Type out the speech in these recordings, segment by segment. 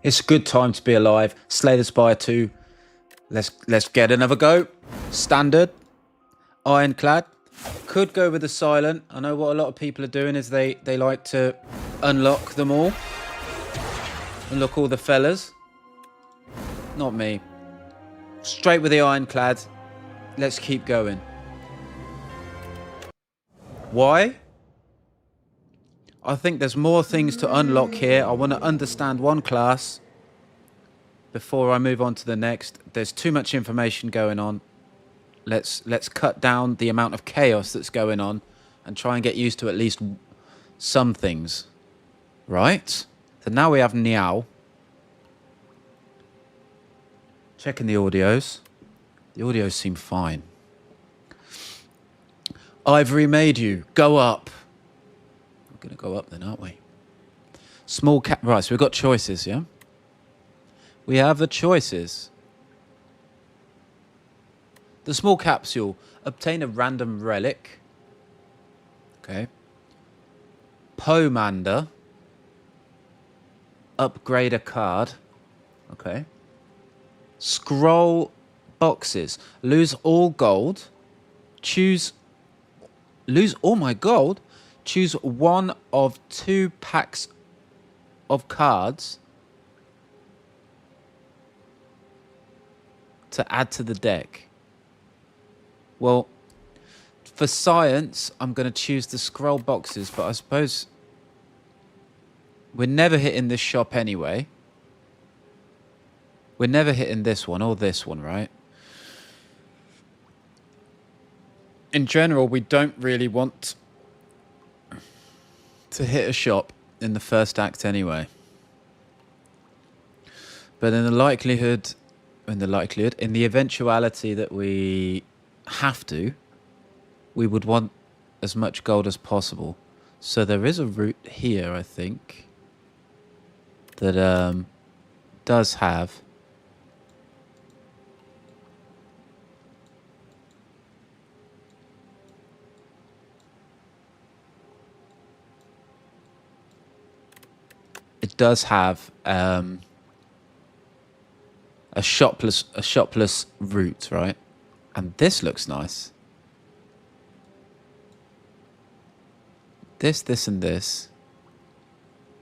It's a good time to be alive. Slay the Spire 2. Let's get another go. Standard. Ironclad. Could go with the silent. I know what a lot of people are doing is they like to unlock them all. Unlock all the fellas. Not me. Straight with the ironclad. Let's keep going. Why? I think there's more things to unlock here. I want to understand one class before I move on to the next. There's too much information going on. Let's cut down the amount of chaos that's going on and try and get used to at least some things. Right? So now we have Niao. Checking the audios. The audios seem fine. I've remade you. Go up. We're going to go up then, aren't we? Small cap. Right, so we've got choices, yeah? We have the choices. The small capsule. Obtain a random relic. Okay. Pomander. Upgrade a card. Okay. Scroll boxes. Lose all gold. Lose all my gold. Choose one of 2 packs of cards to add to the deck. Well, for science, I'm going to choose the scroll boxes, but I suppose we're never hitting this shop anyway. We're never hitting this one or this one, right? In general, we don't really want to hit a shop in the first act anyway. But in the eventuality that we have to, we would want as much gold as possible. So there is a route here, I think, that does have a shopless route, right? And this looks nice. This, and this.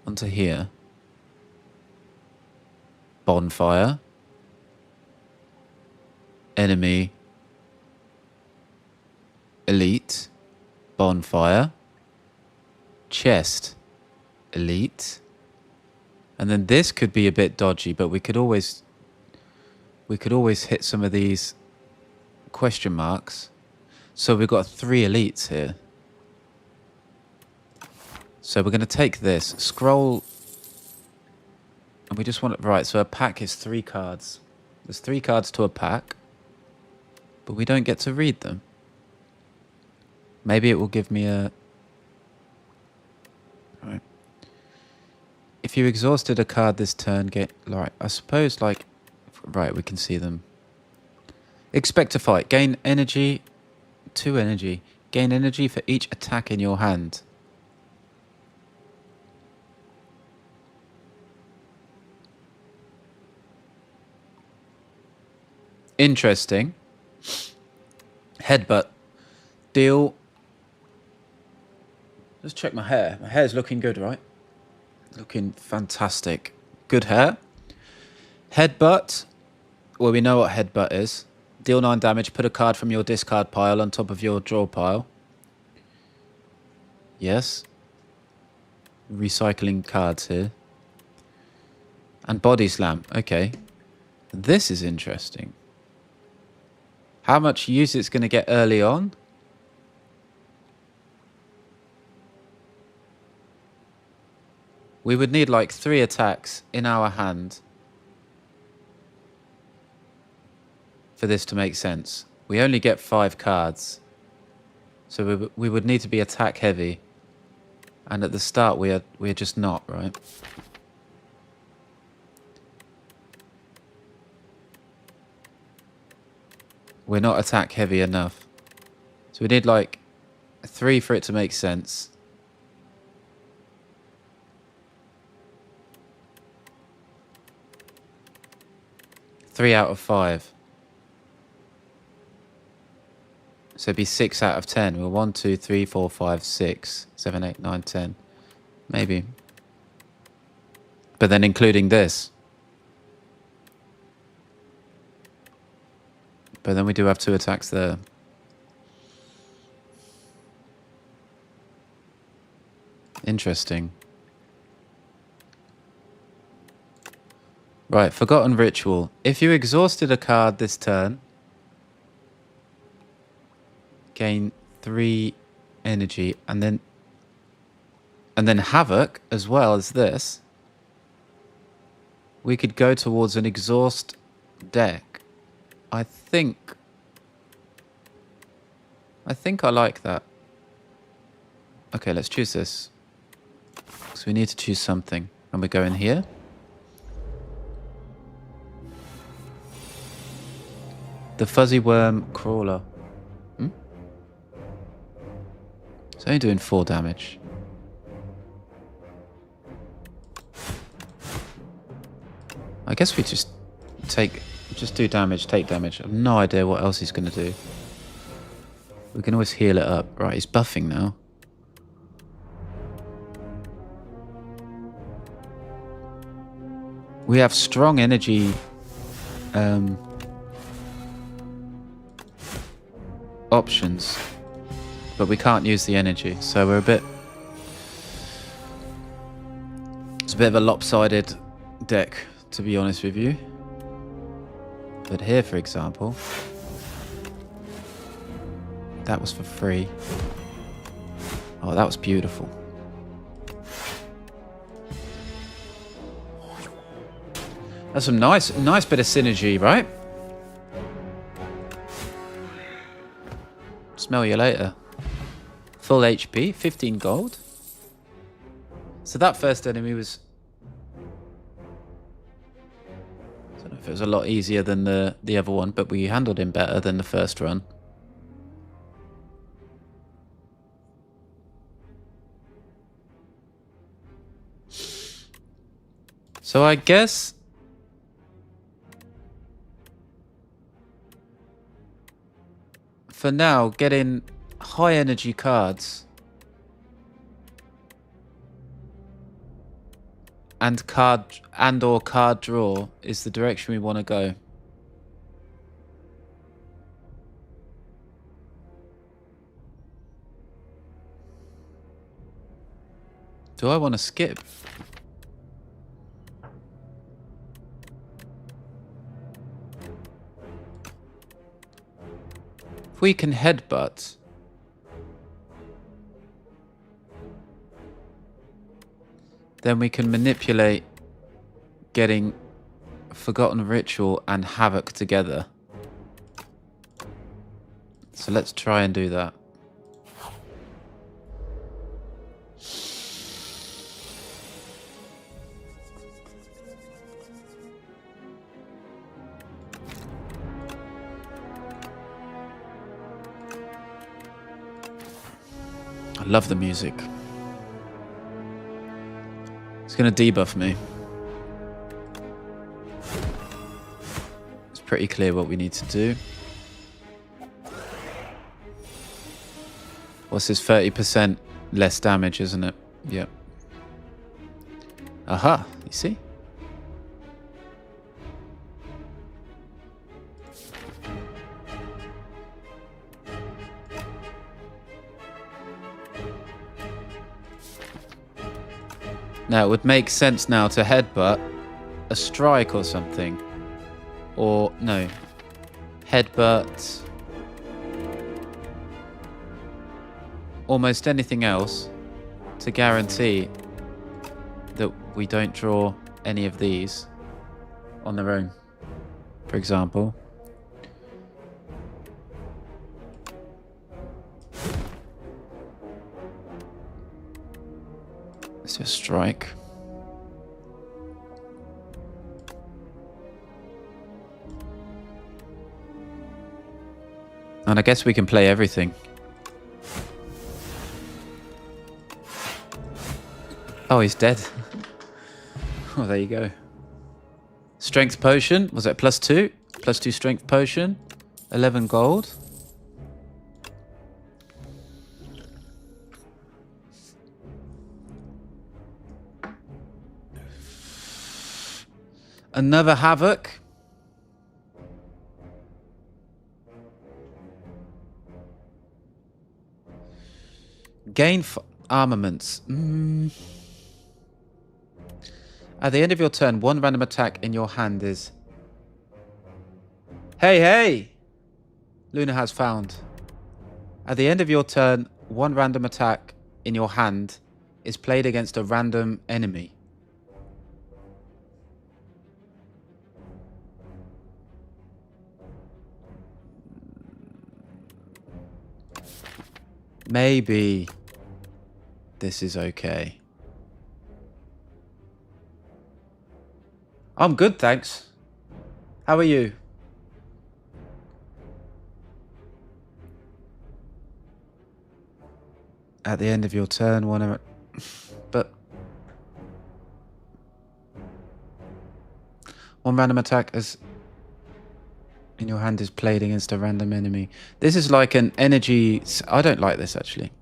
Onto here. Bonfire. Enemy. Elite. Bonfire. Chest. Elite. And then this could be a bit dodgy, but we could always hit some of these question marks. So we've got 3 elites here. So we're going to take this, scroll, and we just want it right. So a pack is 3 cards. There's 3 cards to a pack, but we don't get to read them. Maybe it will give me a... Right. If you exhausted a card this turn, I suppose, right, we can see them. Expect to fight. Gain energy. 2 energy. Gain energy for each attack in your hand. Interesting. Headbutt. Deal. Let's check my hair. My hair's looking good, right? Looking fantastic. Good hair. Headbutt. Well, we know what headbutt is. Deal 9 damage. Put a card from your discard pile on top of your draw pile. Yes. Recycling cards here. And body slam. Okay. This is interesting. How much use it's going to get early on? We would need like 3 attacks in our hand for this to make sense. We only get 5 cards. So we would need to be attack heavy. And at the start we're just not, right? We're not attack heavy enough. So we need like 3 for it to make sense. 3 out of 5. So it'd be 6 out of 10. Well, 1, 2, 3, 4, 5, 6, 7, 8, 9, 10. Maybe. But then including this. But then we do have 2 attacks there. Interesting. Right, Forgotten Ritual. If you exhausted a card this turn, gain 3 energy, and then Havoc as well as this. We could go towards an exhaust deck. I think I like that. Okay, let's choose this. So we need to choose something. And we go in here. The Fuzzy Worm Crawler. It's only doing 4 damage. I guess we just do damage, take damage. I have no idea what else he's going to do. We can always heal it up. Right, he's buffing now. We have strong energy options, but we can't use the energy, so we're it's a bit of a lopsided deck, to be honest with you. But here, for example, that was for free. Oh, that was beautiful. That's some nice bit of synergy, right? Smell you later. Full HP, 15 gold. So that first enemy was... I don't know if it was a lot easier than the other one, but we handled him better than the first run. So I guess... for now, getting high energy cards and or card draw is the direction we want to go. Do I want to skip? If we can headbutt, then we can manipulate getting Forgotten Ritual and Havoc together. So let's try and do that. I love the music. It's going to debuff me. It's pretty clear what we need to do. What's this? 30% less damage, isn't it? Yep. Aha, you see? Now, it would make sense now to headbutt a strike or something. Or, no. Headbutt almost anything else to guarantee that we don't draw any of these on their own, for example. Let's just strike. And I guess we can play everything. Oh, he's dead. Oh, there you go. Strength potion. Was it +2? +2 strength potion. 11 gold. Another havoc. Gain armaments. At the end of your turn, one random attack in your hand is... Hey, hey! Luna has found. At the end of your turn, one random attack in your hand is played against a random enemy. Maybe this is okay. I'm good, thanks. How are you? At the end of your turn, but one random attack in your hand is played against a random enemy. This is like an energy... I don't like this, actually.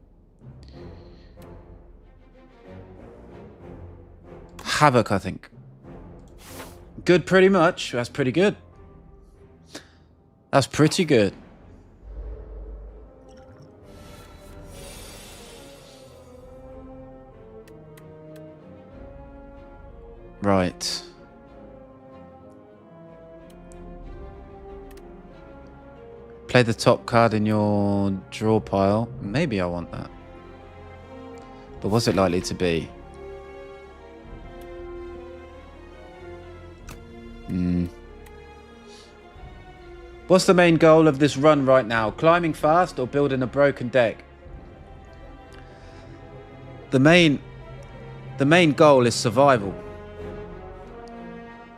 Havoc, I think. Good, pretty much. That's pretty good. That's pretty good. Right. Play the top card in your draw pile. Maybe I want that. But what's it likely to be? What's the main goal of this run right now? Climbing fast or building a broken deck? The main goal is survival.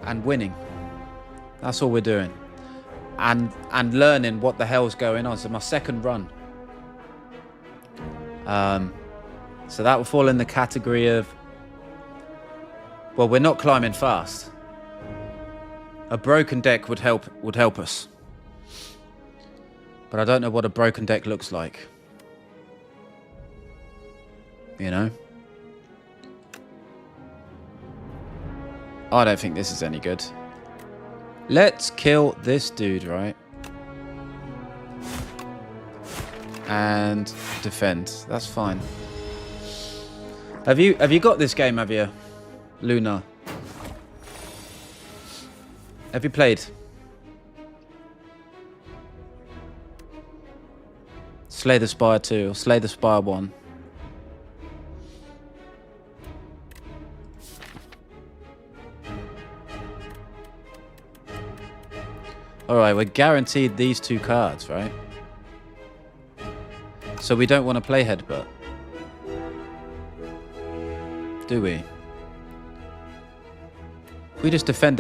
And winning. That's all we're doing. And learning what the hell's going on. So my second run. So that will fall in the category of... Well, we're not climbing fast. A broken deck would help us. But I don't know what a broken deck looks like. You know? I don't think this is any good. Let's kill this dude, right? And defend. That's fine. Have you got this game, have you? Luna. Have you played? Slay the Spire 2 or Slay the Spire 1? Alright, we're guaranteed these two cards, right? So we don't want to play Headbutt. Do we? If we just defend,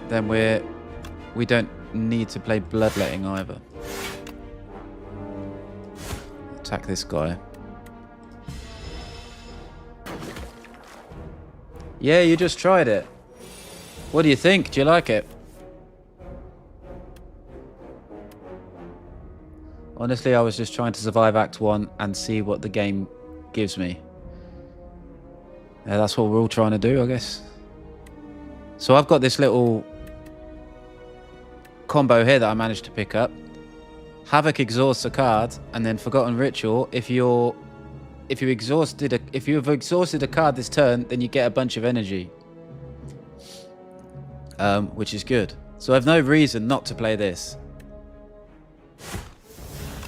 then we don't need to play Bloodletting either. Attack this guy. Yeah, you just tried it. What do you think? Do you like it? Honestly, I was just trying to survive Act 1 and see what the game gives me. Yeah, that's what we're all trying to do, I guess. So I've got this little combo here that I managed to pick up. Havoc exhausts a card, and then Forgotten Ritual. If you've exhausted a card this turn, then you get a bunch of energy, which is good. So I have no reason not to play this.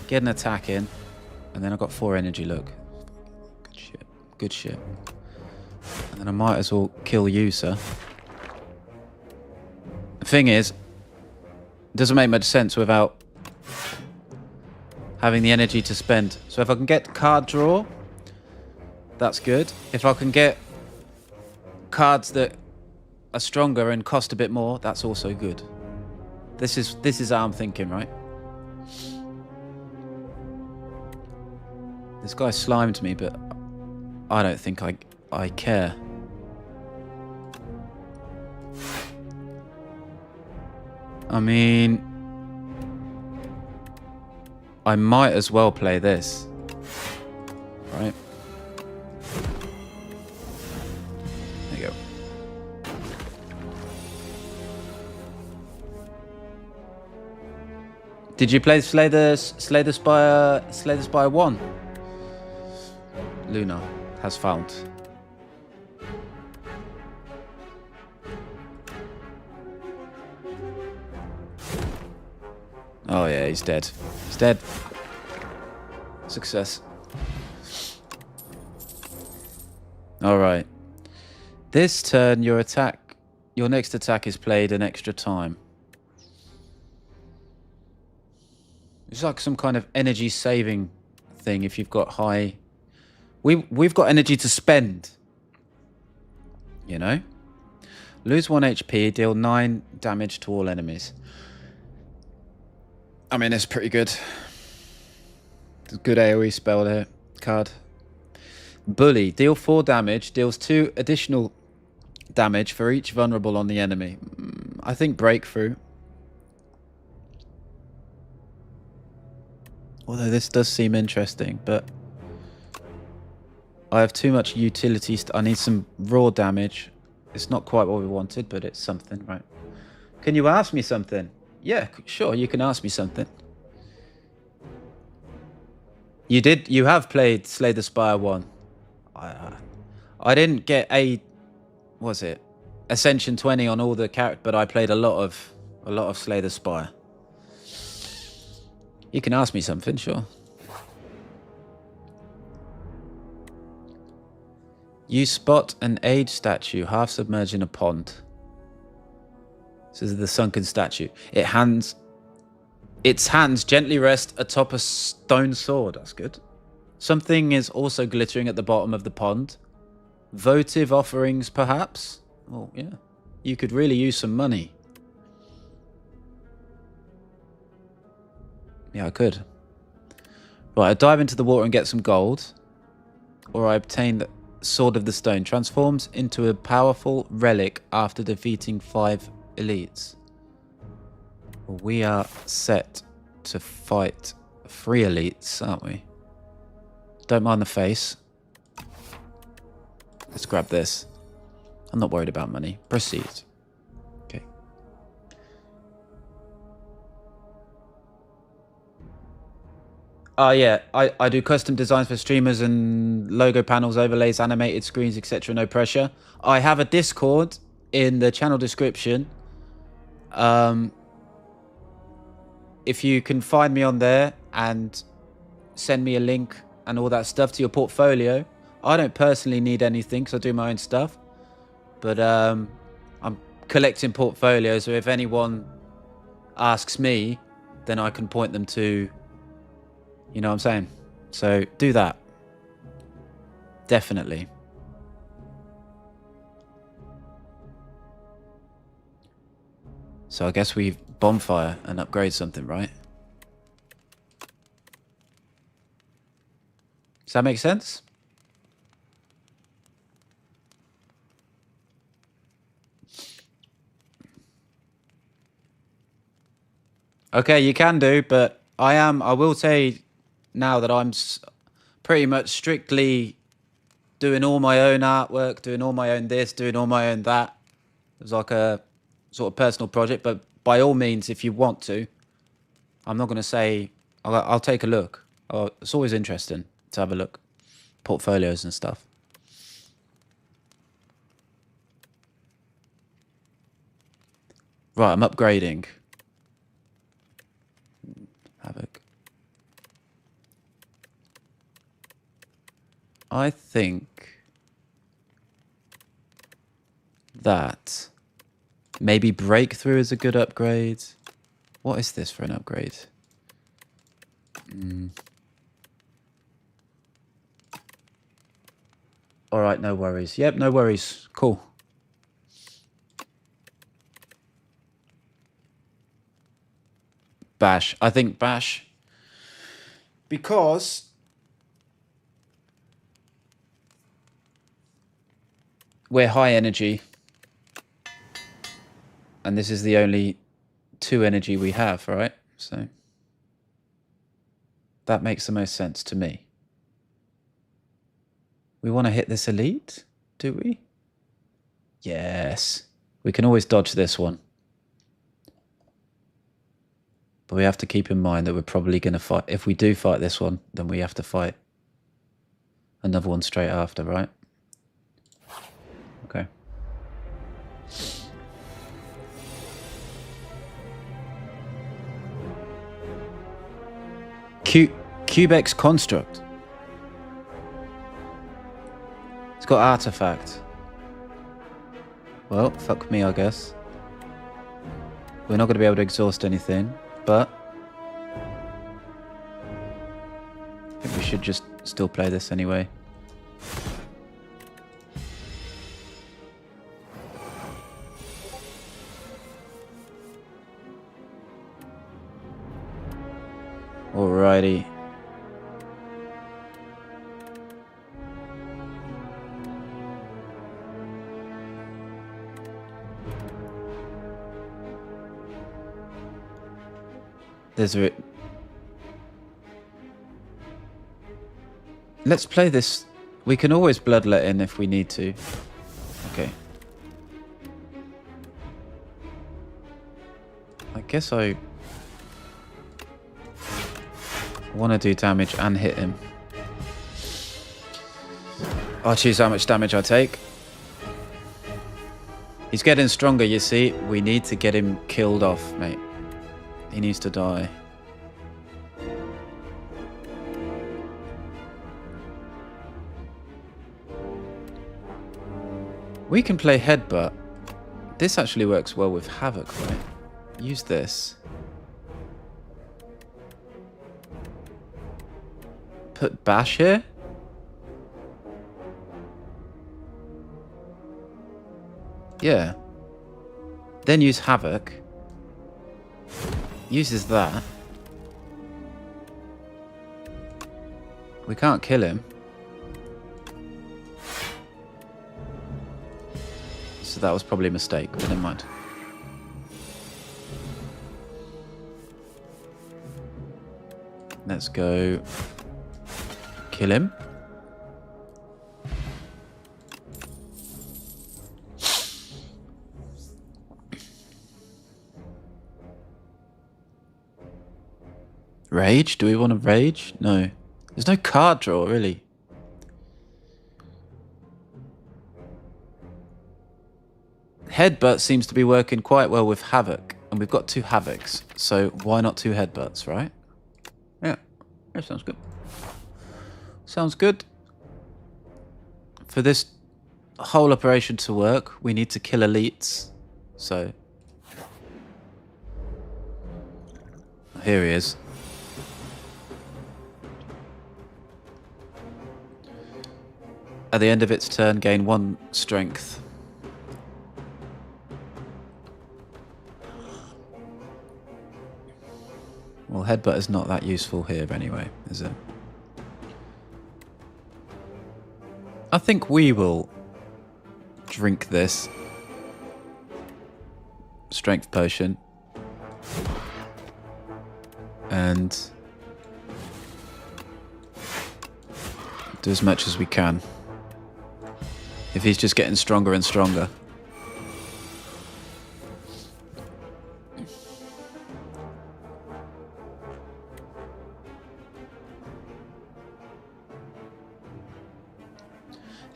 Get an attack in, and then I've got 4 energy. Look, good shit, good shit. And then I might as well kill you, sir. The thing is, it doesn't make much sense without having the energy to spend. So if I can get card draw, that's good. If I can get cards that are stronger and cost a bit more, that's also good. This is how I'm thinking, right? This guy slimed me, but I don't think I care. I mean, I might as well play this. Right? There you go. Did you play Slay the Spire 1? Luna has found. Oh yeah, he's dead. He's dead. Success. Alright. This turn, your next attack is played an extra time. It's like some kind of energy saving thing if you've got high... We've got energy to spend. You know? Lose 1 HP, deal 9 damage to all enemies. I mean, it's pretty good. It's a good AoE spell there. Card. Bully. Deal 4 damage. Deals 2 additional damage for each vulnerable on the enemy. I think Breakthrough. Although this does seem interesting, but... I have too much utility. I need some raw damage. It's not quite what we wanted, but it's something, right? Can you ask me something? Yeah, sure, you can ask me something. You have played Slay the Spire 1. I didn't get was it Ascension 20 on all the characters, but I played a lot of Slay the Spire. You can ask me something, sure. You spot an aged statue half submerged in a pond. This is the sunken statue. Its hands gently rest atop a stone sword. That's good. Something is also glittering at the bottom of the pond. Votive offerings, perhaps? Oh, yeah. You could really use some money. Yeah, I could. Right, I dive into the water and get some gold. Or I obtain the Sword of the Stone. Transforms into a powerful relic after defeating 5 elites. Well, we are set to fight 3 elites, aren't we? Don't mind the face. Let's grab this. I'm not worried about money. Proceed. Okay. Yeah, I do custom designs for streamers and logo panels, overlays, animated screens, etc. No pressure. I have a Discord in the channel description. If you can find me on there and send me a link and all that stuff to your portfolio. I don't personally need anything because I do my own stuff. But I'm collecting portfolios, so if anyone asks me, then I can point them to... You know what I'm saying? So do that. Definitely. So I guess we bonfire and upgrade something, right? Does that make sense? Okay, you can do, but I will say now that I'm pretty much strictly doing all my own artwork, doing all my own this, doing all my own that. It's like a sort of personal project, but by all means, if you want to, I'm not going to say, I'll take a look. It's always interesting to have a look. Portfolios and stuff. Right, I'm upgrading. Havoc. I think that maybe Breakthrough is a good upgrade. What is this for an upgrade? All right, no worries. Yep, no worries. Cool. Bash. I think Bash. Because we're high energy. And this is the only 2 energy we have, right? So that makes the most sense to me. We want to hit this elite, do we? Yes. We can always dodge this one. But we have to keep in mind that we're probably going to fight. If we do fight this one, then we have to fight another one straight after, right? Okay. Cubex Construct. It's got artifact. Well, fuck me, I guess. We're not going to be able to exhaust anything, but I think we should just still play this anyway. Alrighty. There's a... Let's play this. We can always bloodlet in if we need to. Okay. I guess I want to do damage and hit him. I'll choose how much damage I take. He's getting stronger, you see. We need to get him killed off, mate. He needs to die. We can play Headbutt. This actually works well with Havoc, right? Use this. Put Bash here? Yeah. Then use Havoc. Uses that. We can't kill him. So that was probably a mistake, but never mind. Let's go kill him. Rage? Do we want to rage? No. There's no card draw, really. Headbutt seems to be working quite well with Havoc. And we've got 2 Havocs. So why not 2 Headbutts, right? Yeah. That sounds good. Sounds good. For this whole operation to work, we need to kill elites. So... here he is. At the end of its turn, gain 1 strength. Well, Headbutt is not that useful here anyway, is it? I think we will drink this strength potion and do as much as we can. If he's just getting stronger and stronger.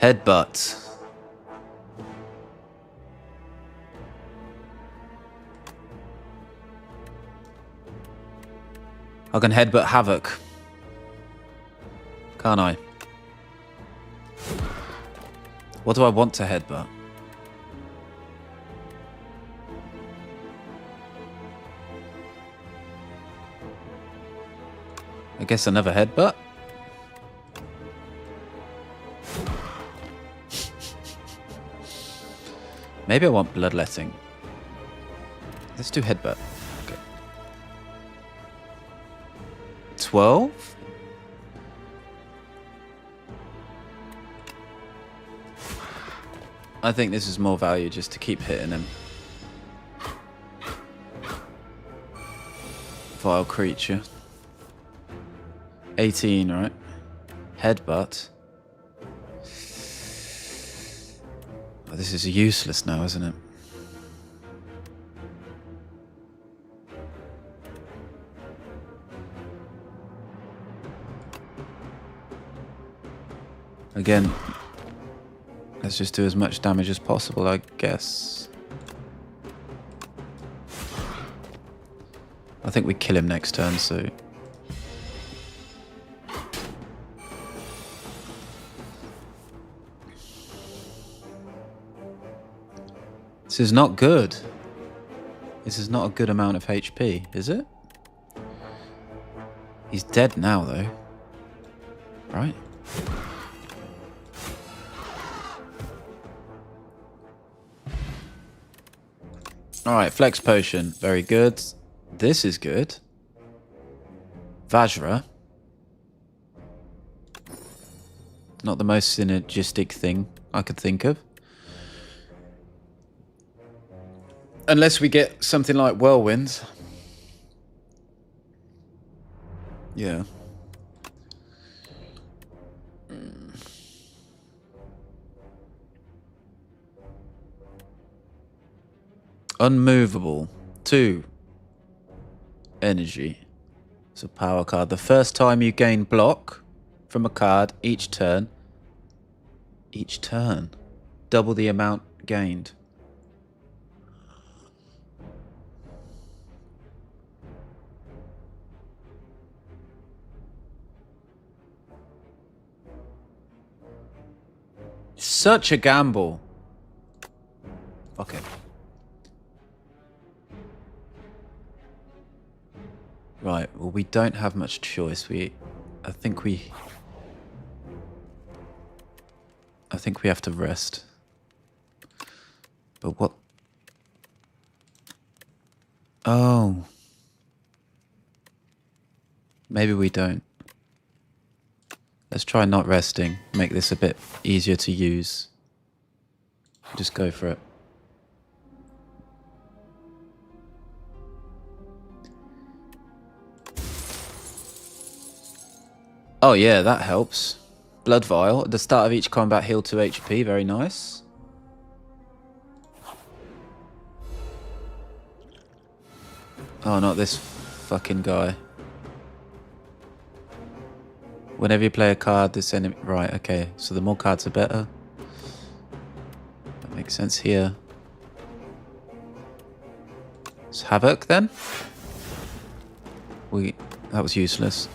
Headbutt. I can headbutt Havoc. Can't I? What do I want to headbutt? I guess another headbutt? Maybe I want bloodletting. Let's do headbutt. Okay. 12? I think this is more value just to keep hitting him. vile creature. 18, right? Headbutt. Oh, this is useless now, isn't it? Again, let's just do as much damage as possible, I guess. I think we kill him next turn, so... This is not good. This is not a good amount of HP, is it? He's dead now, though. Right? Alright, Flex Potion. Very good. This is good. Vajra. Not the most synergistic thing I could think of. Unless we get something like Whirlwind. Yeah. Unmovable. 2 energy. It's a power card. The first time you gain block from a card each turn. Each turn. Double the amount gained. Such a gamble. Okay. Right, well, we don't have much choice. I think we have to rest. But what? Oh. Maybe we don't. Let's try not resting. Make this a bit easier to use. Just go for it. Oh yeah, that helps. Blood Vial. At the start of each combat, heal 2 HP. Very nice. Oh, not this fucking guy. Whenever you play a card, this enemy... Right, okay. So the more cards, the better. That makes sense here. It's Havoc, then? That was useless.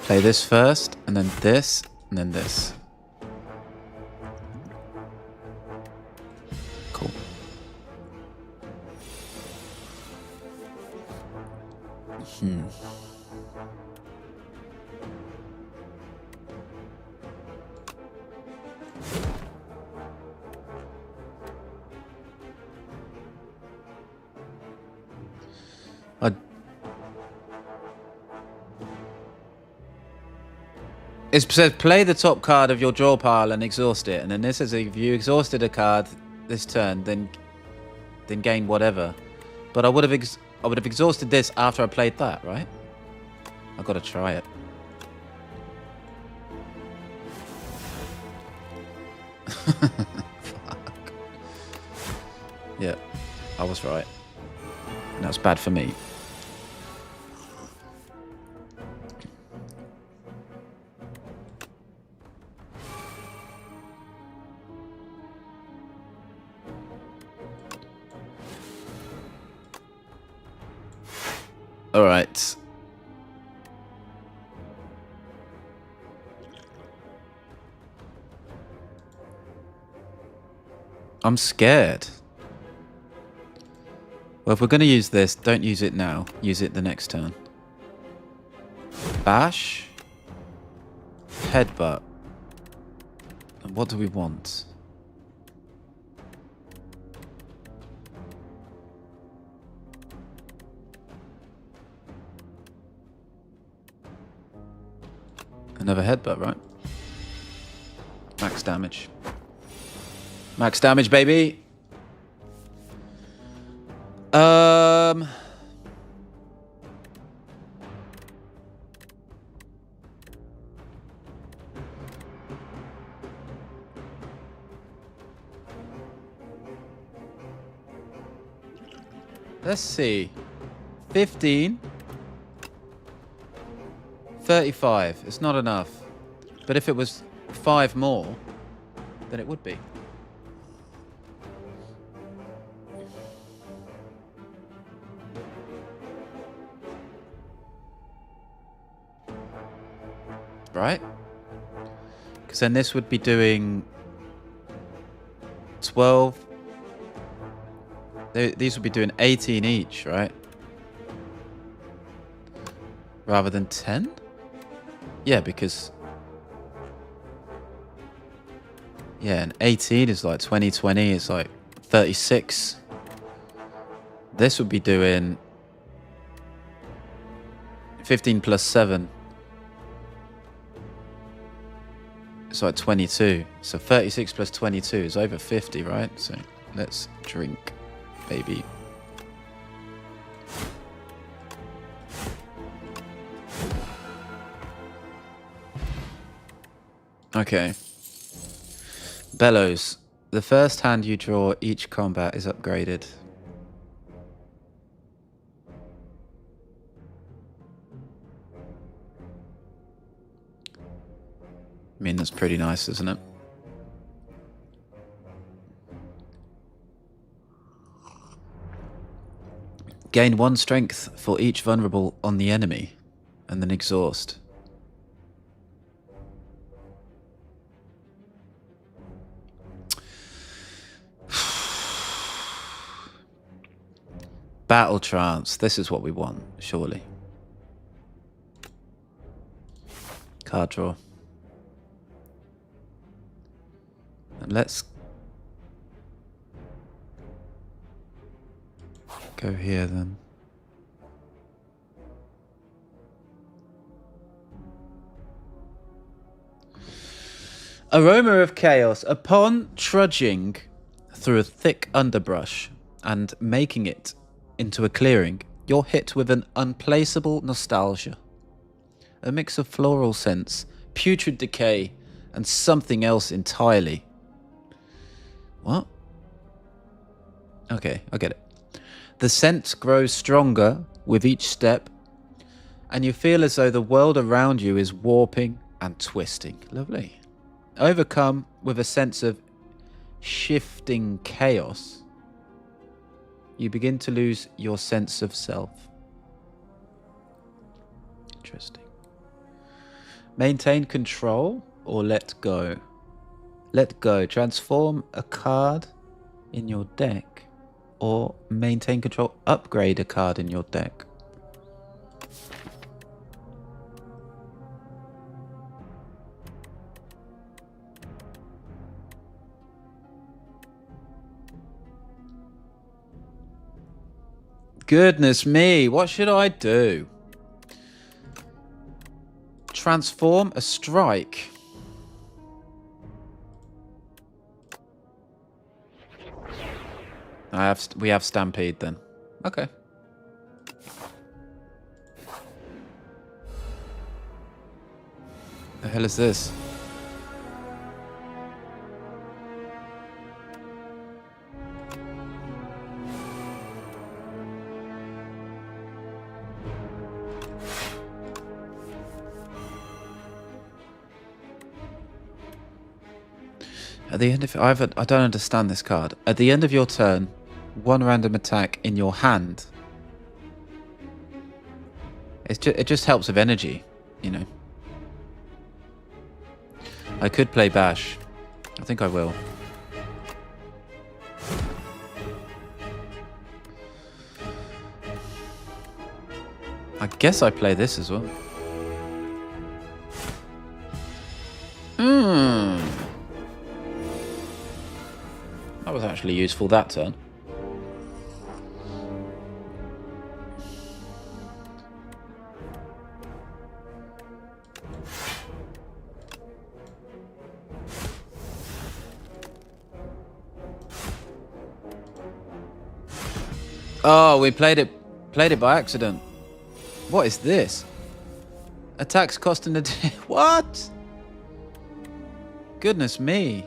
Play this first, and then this, and then this. Cool. It says play the top card of your draw pile and exhaust it, and then this says if you exhausted a card this turn, then gain whatever. But I would have exhausted this after I played that, right? I gotta try it. Fuck. Yeah, I was right. And that's bad for me. All right. I'm scared. Well, if we're going to use this, don't use it now. Use it the next turn. Bash. Headbutt. And what do we want? Another headbutt, right? Max damage. Max damage, baby! Let's see. 15. 35. It's not enough. But if it was 5 more, then it would be. Right? Because then this would be doing 12. These would be doing 18 each, right? Rather than 10? Yeah, because... Yeah, and 18 is like 20, 20 is like 36. This would be doing 15 plus 7. It's like 22. So 36 plus 22 is over 50, right? So let's drink, baby. Okay. Bellows. The first hand you draw each combat is upgraded. I mean, that's pretty nice, isn't it? Gain 1 strength for each vulnerable on the enemy, and then exhaust. Battle trance. This is what we want, surely. Card draw. And let's go here then. Aroma of chaos. Upon trudging through a thick underbrush and making it into a clearing, you're hit with an unplaceable nostalgia. A mix of floral scents, putrid decay, and something else entirely. What? Okay, I get it. The scent grows stronger with each step, and you feel as though the world around you is warping and twisting. Lovely. Overcome with a sense of shifting chaos, you begin to lose your sense of self. Interesting. Maintain control or let go? Let go. Transform a card in your deck, or maintain control, upgrade a card in your deck. Goodness me, what should I do? Transform a strike. We have Stampede then. Okay. The hell is this? At the end of I don't understand this card. At the end of your turn, 1 random attack in your hand. It just helps with energy, you know. I could play Bash. I think I will. I guess I play this as well. That was actually useful that turn. Oh, we played it by accident. What is this? Attacks costing a what? Goodness me.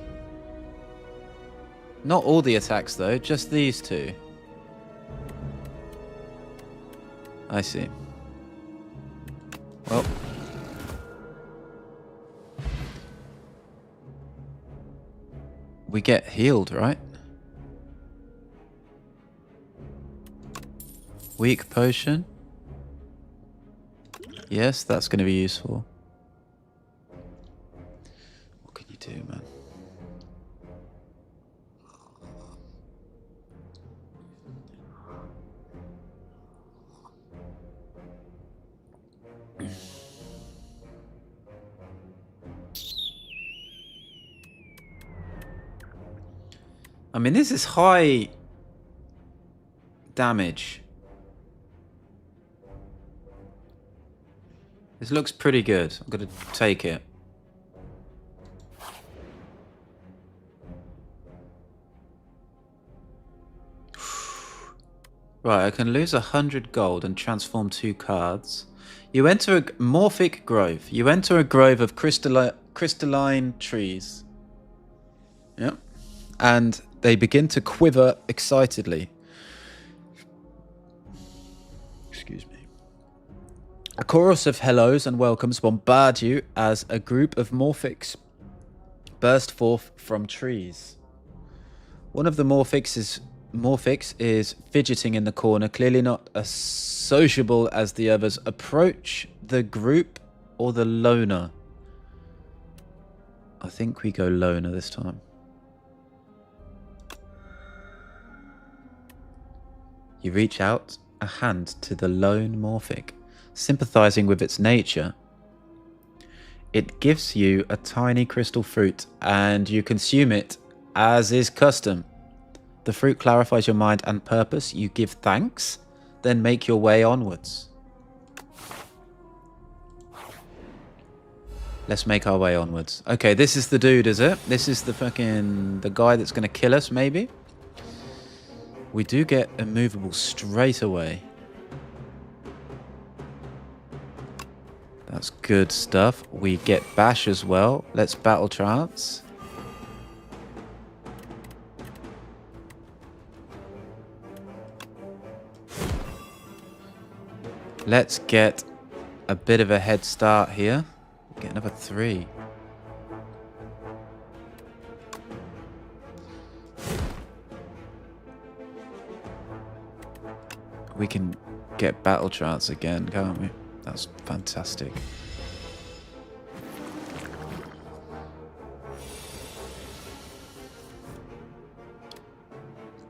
Not all the attacks though, just these two. I see. Well. We get healed, right? Weak potion. Yes, that's going to be useful. What can you do, man? I mean, this is high damage. This looks pretty good. I'm going to take it. Right, I can lose 100 gold and transform 2 cards. You enter a morphic grove. You enter a grove of crystalline trees. Yep. And they begin to quiver excitedly. Excuse me. A chorus of hellos and welcomes bombard you as a group of morphics burst forth from trees. One of the morphics is fidgeting in the corner, clearly not as sociable as the others. Approach the group or the loner. I think we go loner this time. You reach out a hand to the lone morphic, sympathizing with its nature. It gives you a tiny crystal fruit and you consume it as is custom. The fruit clarifies your mind and purpose. You give thanks, then make your way onwards. Let's make our way onwards. Okay, this is the dude, is it? This is the guy that's going to kill us, maybe? We do get immovable straight away. That's good stuff. We get bash as well. Let's battle trance. Let's get a bit of a head start here. Get another 3. We can get battle trance again, can't we? That's fantastic.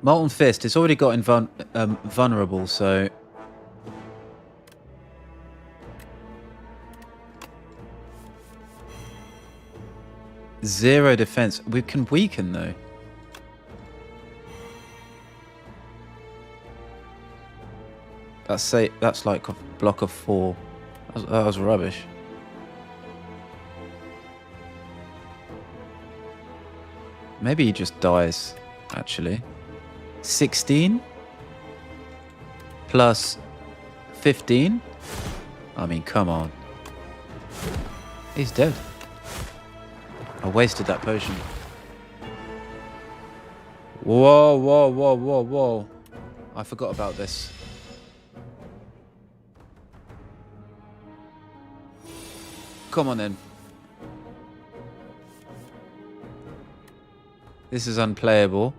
Molten Fist. It's already got vulnerable, so... Zero defense. We can weaken, though. That's like a block of 4. That was rubbish. Maybe he just dies, actually. 16 plus 15. I mean, come on. He's dead. I wasted that potion. Whoa, whoa, whoa, whoa, whoa. I forgot about this. Come on then. This is unplayable.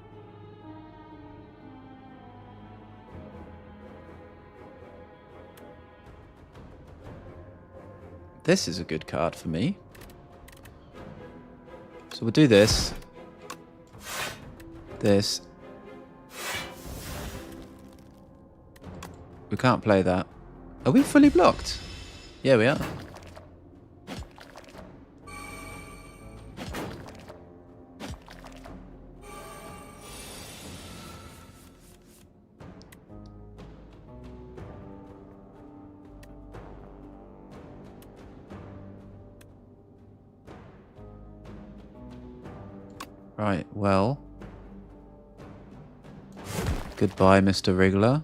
This is a good card for me. So we'll do this. This. We can't play that. Are we fully blocked? Yeah, we are. Right, well. Goodbye, Mr. Wriggler.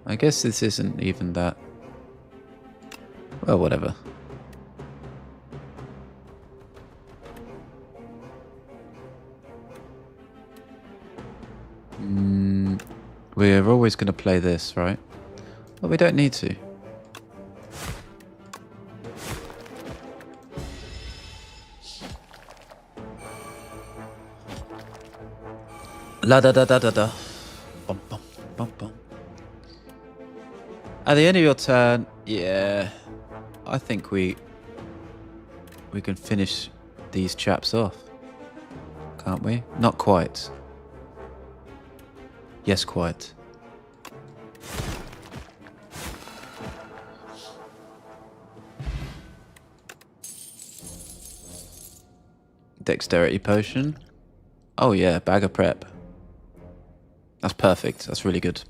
I guess this isn't even that... Well, whatever. We're always going to play this, right? But we don't need to. La da da da da da. Bum, bum, bum, bum. At the end of your turn, yeah, I think we can finish these chaps off, can't we? Not quite. Yes, quite. Dexterity potion. Oh yeah, bag of prep. That's perfect. That's really good.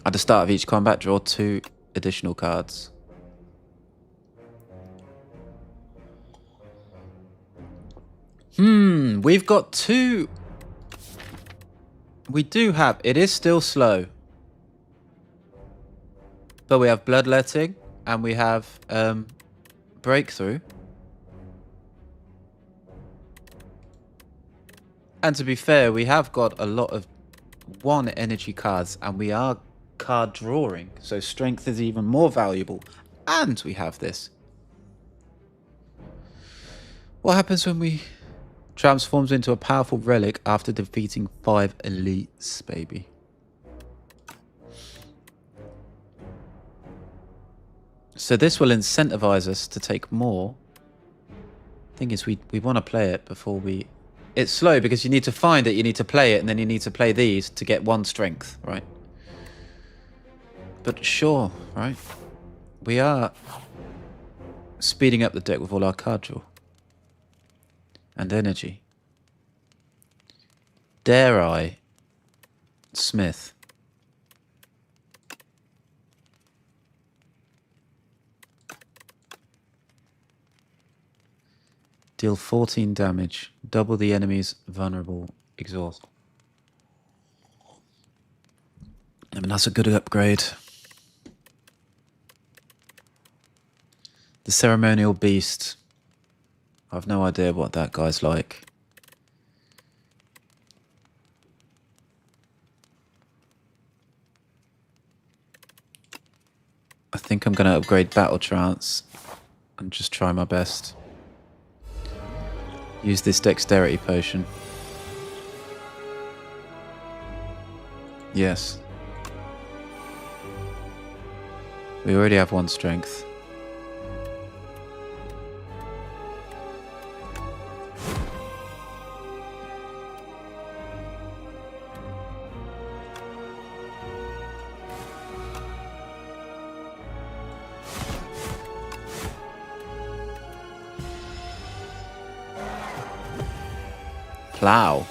At the start of each combat, draw 2 additional cards. We've got 2. We do have... It is still slow. But we have bloodletting and we have breakthrough. And to be fair, we have got a lot of 1 energy cards and we are card drawing. So strength is even more valuable. And we have this. What happens when we transforms into a powerful relic after defeating 5 elites, baby? So this will incentivize us to take more. Thing is, we want to play it before we... It's slow because you need to find it, you need to play it, and then you need to play these to get 1 strength, right? But sure, right? We are speeding up the deck with all our card draw. And energy. Dare I? Smith. Deal 14 damage. Double the enemy's vulnerable exhaust. I mean, that's a good upgrade. The ceremonial beast. I've no idea what that guy's like. I think I'm going to upgrade battle trance and just try my best. Use this dexterity potion. Yes. We already have 1 strength. Plow.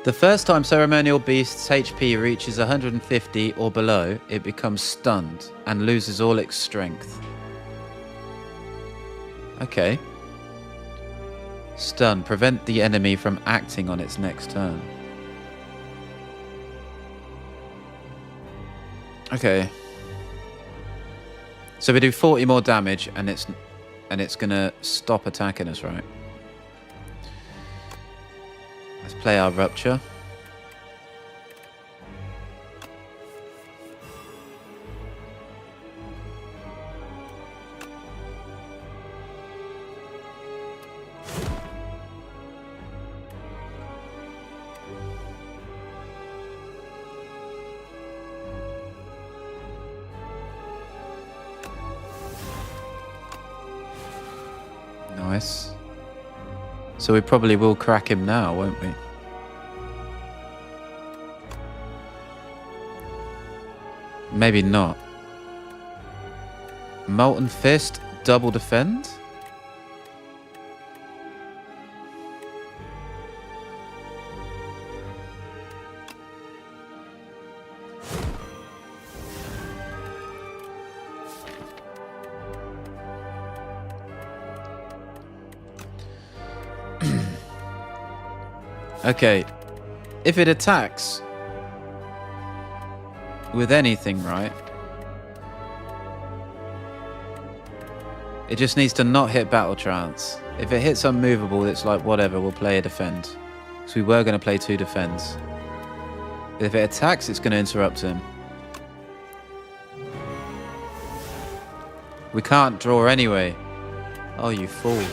The first time Ceremonial Beast's HP reaches 150 or below, it becomes stunned and loses all its strength. Okay. Stun. Prevent the enemy from acting on its next turn. Okay. So we do 40 more damage and it's gonna stop attacking us, right? Let's play our Rupture. Nice. So we probably will crack him now, won't we? Maybe not. Molten Fist, double defend? Okay, if it attacks with anything, right, it just needs to not hit Battle Trance. If it hits unmovable, it's like, whatever, we'll play a defend. So we were going to play 2 defense. If it attacks, it's going to interrupt him. We can't draw anyway. Oh, you fool. You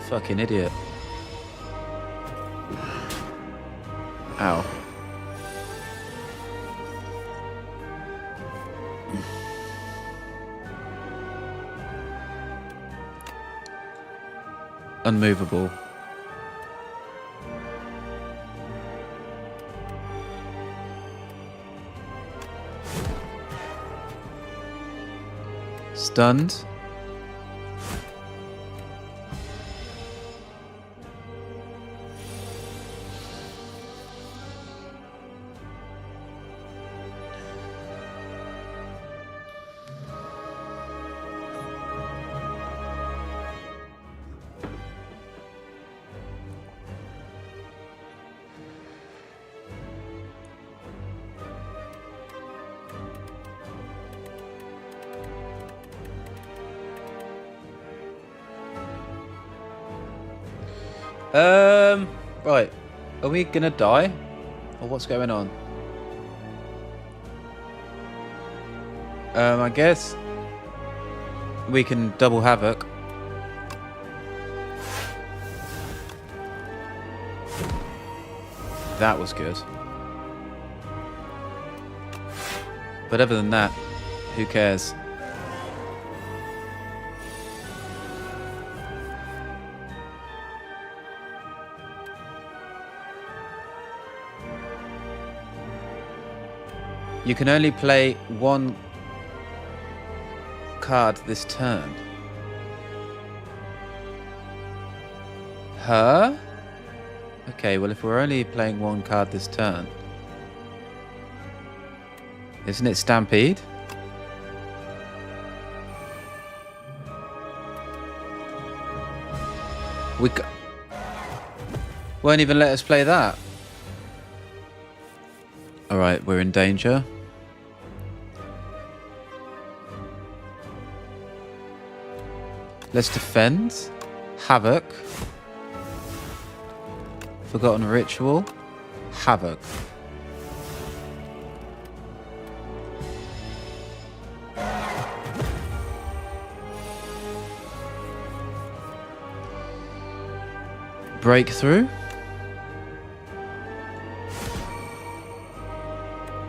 fucking idiot. Ow. Unmovable. Stunned. Right. Are we gonna die? Or what's going on? I guess we can double havoc. That was good. But other than that, who cares? You can only play 1 card this turn. Huh? Okay, well if we're only playing 1 card this turn, isn't it Stampede? We won't even let us play that. Alright, we're in danger. Let's defend. Havoc. Forgotten Ritual. Havoc. Breakthrough.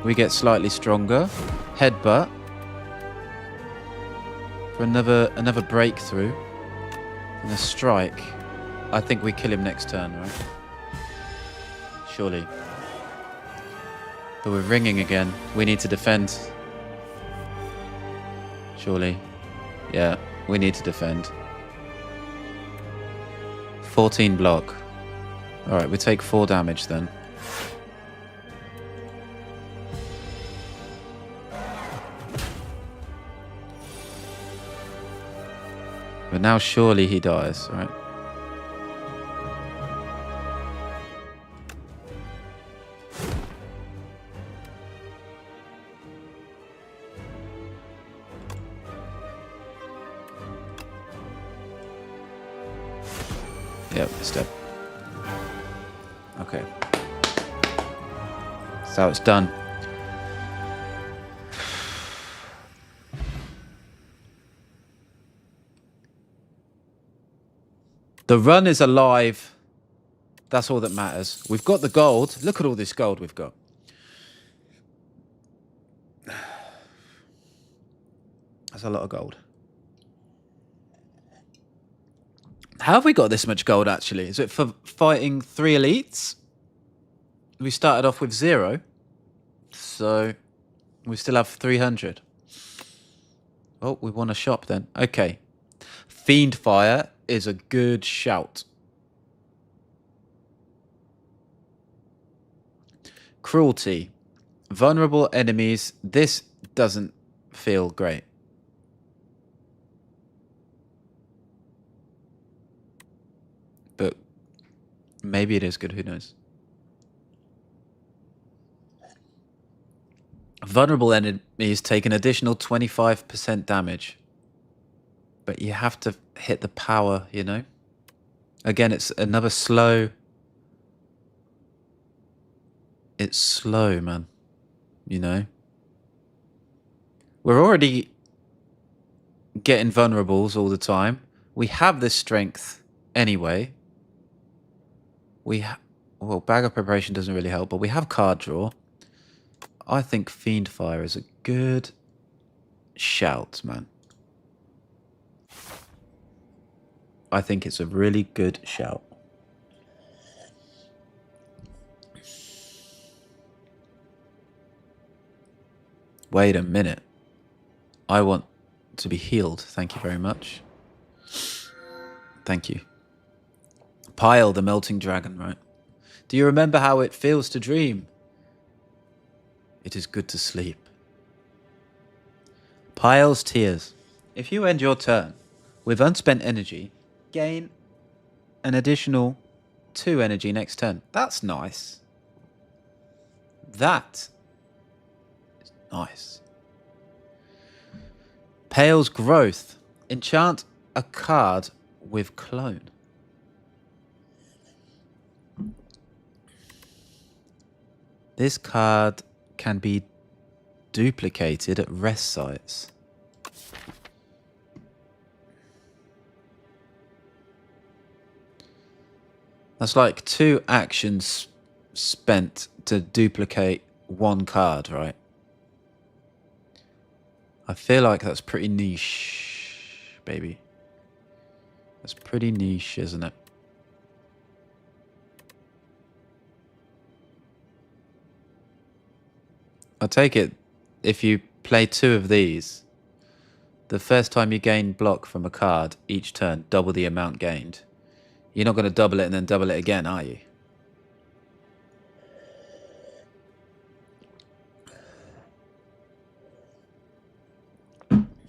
We get slightly stronger. Headbutt. For another breakthrough. And a strike. I think we kill him next turn, right? Surely. But we're ringing again. We need to defend. Surely. Yeah, we need to defend. 14 block. Alright, we take 4 damage then. But now surely he dies, right? Yep, step. Okay. So it's done. The run is alive. That's all that matters. We've got the gold. Look at all this gold we've got. That's a lot of gold. How have we got this much gold, actually? Is it for fighting 3 elites? We started off with 0. So we still have 300. Oh, we won a shop then. Okay. Fiend Fire is a good shout. Cruelty. Vulnerable enemies. This doesn't feel great. But maybe it is good, who knows. Vulnerable enemies take an additional 25% damage. But you have to hit the power, you know? Again, it's another slow. It's slow, man. You know? We're already getting vulnerables all the time. We have this strength anyway. Well, bag of preparation doesn't really help, but we have card draw. I think Fiend Fire is a good shout, man. I think it's a really good shout. Wait a minute. I want to be healed. Thank you very much. Thank you. Pyle, the melting dragon, right? Do you remember how it feels to dream? It is good to sleep. Pyle's Tears. If you end your turn with unspent energy, gain an additional 2 energy next turn. That's nice. That is nice. Pale's Growth. Enchant a card with Clone. This card can be duplicated at rest sites. That's like 2 actions spent to duplicate 1 card, right? I feel like that's pretty niche, baby. That's pretty niche, isn't it? I take it if you play 2 of these, the first time you gain block from a card each turn, double the amount gained. You're not going to double it and then double it again, are you?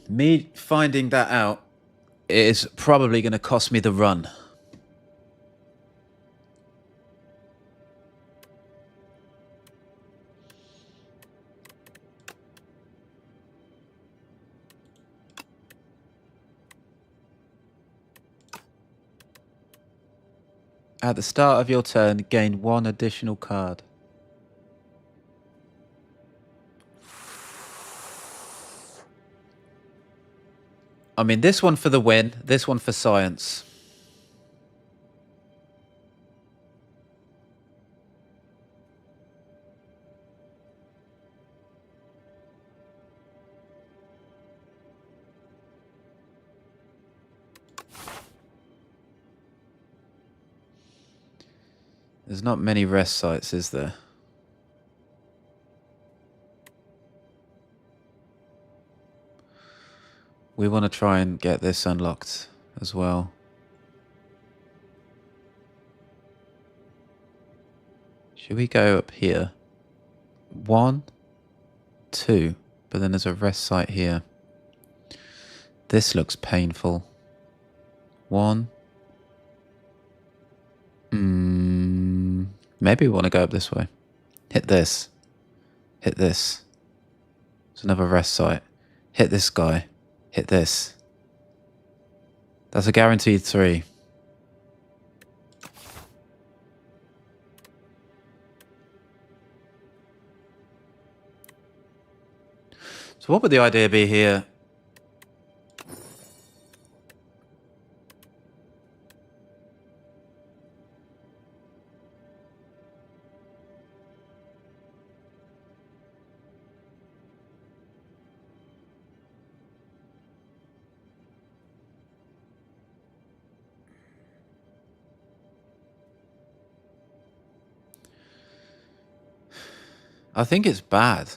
Me finding that out is probably going to cost me the run. At the start of your turn, gain 1 additional card. I mean, this one for the win, this one for science. There's not many rest sites, is there? We want to try and get this unlocked as well. Should we go up here? 1, 2, but then there's a rest site here. This looks painful. 1. Maybe we want to go up this way. Hit this. Hit this. It's another rest site. Hit this guy. Hit this. That's a guaranteed 3. So what would the idea be here? I think it's bad,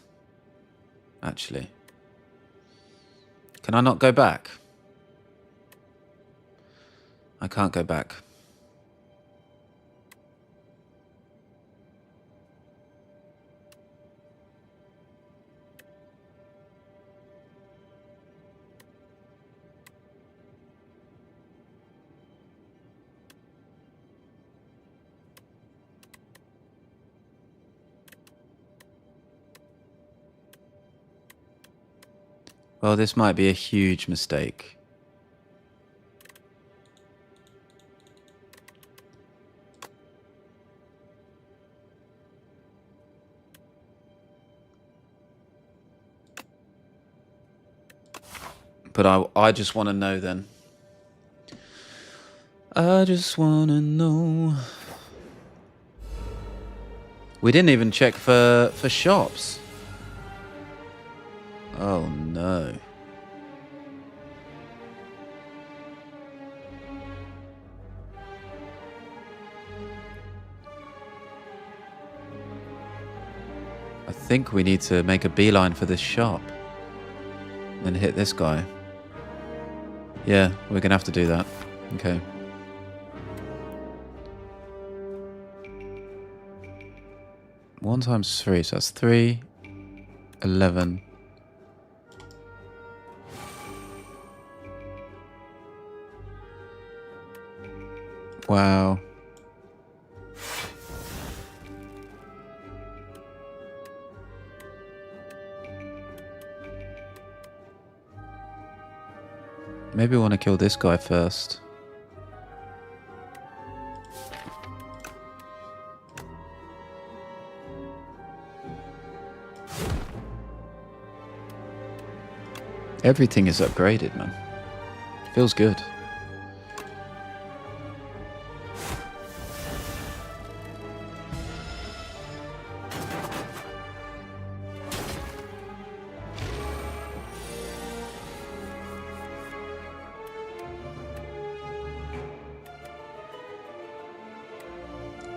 actually. Can I not go back? I can't go back. Well, this might be a huge mistake. But I just want to know then. I just want to know. We didn't even check for shops. Oh no. I think we need to make a beeline for this shop. Then hit this guy. Yeah, we're gonna have to do that. Okay. One times 3, so that's 3, 11. Wow. Maybe we want to kill this guy first. Everything is upgraded, man. Feels good.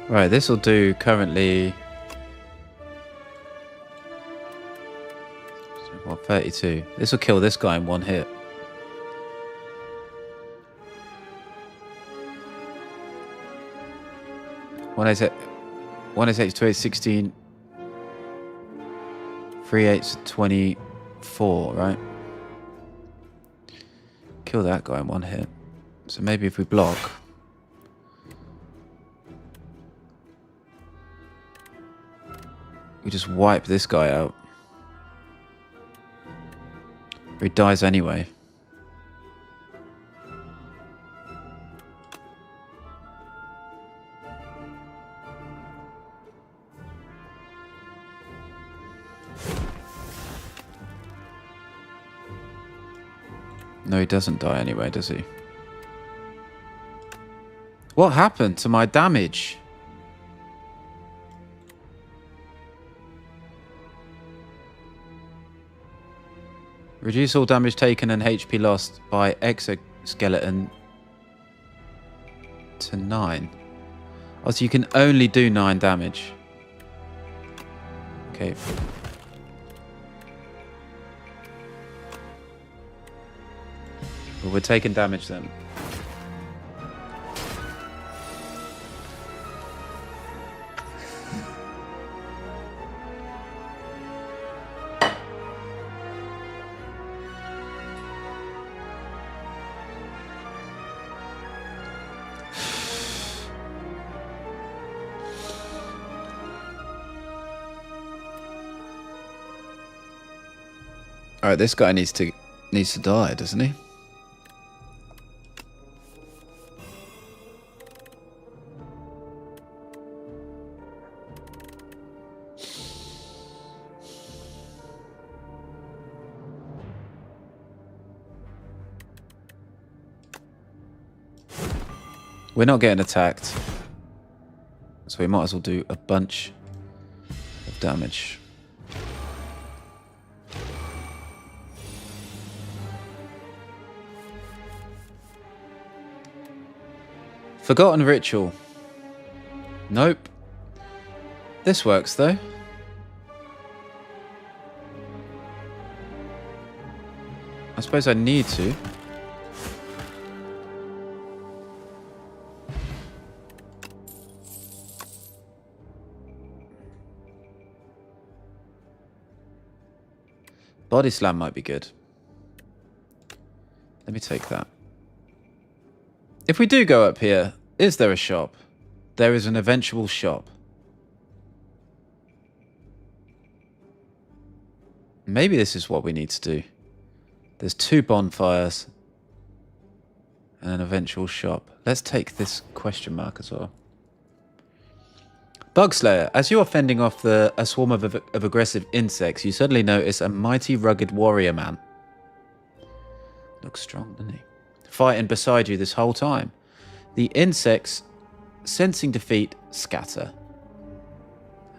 Right, this will do currently. What, 32? This will kill this guy in one hit. One is 8, 2 8, 16. 3 8's 24, right? Kill that guy in one hit. So maybe if we block. We just wipe this guy out. Or he dies anyway. No, he doesn't die anyway, does he? What happened to my damage? Reduce all damage taken and HP lost by exoskeleton to 9. Oh, so you can only do 9 damage. Okay. Well, we're taking damage then. Alright, this guy needs to die, doesn't he? We're not getting attacked, so we might as well do a bunch of damage. Forgotten ritual. Nope. This works though. I suppose I need to. Body slam might be good. Let me take that. If we do go up here, is there a shop? There is an eventual shop. Maybe this is what we need to do. There's 2 bonfires and an eventual shop. Let's take this question mark as well. Bugslayer, as you are fending off a swarm of aggressive insects, you suddenly notice a mighty rugged warrior man. Looks strong, doesn't he? Fighting beside you this whole time. The insects, sensing defeat, scatter.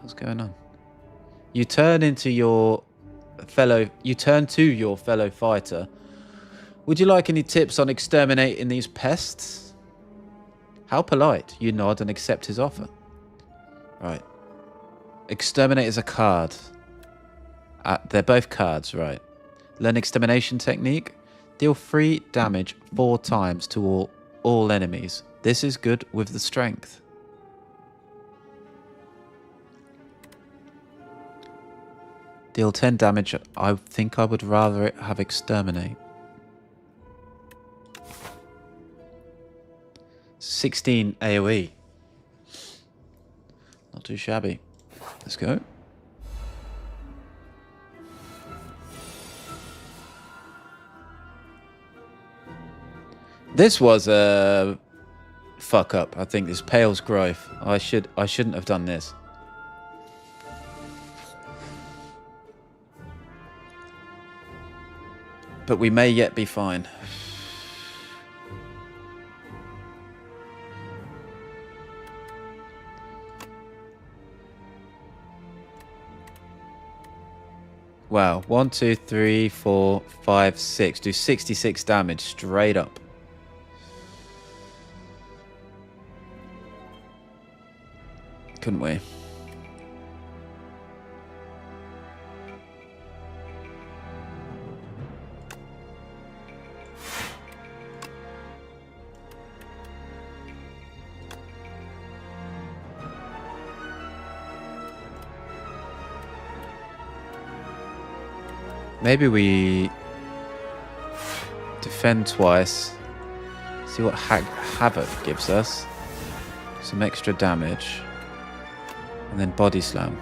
What's going on? You turn to your fellow fighter. Would you like any tips on exterminating these pests? How polite. You nod and accept his offer. Right. Exterminate is a card. They're both cards, right. Learn extermination technique. Deal 3 damage 4 times to all enemies. This is good with the strength. Deal 10 damage. I think I would rather it have exterminate. 16 AoE. Not too shabby. Let's go. This was a fuck up. I think this pales growth. I shouldn't have done this. But we may yet be fine. Wow. 1, 2, 3, 4, 5, 6. Do 66 damage straight up. Couldn't we? Maybe we defend twice. See what Havoc gives us. Some extra damage. And then body slam.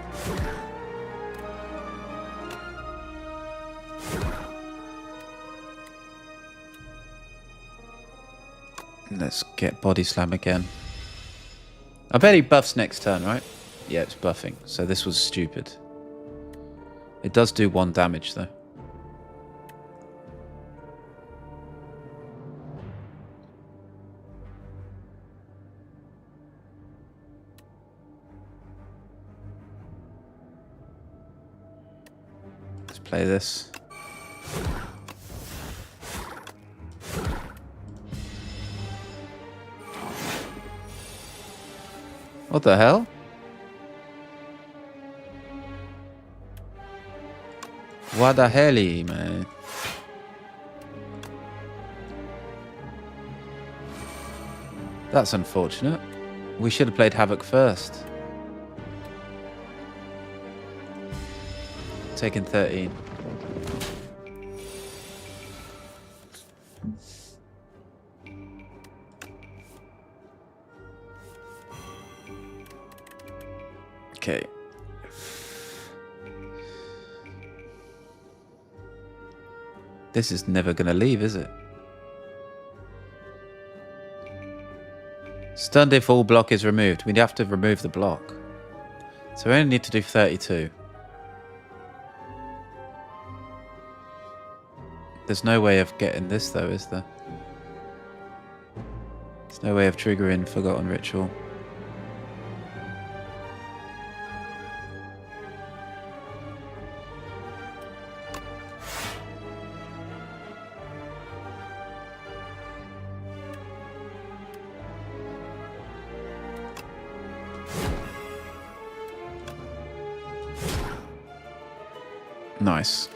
Let's get body slam again. I bet he buffs next turn, right? Yeah, it's buffing. So this was stupid. It does do 1 damage though. Play this. What the hell? What the hell, man? That's unfortunate. We should have played Havoc first. Taking 13. Okay. This is never going to leave, is it? Stunned if all block is removed. We'd have to remove the block. So we only need to do 32. There's no way of getting this though, is there? There's no way of triggering Forgotten Ritual. Nice.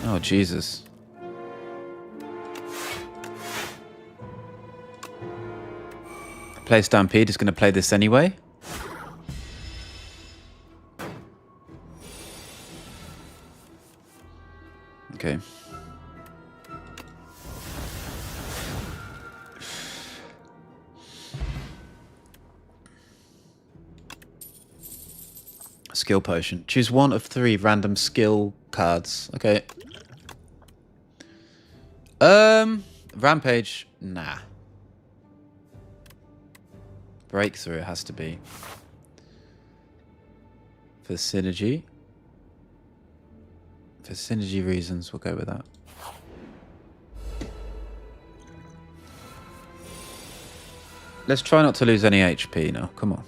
Oh, Jesus. Play Stampede is going to play this anyway. Okay. Skill potion. Choose 1 of 3 random skill cards. Okay. Rampage, nah. Breakthrough has to be. For synergy. For synergy reasons, we'll go with that. Let's try not to lose any HP now. Come on.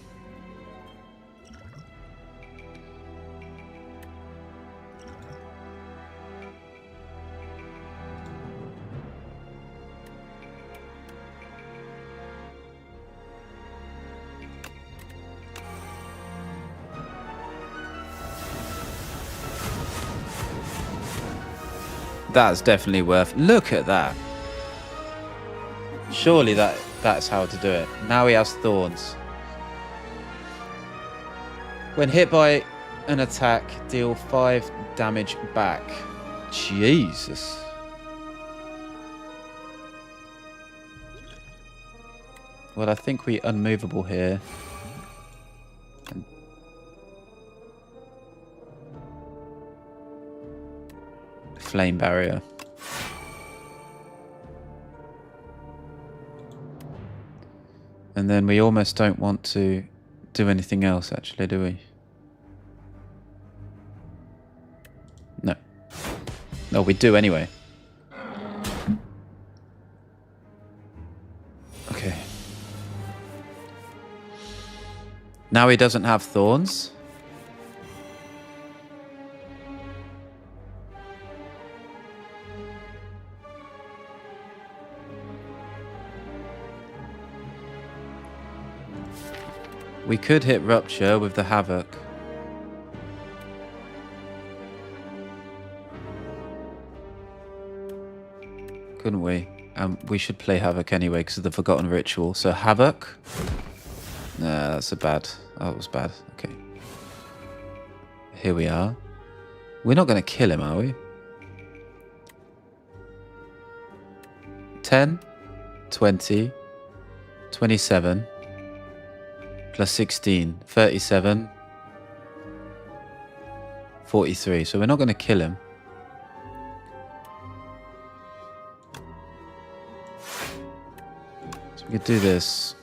That's definitely worth. Look at that. Surely that's how to do it. Now he has thorns. When hit by an attack, deal 5 damage back. Jesus. Well, I think we're unmovable here. Flame barrier. And then we almost don't want to do anything else, actually, do we? No. No, we do anyway. Okay. Now he doesn't have thorns. We could hit Rupture with the Havoc. Couldn't we? We should play Havoc anyway because of the Forgotten Ritual. So Havoc. Nah, that's a bad. Oh, it was bad. Okay. Here we are. We're not going to kill him, are we? 10, 20, 27. Plus 16, 37, 43. So we're not going to kill him. So we could do this.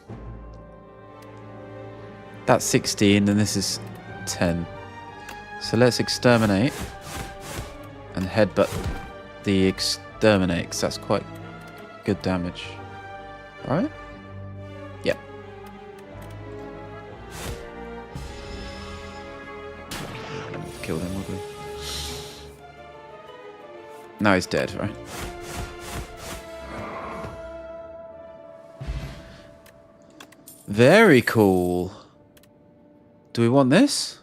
That's 16, and this is 10. So let's exterminate and headbutt the exterminate, because that's quite good damage. Alright? Yep. Killed him, would we? Now he's dead, right? Very cool. Do we want this?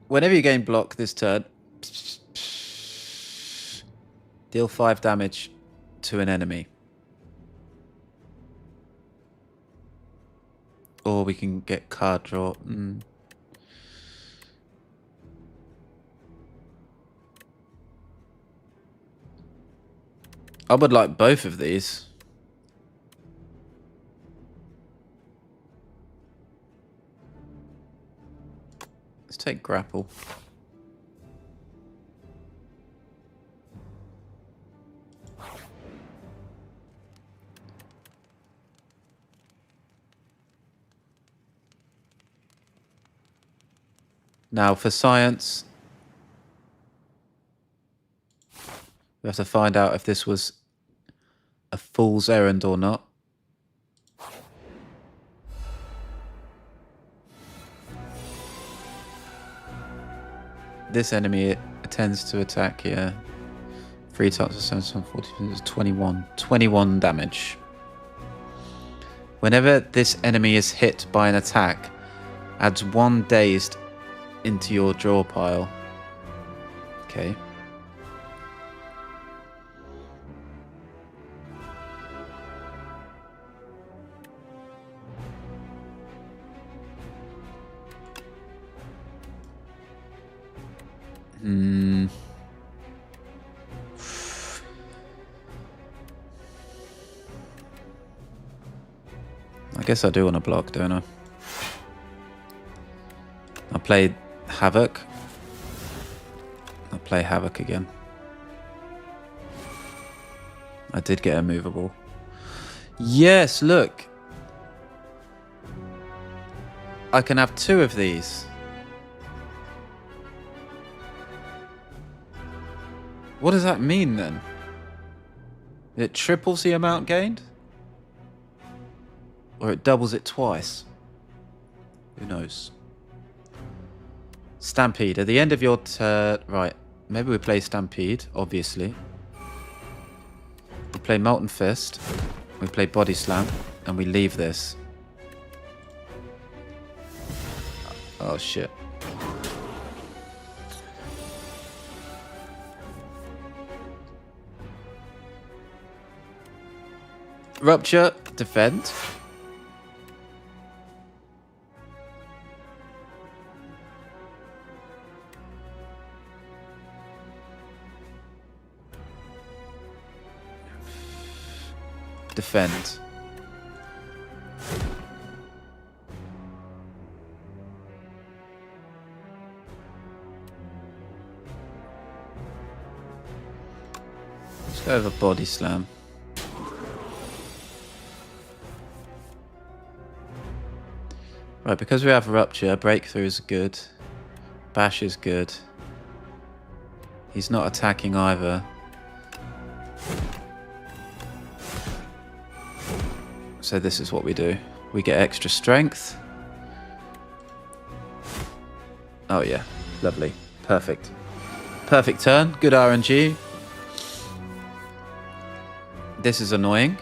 Whenever you gain block this turn, deal 5 damage to an enemy. Or we can get card draw. I would like both of these. Let's take grapple. Now for science, we have to find out if this was a fool's errand or not. This enemy tends to attack here. 3 times the 740, 21. 21 damage. Whenever this enemy is hit by an attack, adds 1 dazed into your draw pile. Okay. I guess I do want to block, don't I? play Havoc. I'll play Havoc again. I did get a movable. Yes, look. I can have 2 of these. What does that mean then? It triples the amount gained? Or it doubles it twice? Who knows? Stampede. At the end of your turn... Right. Maybe we play Stampede, obviously. We play Molten Fist. We play Body Slam. And we leave this. Oh, shit. Rupture. Defend. Defend. Let's go over Body Slam. Right, because we have Rupture, Breakthrough is good. Bash is good. He's not attacking either. So this is what we do. We get extra strength. Oh yeah, lovely. Perfect. Perfect turn. Good RNG. This is annoying.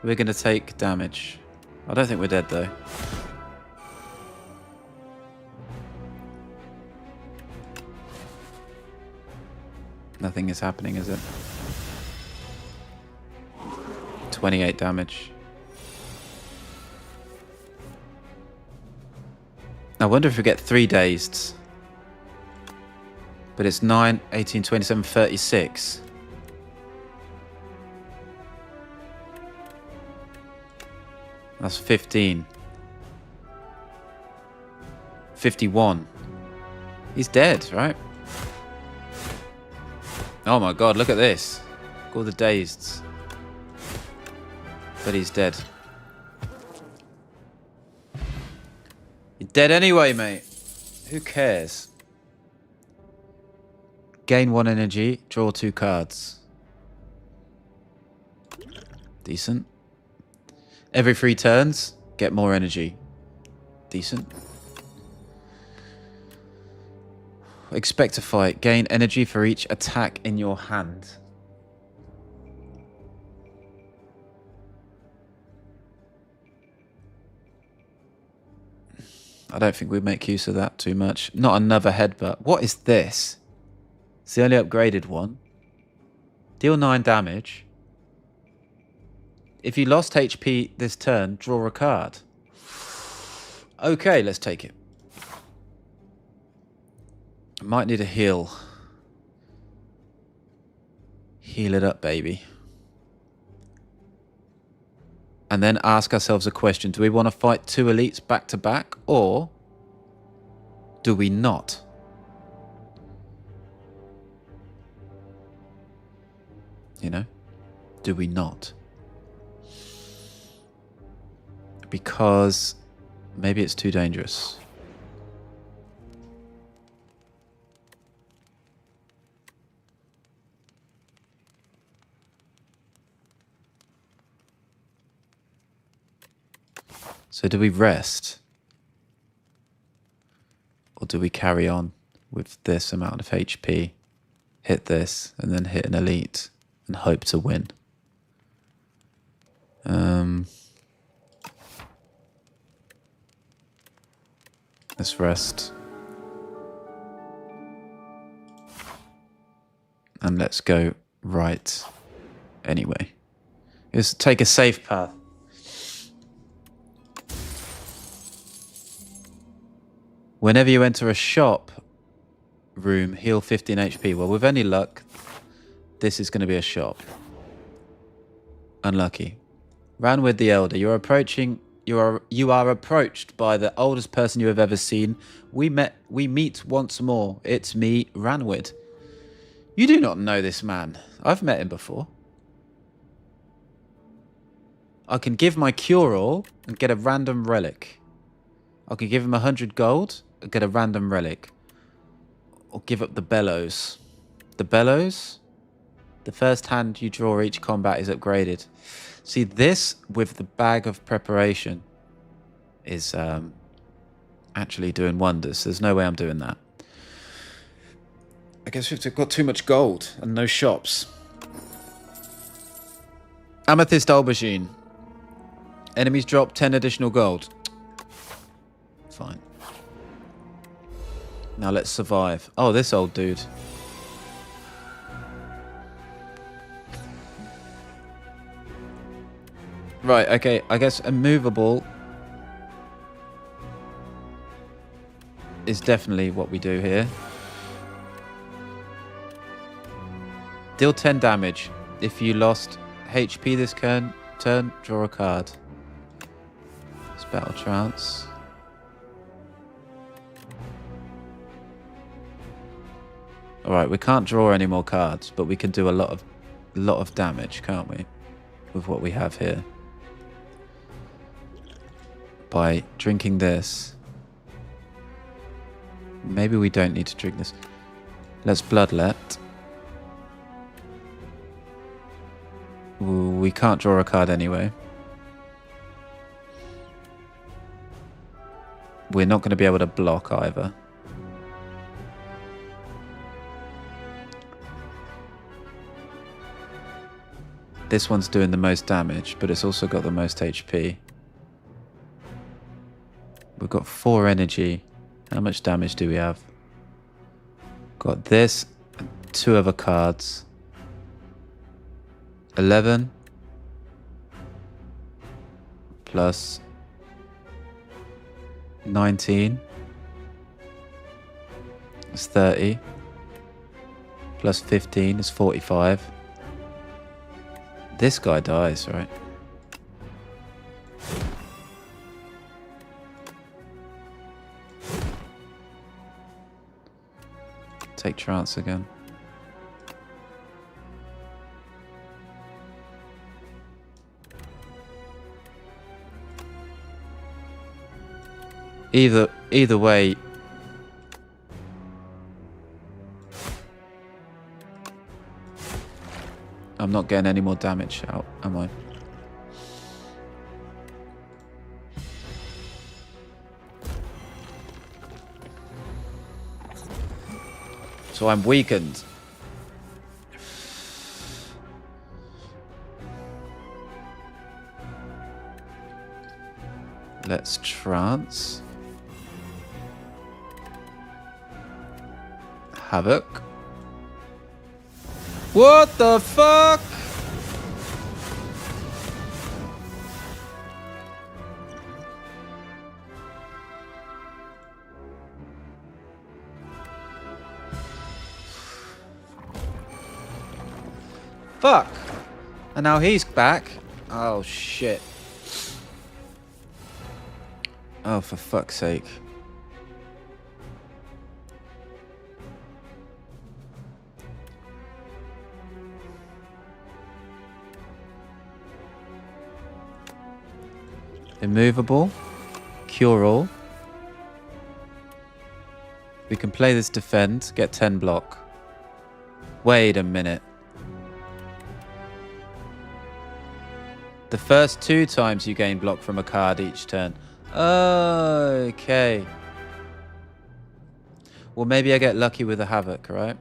We're going to take damage. I don't think we're dead though. Nothing is happening, is it? 28 damage. I wonder if we get 3 dazed. But it's 9, 18, 27, 36. That's 15. 51. He's dead, right? Oh my god, look at this. Look at all the dazed. But he's dead. You're dead anyway, mate. Who cares? Gain 1 energy, draw 2 cards. Decent. Every 3 turns, get more energy. Decent. Expect to fight. Gain energy for each attack in your hand. I don't think we'd make use of that too much. Not another headbutt. What is this? It's the only upgraded one. Deal 9 damage. If you lost HP this turn, draw a card. Okay, let's take it. Might need a heal. Heal it up, baby. And then ask ourselves a question. Do we want to fight 2 elites back to back, or do we not? You know? Do we not? Because maybe it's too dangerous. So do we rest? Or do we carry on with this amount of HP, hit this, and then hit an elite and hope to win? Let's rest. And let's go right anyway. Let's take a safe path. Whenever you enter a shop room, heal 15 HP. Well, with any luck, this is going to be a shop. Unlucky. Ran with the Elder. You're approaching You are approached by the oldest person you have ever seen. We meet once more. It's me, Ranwid. You do not know this man. I've met him before. I can give my cure-all and get a random relic. I can give him 100 gold and get a random relic. Or give up the bellows. The bellows? The first hand you draw each combat is upgraded. See, this with the bag of preparation is actually doing wonders. There's no way I'm doing that. I guess we've got too much gold and no shops. Amethyst Aubergine. Enemies drop 10 additional gold. Fine. Now let's survive. Oh, this old dude. Right, okay. I guess immovable is definitely what we do here. Deal 10 damage. If you lost HP this turn, draw a card. It's Battle Trance. Alright, we can't draw any more cards, but we can do a lot of damage, can't we? With what we have here. By drinking this. Maybe we don't need to drink this. Let's Bloodlet. We can't draw a card anyway. We're not going to be able to block either. This one's doing the most damage, but it's also got the most HP. We've got 4 energy. How much damage do we have? Got this and 2 other cards. 11 plus 19 is 30 plus 15 is 45. This guy dies, right? Take trance again. Either way, I'm not getting any more damage out, am I? So I'm weakened. Let's trance. Havoc. What the fuck? Fuck. And now he's back. Oh shit. Oh, for fuck's sake. Immovable. Cure all. We can play this defend, get 10 block. Wait a minute. The first 2 times you gain block from a card each turn. Okay. Well, maybe I get lucky with a Havoc, right?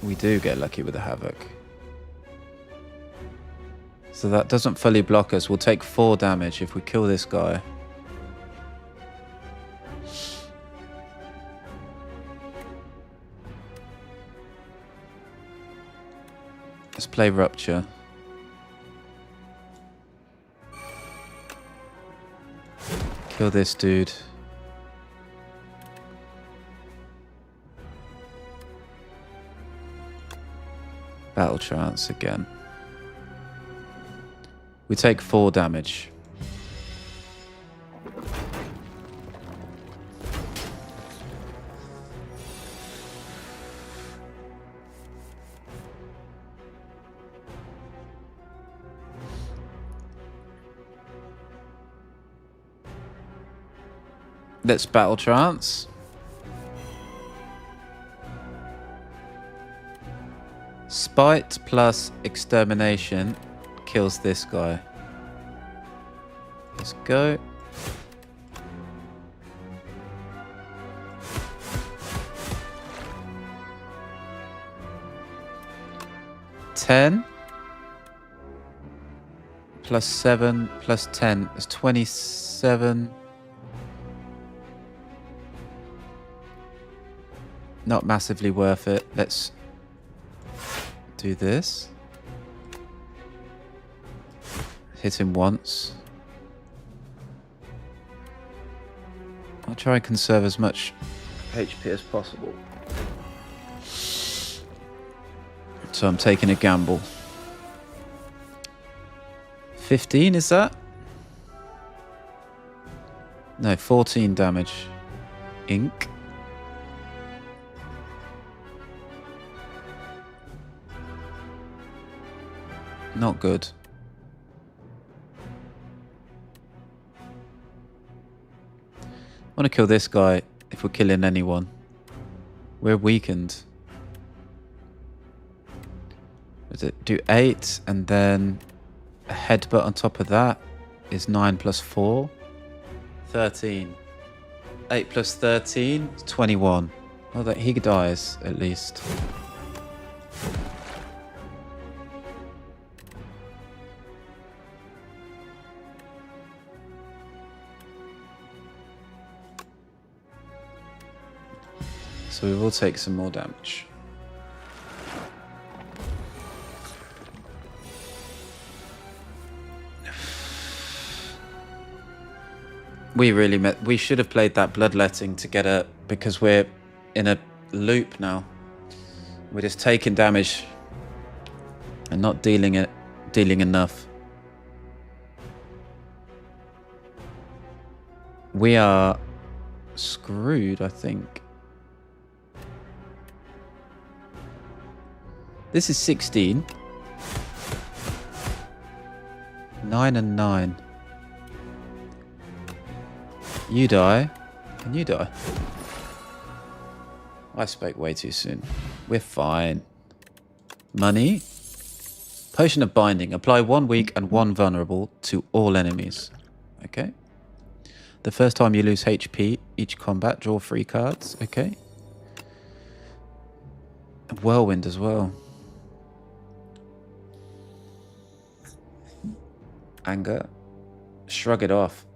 We do get lucky with a Havoc. So that doesn't fully block us. We'll take 4 damage if we kill this guy. Let's play Rupture. Kill this dude. Battle trance again. We take 4 damage. Let's battle trance. Spite plus extermination kills this guy. Let's go. $10 plus 7 plus 10 is 27. Not massively worth it. Let's do this. Hit him once. I'll try and conserve as much HP as possible. So I'm taking a gamble. 15, is that? No, 14 damage. Ink. Not good. I want to kill this guy if we're killing anyone. We're weakened. Does it do 8 and then a headbutt on top of that is 9 plus 4. 13. 8 plus 13 is 21. Oh, that he dies at least. So we will take some more damage. We should have played that bloodletting to get a, because we're in a loop now. We're just taking damage and not dealing enough. We are screwed, I think. This is 16. 9 and 9. You die, and you die. I spoke way too soon. We're fine. Money. Potion of Binding. Apply 1 weak and 1 vulnerable to all enemies. Okay. The first time you lose HP, each combat, draw 3 cards. Okay. Whirlwind as well. Anger. Shrug it off.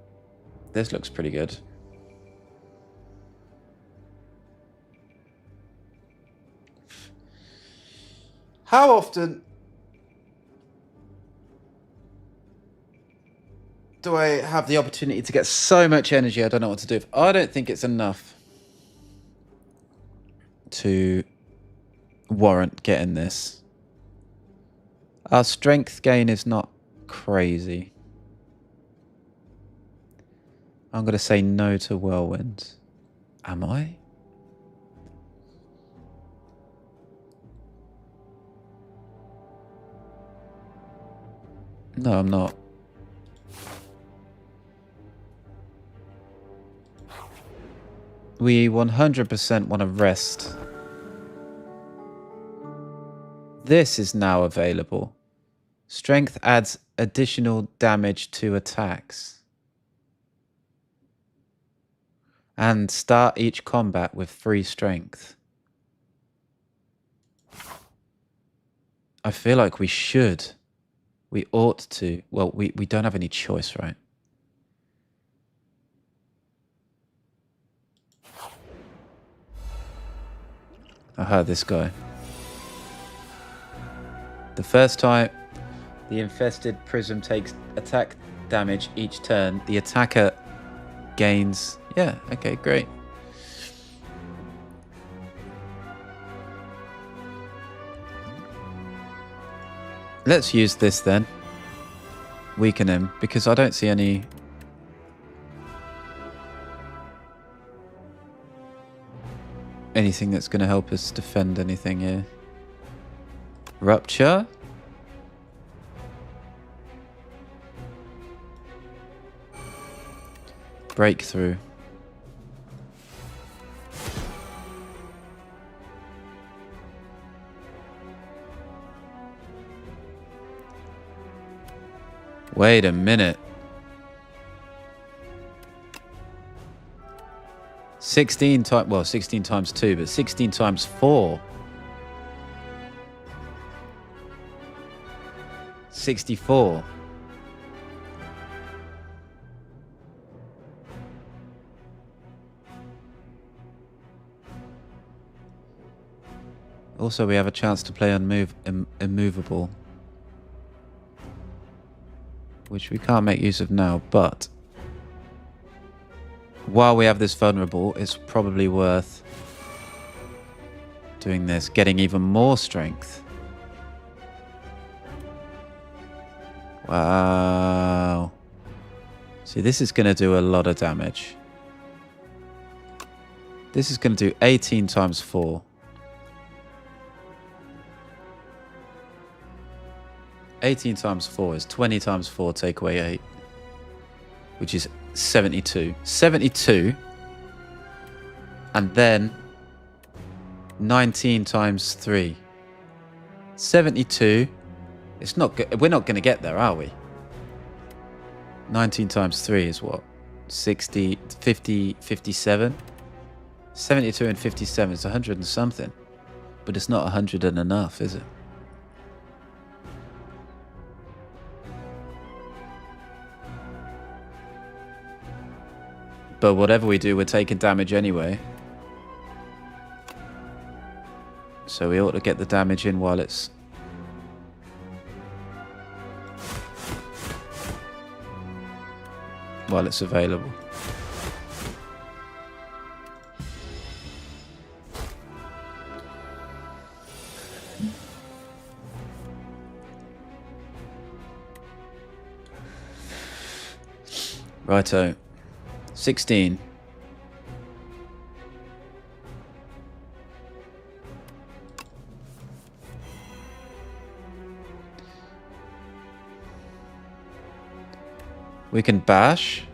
This looks pretty good. How often do I have the opportunity to get so much energy I don't know what to do? I don't think it's enough to warrant getting this. Our strength gain is not crazy. I'm going to say no to Whirlwind. Am I? No, I'm not. We 100% want to rest. This is now available. Strength adds additional damage to attacks. And start each combat with 3 strength. I feel like we should. We ought to. Well, we don't have any choice, right? I heard this guy. The first time the infested prism takes attack damage each turn, the attacker gains... Yeah, okay, great. Let's use this then. Weaken him, because I don't see anything that's going to help us defend anything here. Rupture. Breakthrough. Wait a minute. 16 times, well, 16 times 2, but 16 times 4. 64. Also, we have a chance to play immovable, which we can't make use of now, but while we have this vulnerable, it's probably worth doing this, getting even more strength. Wow. See, this is going to do a lot of damage. This is going to do 18 times 4. 18 times 4 is 20 times 4, take away 8. Which is 72. 72. And then 19 times 3. 72. It's not. We're not going to get there, are we? 19 times 3 is what? 60, 50, 57? 72 and 57 is 100 and something. But it's not 100 and enough, is it? But whatever we do, we're taking damage anyway. So we ought to get the damage in while it's... available. Righto. 16. We can bash.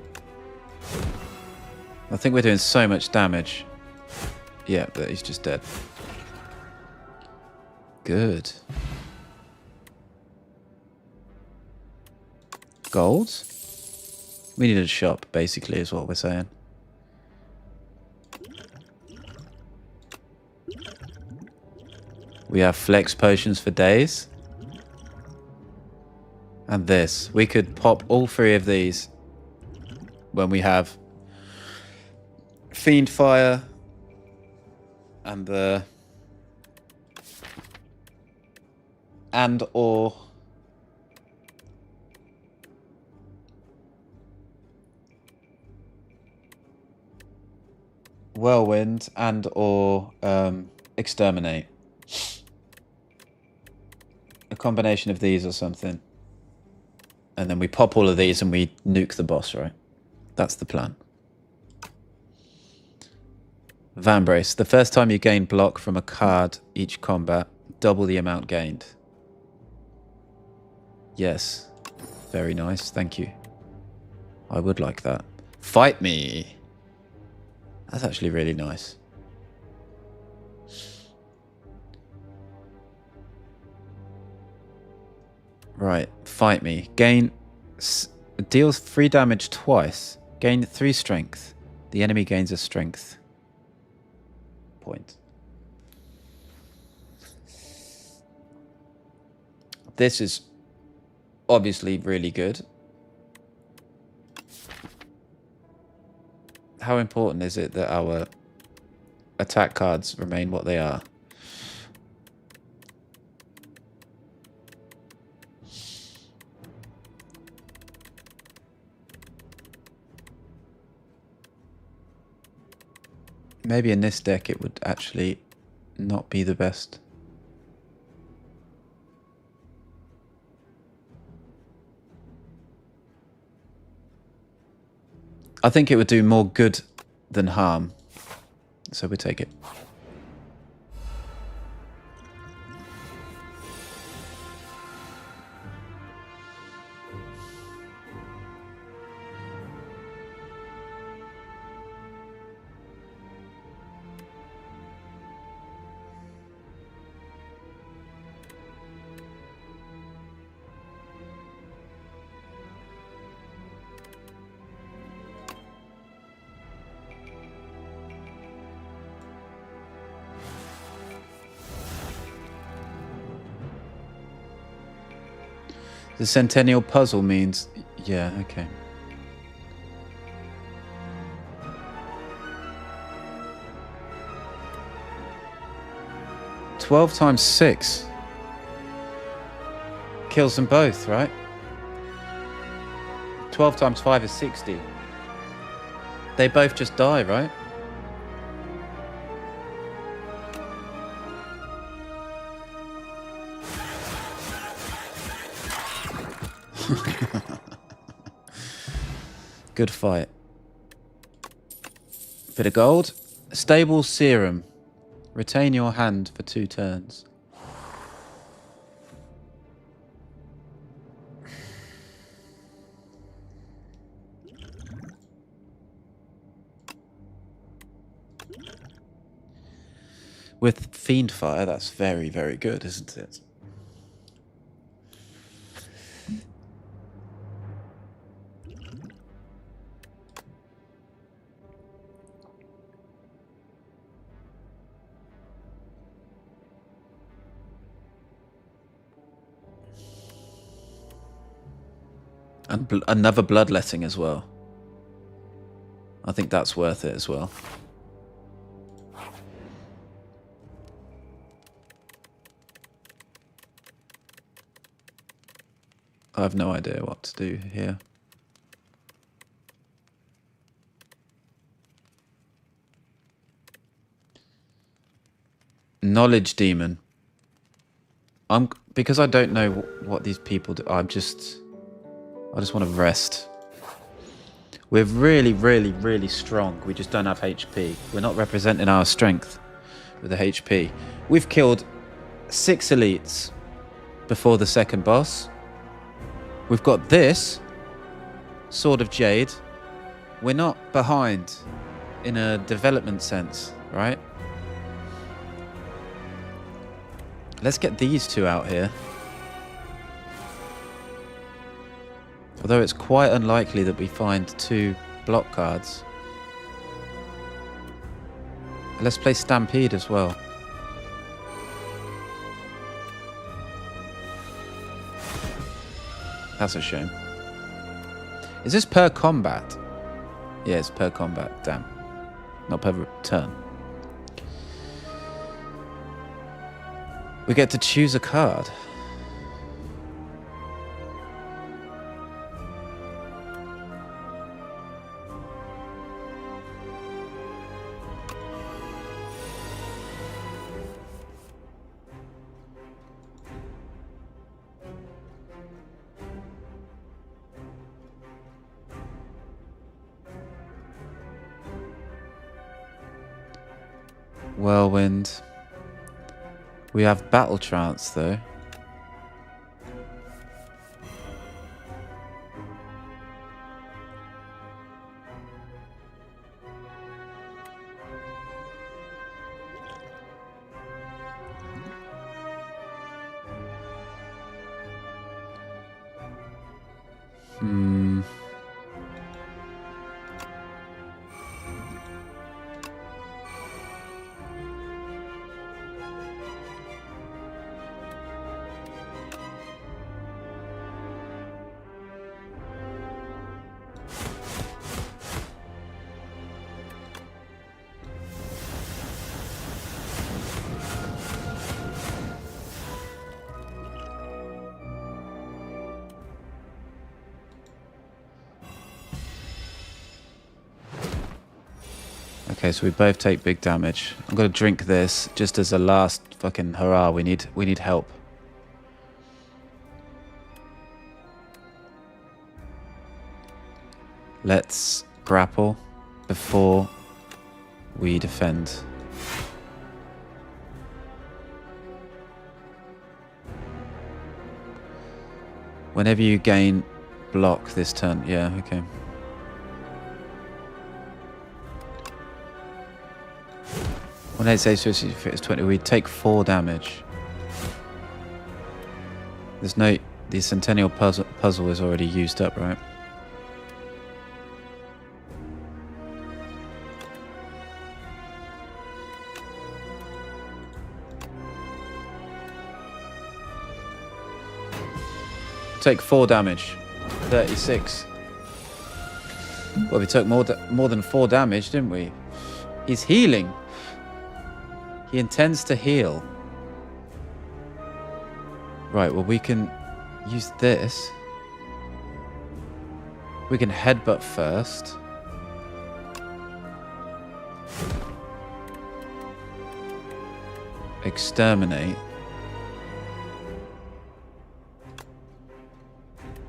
I think we're doing so much damage. Yeah, but he's just dead. Good. Gold? We need a shop, basically, is what we're saying. We have flex potions for days. And this. We could pop all 3 of these when we have Fiend Fire and the... and/or... Whirlwind and/or Exterminate. A combination of these or something. And then we pop all of these and we nuke the boss, right? That's the plan. Vambrace. The first time you gain block from a card each combat, double the amount gained. Yes. Very nice. Thank you. I would like that. Fight me. That's actually really nice. Right, fight me. Gain... deals 3 damage twice. Gain 3 strength. The enemy gains a strength point. This is obviously really good. How important is it that our attack cards remain what they are? Maybe in this deck it would actually not be the best. I think it would do more good than harm. So we take it. The Centennial Puzzle means... Yeah, okay. $12 times 6 kills them both, right? 12 times 5 is 60. They both just die, right? Good fight. Bit of gold. Stable serum. Retain your hand for 2 turns. With Fiend Fire, that's very, very good, isn't it? And another bloodletting as well. I think that's worth it as well. I have no idea what to do here. Knowledge Demon. Because I don't know what these people do. I just want to rest. We're really, really, really strong. We just don't have HP. We're not representing our strength with the HP. We've killed 6 elites before the second boss. We've got this Sword of Jade. We're not behind in a development sense, right? Let's get these 2 out here. Although it's quite unlikely that we find 2 block cards. Let's play Stampede as well. That's a shame. Is this per combat? Yeah, it's per combat. Damn. Not per turn. We get to choose a card. Whirlwind. We have Battle Trance though. Okay, so we both take big damage. I'm gonna drink this just as a last fucking hurrah. We need help. Let's grapple before we defend. Whenever you gain block this turn. Yeah, okay. When I say if it's 20, we take 4 damage. There's no... The Centennial puzzle is already used up, right? Take 4 damage. 36. Well, we took more than 4 damage, didn't we? He's healing. He intends to heal. Right, well, we can use this. We can headbutt first. Exterminate.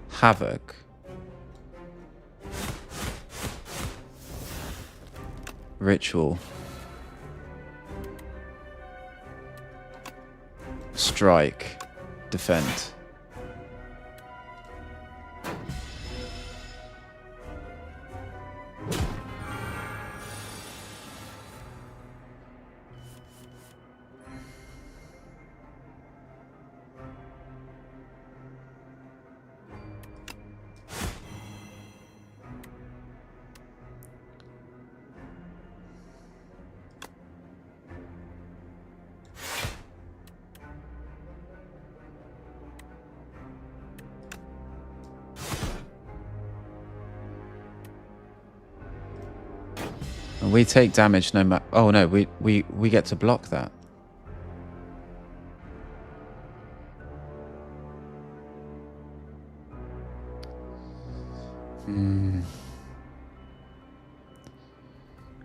Havoc. Ritual. Strike. Defend. And we take damage no matter... Oh no, we get to block that.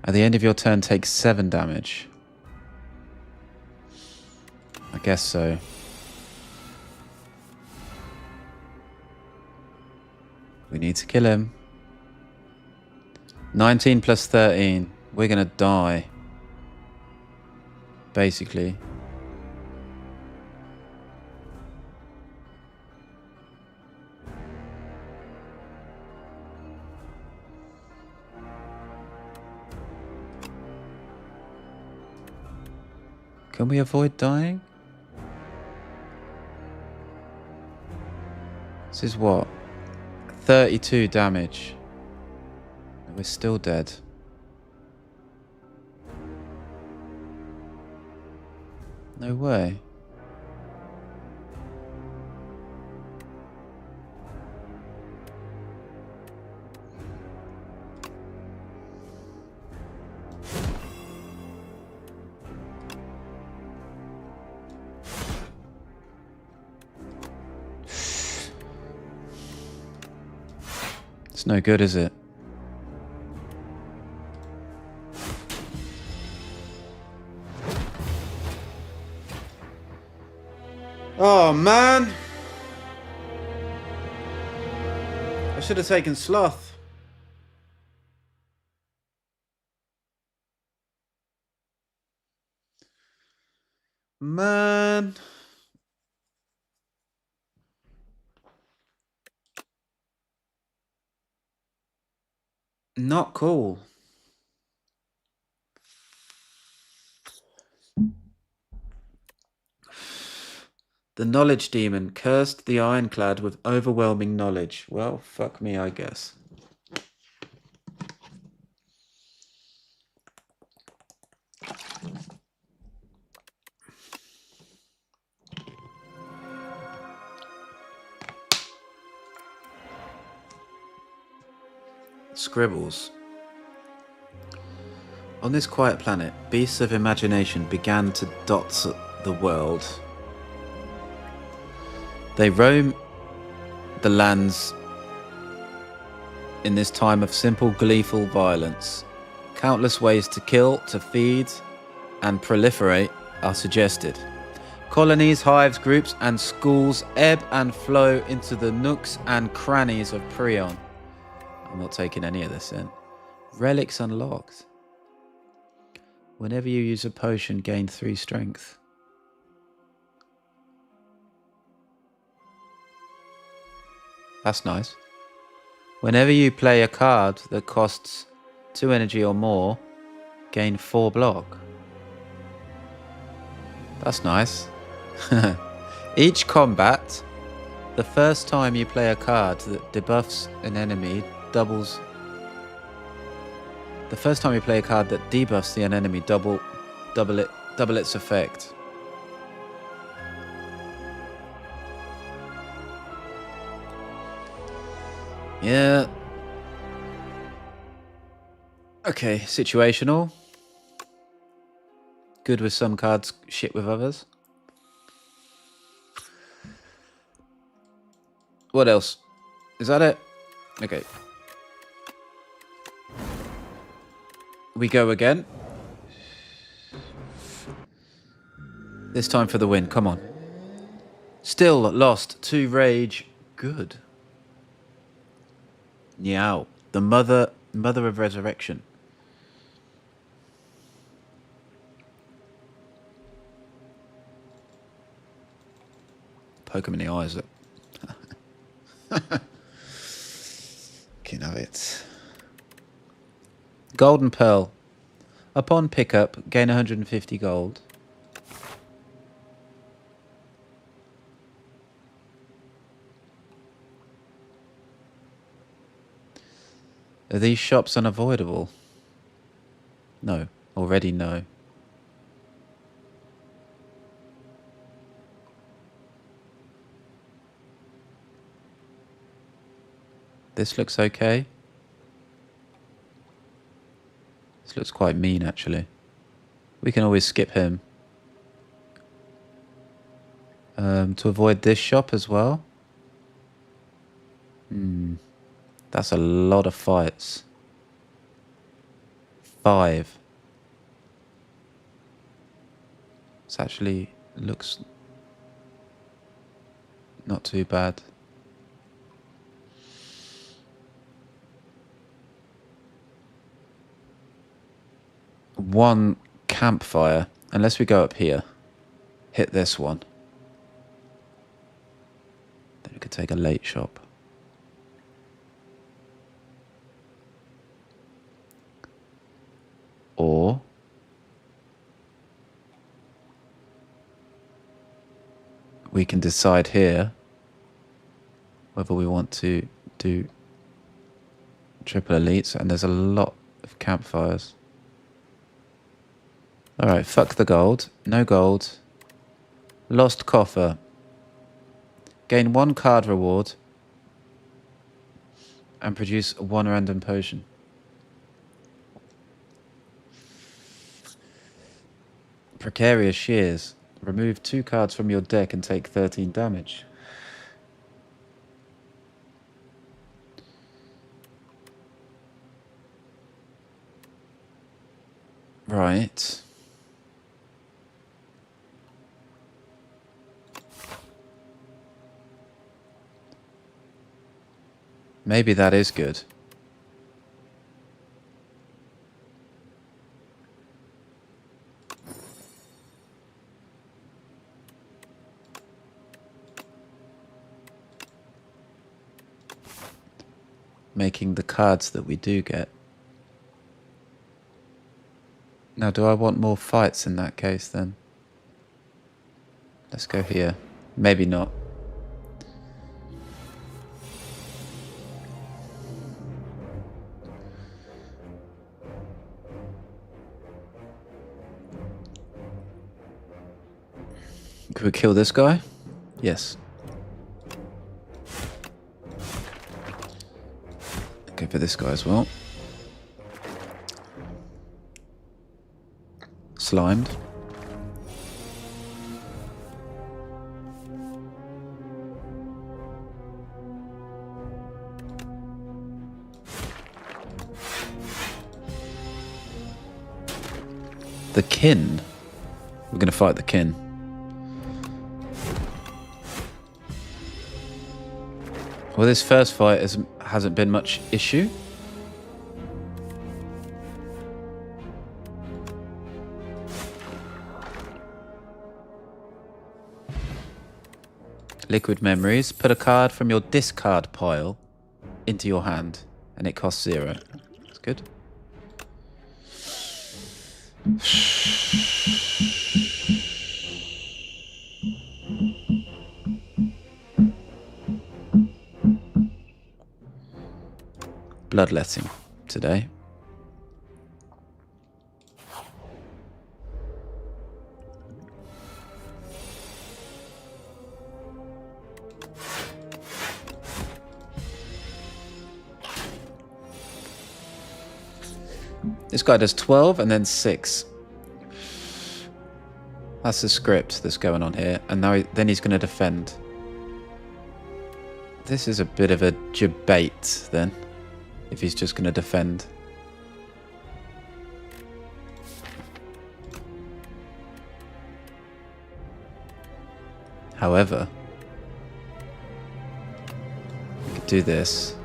At the end of your turn, take 7 damage. I guess so. We need to kill him. 19 plus 13. We're gonna die. Basically. Can we avoid dying? This is what? 32 damage. We're still dead. No way. It's no good, is it? Oh, man. I should have taken Sloth. Man. Not cool. The knowledge demon cursed the ironclad with overwhelming knowledge. Well, fuck me, I guess. Scribbles. On this quiet planet, beasts of imagination began to dot the world. They roam the lands in this time of simple, gleeful violence. Countless ways to kill, to feed, and proliferate are suggested. Colonies, hives, groups, and schools ebb and flow into the nooks and crannies of Prion. I'm not taking any of this in. Relics unlocked. Whenever you use a potion, gain 3 strength. That's nice. Whenever you play a card that costs 2 energy or more, gain 4 block. That's nice. Each combat, the first time you play a card that debuffs an enemy, doubles. The first time you play a card that debuffs the enemy, double its effect. Yeah. Okay, situational. Good with some cards, shit with others. What else? Is that it? Okay. We go again. This time for the win, come on. Still lost to rage. Good. Meow. The mother of resurrection. Poke him in the eyes. Can have it. Golden Pearl. Upon pickup, gain 150 gold. Are these shops unavoidable? No. Already no. This looks okay. This looks quite mean, actually. We can always skip him. To avoid this shop as well. That's a lot of fights. 5. This actually looks not too bad. One campfire, unless we go up here, hit this one. Then we could take a late shop. Or we can decide here whether we want to do triple elites, and there's a lot of campfires. Alright, fuck the gold. No gold. Lost coffer. Gain 1 card reward. And produce 1 random potion. Precarious Shears. Remove 2 cards from your deck and take 13 damage. Right. Maybe that is good. Making the cards that we do get. Now, do I want more fights in that case then? Let's go here. Maybe not. Could we kill this guy? Yes. Go for this guy as well. Slimed. The kin. We're going to fight the kin. Well, this first fight hasn't been much issue. Liquid memories. Put a card from your discard pile into your hand, and it costs 0. That's good. Bloodletting today. This guy does 12 and then 6. That's the script that's going on here. And now then he's going to defend. This is a bit of a debate then, if he's just going to defend. However, we could do this.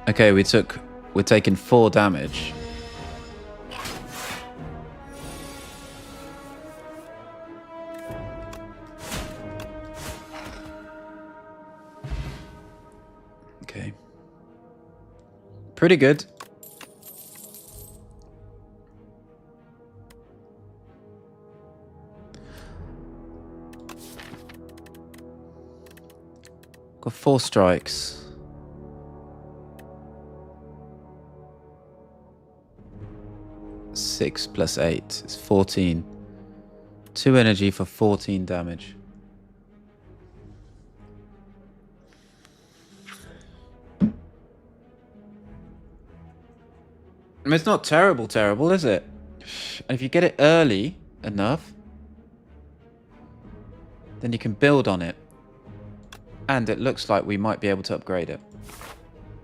Okay, we're taking 4 damage. Okay. Pretty good. Got 4 strikes. Six plus 8 is 14. 2 energy for 14 damage. I mean, it's not terrible, is it? And if you get it early enough, then you can build on it. And it looks like we might be able to upgrade it.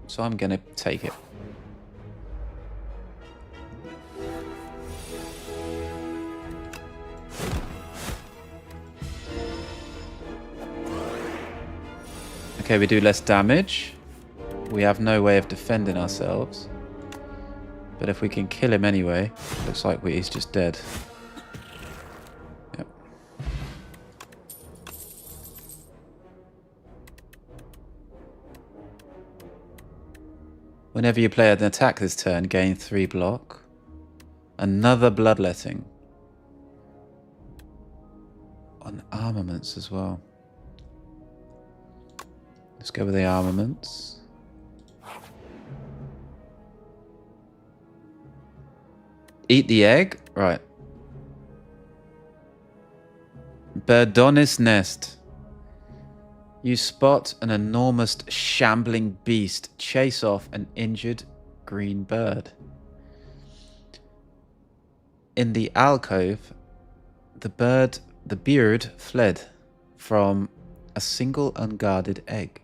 So I'm going to take it. Okay, we do less damage. We have no way of defending ourselves. But if we can kill him anyway, looks like he's just dead. Yep. Whenever you play an attack this turn, gain 3 block. Another bloodletting. On armaments as well. Let's go with the armaments. Eat the egg? Right. Birdonis nest. You spot an enormous shambling beast chase off an injured green bird. In the alcove, the beard fled from a single unguarded egg.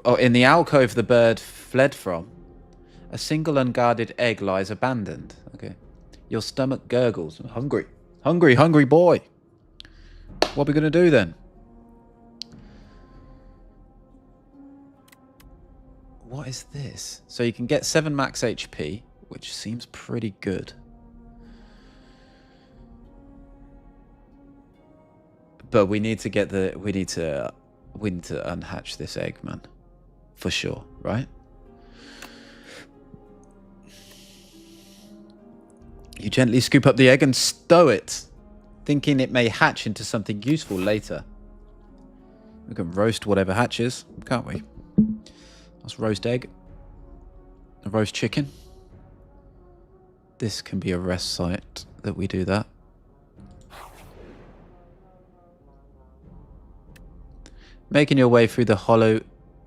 Oh, in the alcove the bird fled from, a single unguarded egg lies abandoned. Okay. Your stomach gurgles. I'm hungry. Hungry boy. What are we going to do then? What is this? So you can get 7 max HP, which seems pretty good. But we need to get the... We need to unhatch this egg, man. For sure, right? You gently scoop up the egg and stow it, thinking it may hatch into something useful later. We can roast whatever hatches, can't we? Let's roast egg. A roast chicken. This can be a rest site that we do that. Making your way through the hollow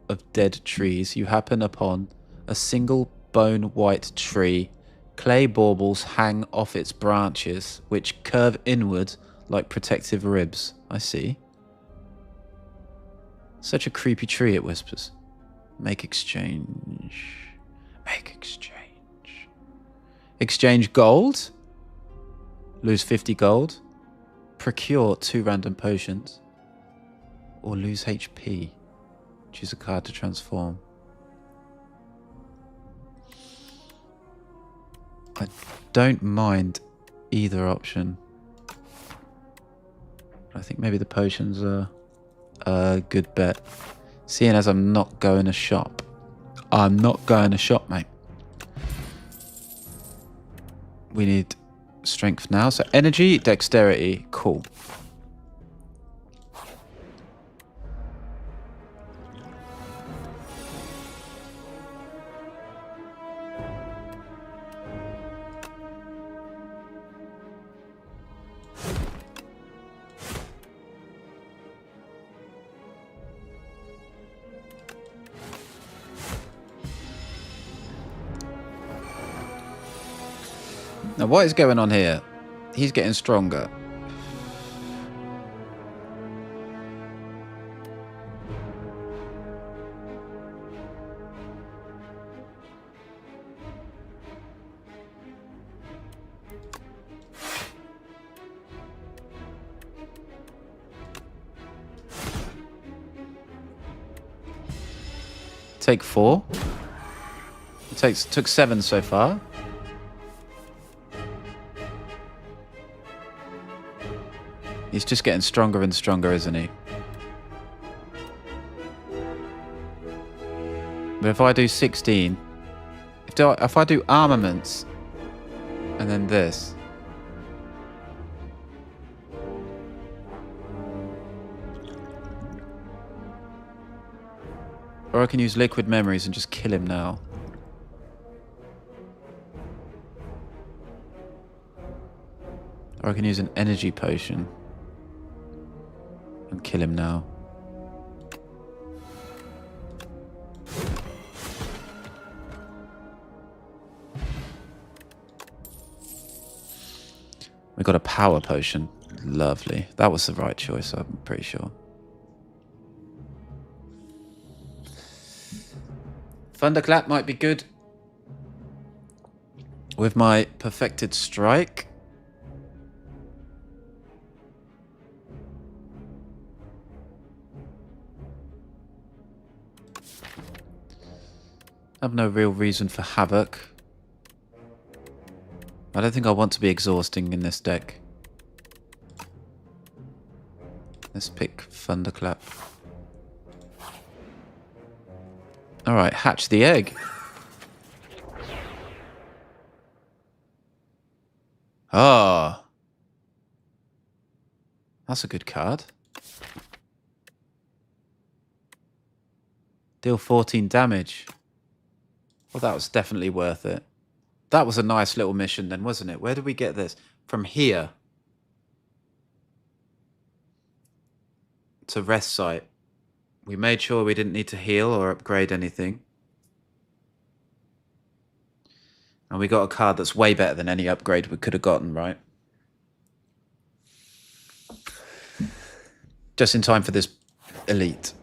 of dead trees, you happen upon a single bone white tree. Clay baubles hang off its branches, which curve inward like protective ribs. I see. Such a creepy tree, it whispers. Make exchange. Make exchange. Exchange gold. Lose 50 gold. Procure 2 random potions. Or lose HP. Choose a card to transform. I don't mind either option. I think maybe the potions are a good bet. Seeing as I'm not going to shop. I'm not going to shop, mate. We need strength now. So energy, dexterity, cool. Now, what is going on here? He's getting stronger. Take 4. It took 7 so far. He's just getting stronger and stronger, isn't he? But if I do 16... If I do armaments... And then this... Or I can use liquid memories and just kill him now. Or I can use an energy potion. And kill him now. We got a power potion. Lovely. That was the right choice, I'm pretty sure. Thunderclap might be good. With my perfected strike. I have no real reason for Havoc. I don't think I want to be exhausting in this deck. Let's pick Thunderclap. Alright, hatch the egg. Ah. That's a good card. Deal 14 damage. Well, that was definitely worth it. That was a nice little mission then, wasn't it? Where did we get this? From here. To rest site. We made sure we didn't need to heal or upgrade anything. And we got a card that's way better than any upgrade we could have gotten, right? Just in time for this elite.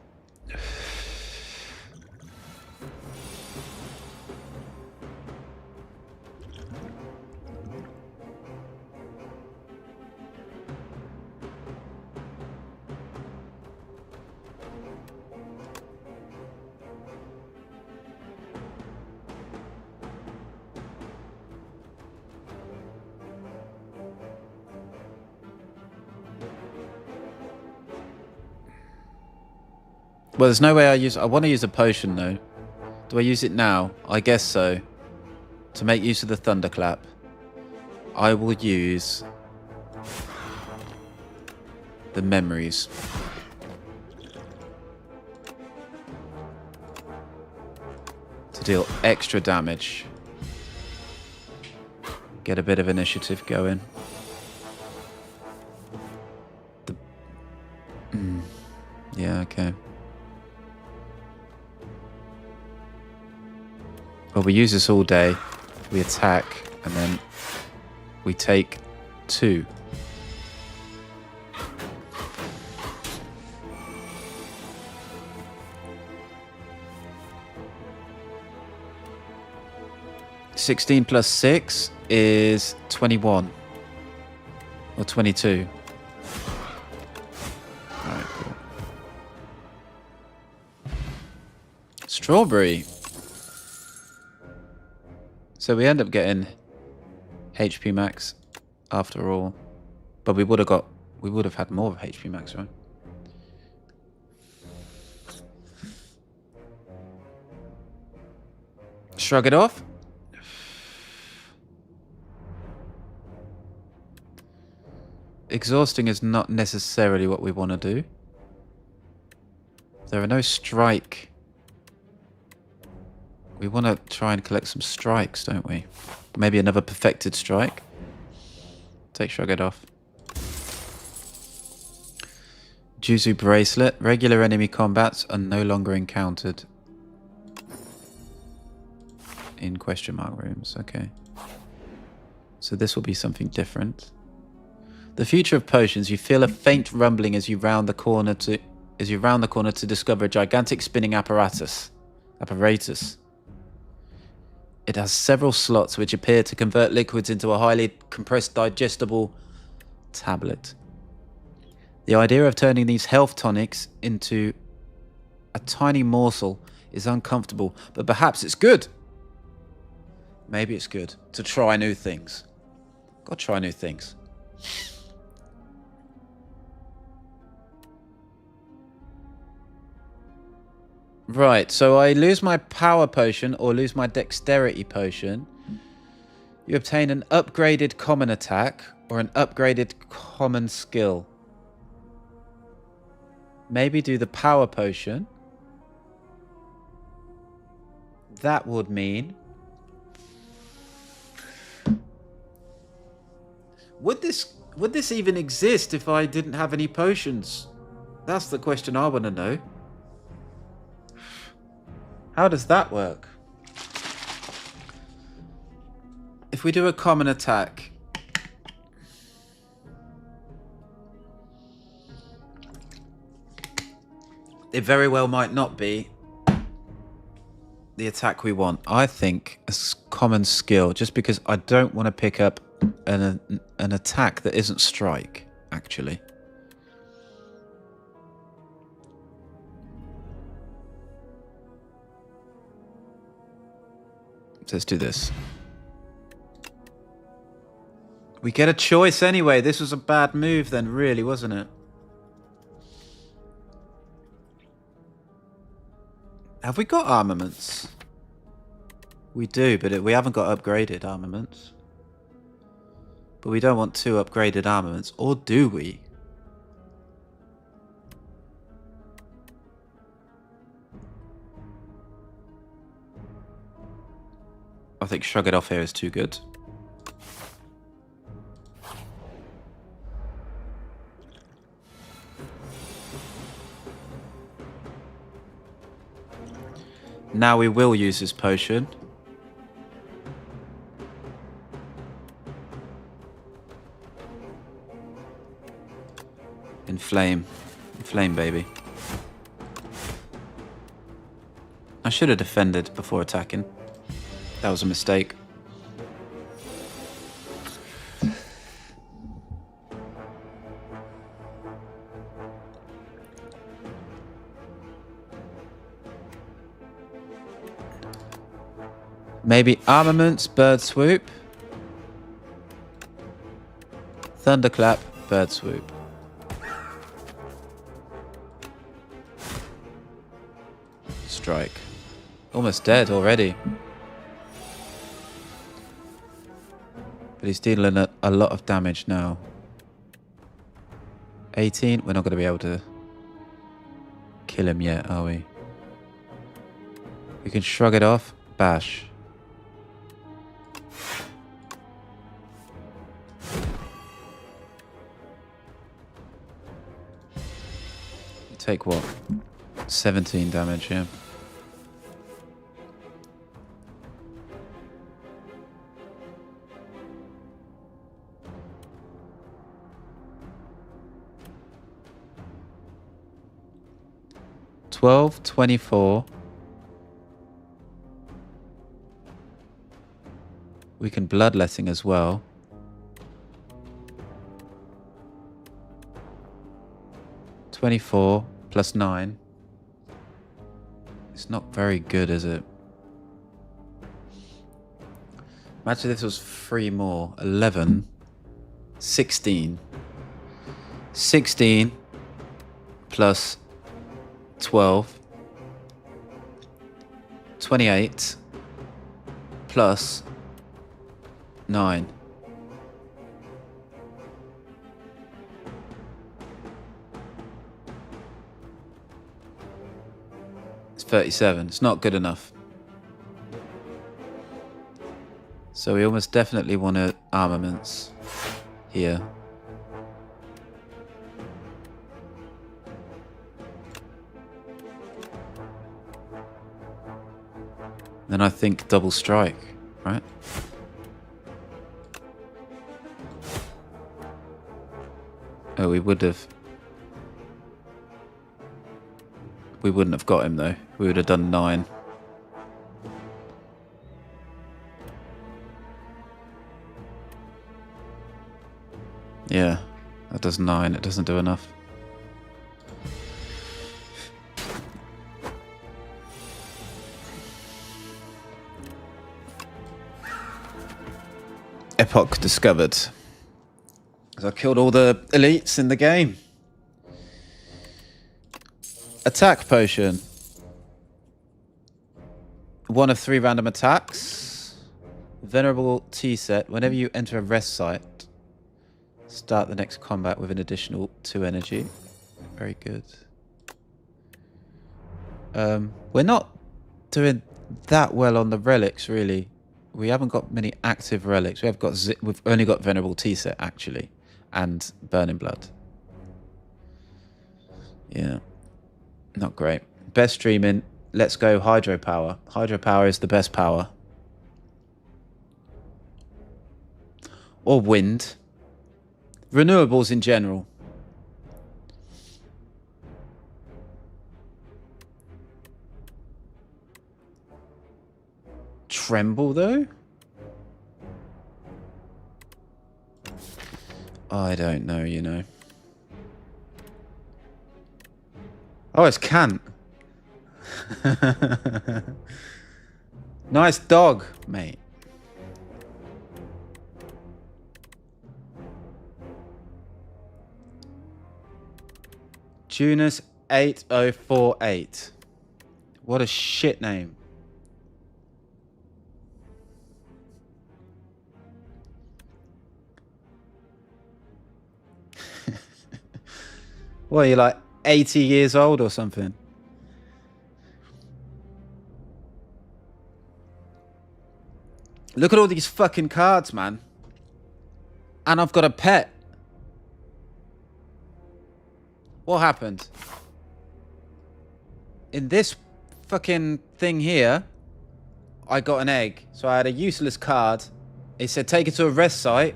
Well, there's no way I want to use a potion, though. Do I use it now? I guess so. To make use of the Thunderclap, I will use the memories. To deal extra damage. Get a bit of initiative going. Yeah, okay. Well, we use this all day. We attack, and then we take 2. (16 plus 6 is 21 or 22). All right, cool. Strawberry. So we end up getting HP max after all. But we would have had more of HP max, right? Shrug it off. Exhausting is not necessarily what we want to do. There are no strike. We want to try and collect some strikes, don't we? Maybe another perfected strike. Take Shrug it off. Juzu bracelet. Regular enemy combats are no longer encountered in question mark rooms. Okay. So this will be something different. The future of potions. You feel a faint rumbling as you round the corner to discover a gigantic spinning apparatus. It has several slots which appear to convert liquids into a highly compressed digestible tablet. The idea of turning these health tonics into a tiny morsel is uncomfortable, but perhaps it's good. Maybe it's good to try new things. Gotta try new things. Right, so I lose my power potion or lose my dexterity potion. You obtain an upgraded common attack or an upgraded common skill. Maybe do the power potion. That would mean... Would this even exist if I didn't have any potions? That's the question I want to know. How does that work? If we do a common attack... It very well might not be the attack we want. I think a common skill, just because I don't want to pick up an attack that isn't strike, actually. So let's do this. We get a choice anyway. This was a bad move then, really, wasn't it? Have we got armaments? We do, but we haven't got upgraded armaments. But we don't want 2 upgraded armaments, or do we? I think Shrug it off here is too good. Now we will use this potion. Inflame. Inflame, baby. I should have defended before attacking. That was a mistake. Maybe armaments, bird swoop. Thunderclap, bird swoop. Strike. Almost dead already. But he's dealing a lot of damage now. 18. We're not going to be able to kill him yet, are we? We can shrug it off. Bash. Take what? 17 damage, yeah. $12, 24. We can bloodletting as well. $24 plus 9. It's not very good, is it? Imagine if this was 3 more. 11. 16. 16 plus 12. 28 plus 9. It's 37. It's not good enough. So we almost definitely want armaments here. Then I think double strike, right? Oh, we wouldn't have got him though. We would have done 9. Yeah, that does 9. It doesn't do enough. Epoch discovered. So I killed all the elites in the game. Attack potion. 1 of 3 random attacks. Venerable T set. Whenever you enter a rest site, start the next combat with an additional 2 energy. Very good. We're not doing that well on the relics, really. We haven't got many active relics. We've only got Venerable T set actually, and Burning Blood. Yeah, not great. Best streaming. Let's go hydropower. Hydropower is the best power. Or wind. Renewables in general. Tremble though? I don't know, you know. Oh, it's Kant. Nice dog, mate. Junus 8048. What a shit name. What, are you like 80 years old or something? Look at all these fucking cards, man. And I've got a pet. What happened? In this fucking thing here, I got an egg. So I had a useless card. It said take it to a rest site.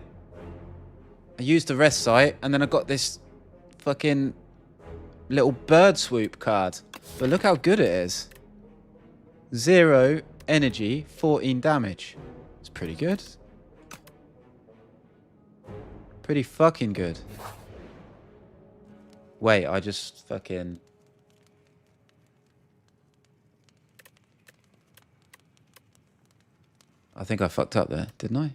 I used the rest site, and then I got this fucking little bird swoop card. But look how good it is. 0 energy, 14 damage. It's pretty good. Pretty fucking good. Wait, I just fucking... I think I fucked up there, didn't I?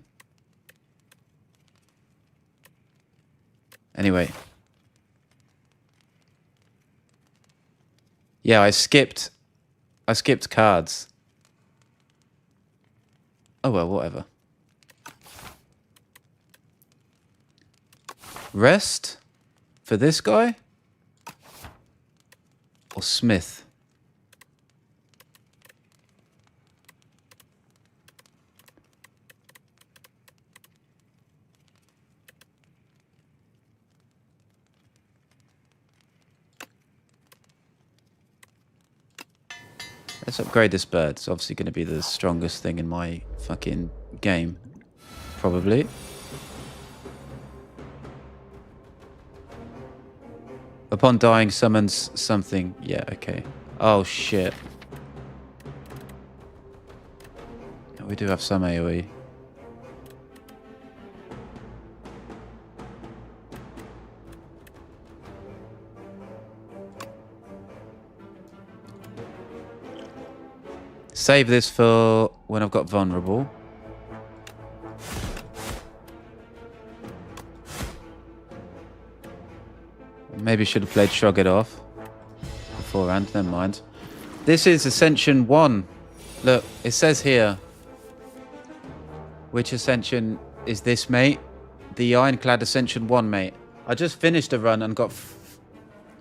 Anyway. Yeah, I skipped cards. Oh well, whatever. Rest for this guy? Or Smith? Let's upgrade this bird. It's obviously going to be the strongest thing in my fucking game. Probably. Upon dying, summons something. Yeah, okay. Oh, shit. We do have some AoE. Save this for when I've got vulnerable. Maybe should have played Shrug It Off beforehand. Never mind. This is Ascension 1. Look, it says here. Which Ascension is this, mate? The Ironclad Ascension 1, mate. I just finished a run and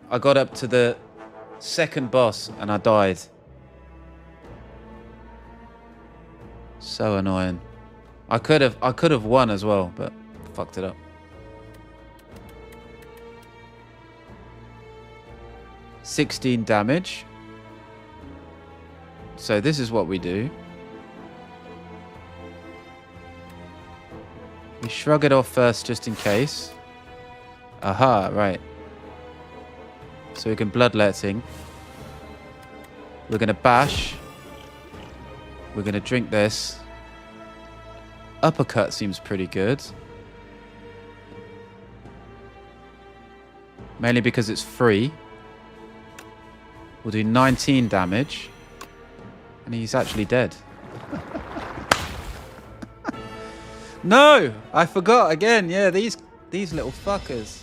I got up to the second boss and I died. So annoying. I could have won as well, but fucked it up. $16 damage. So this is what we do. We shrug it off first just in case. Aha, right. So we can bloodletting. We're going to bash. We're going to drink this. Uppercut seems pretty good. Mainly because it's free. We'll do 19 damage. And he's actually dead. No! I forgot again. Yeah, these little fuckers.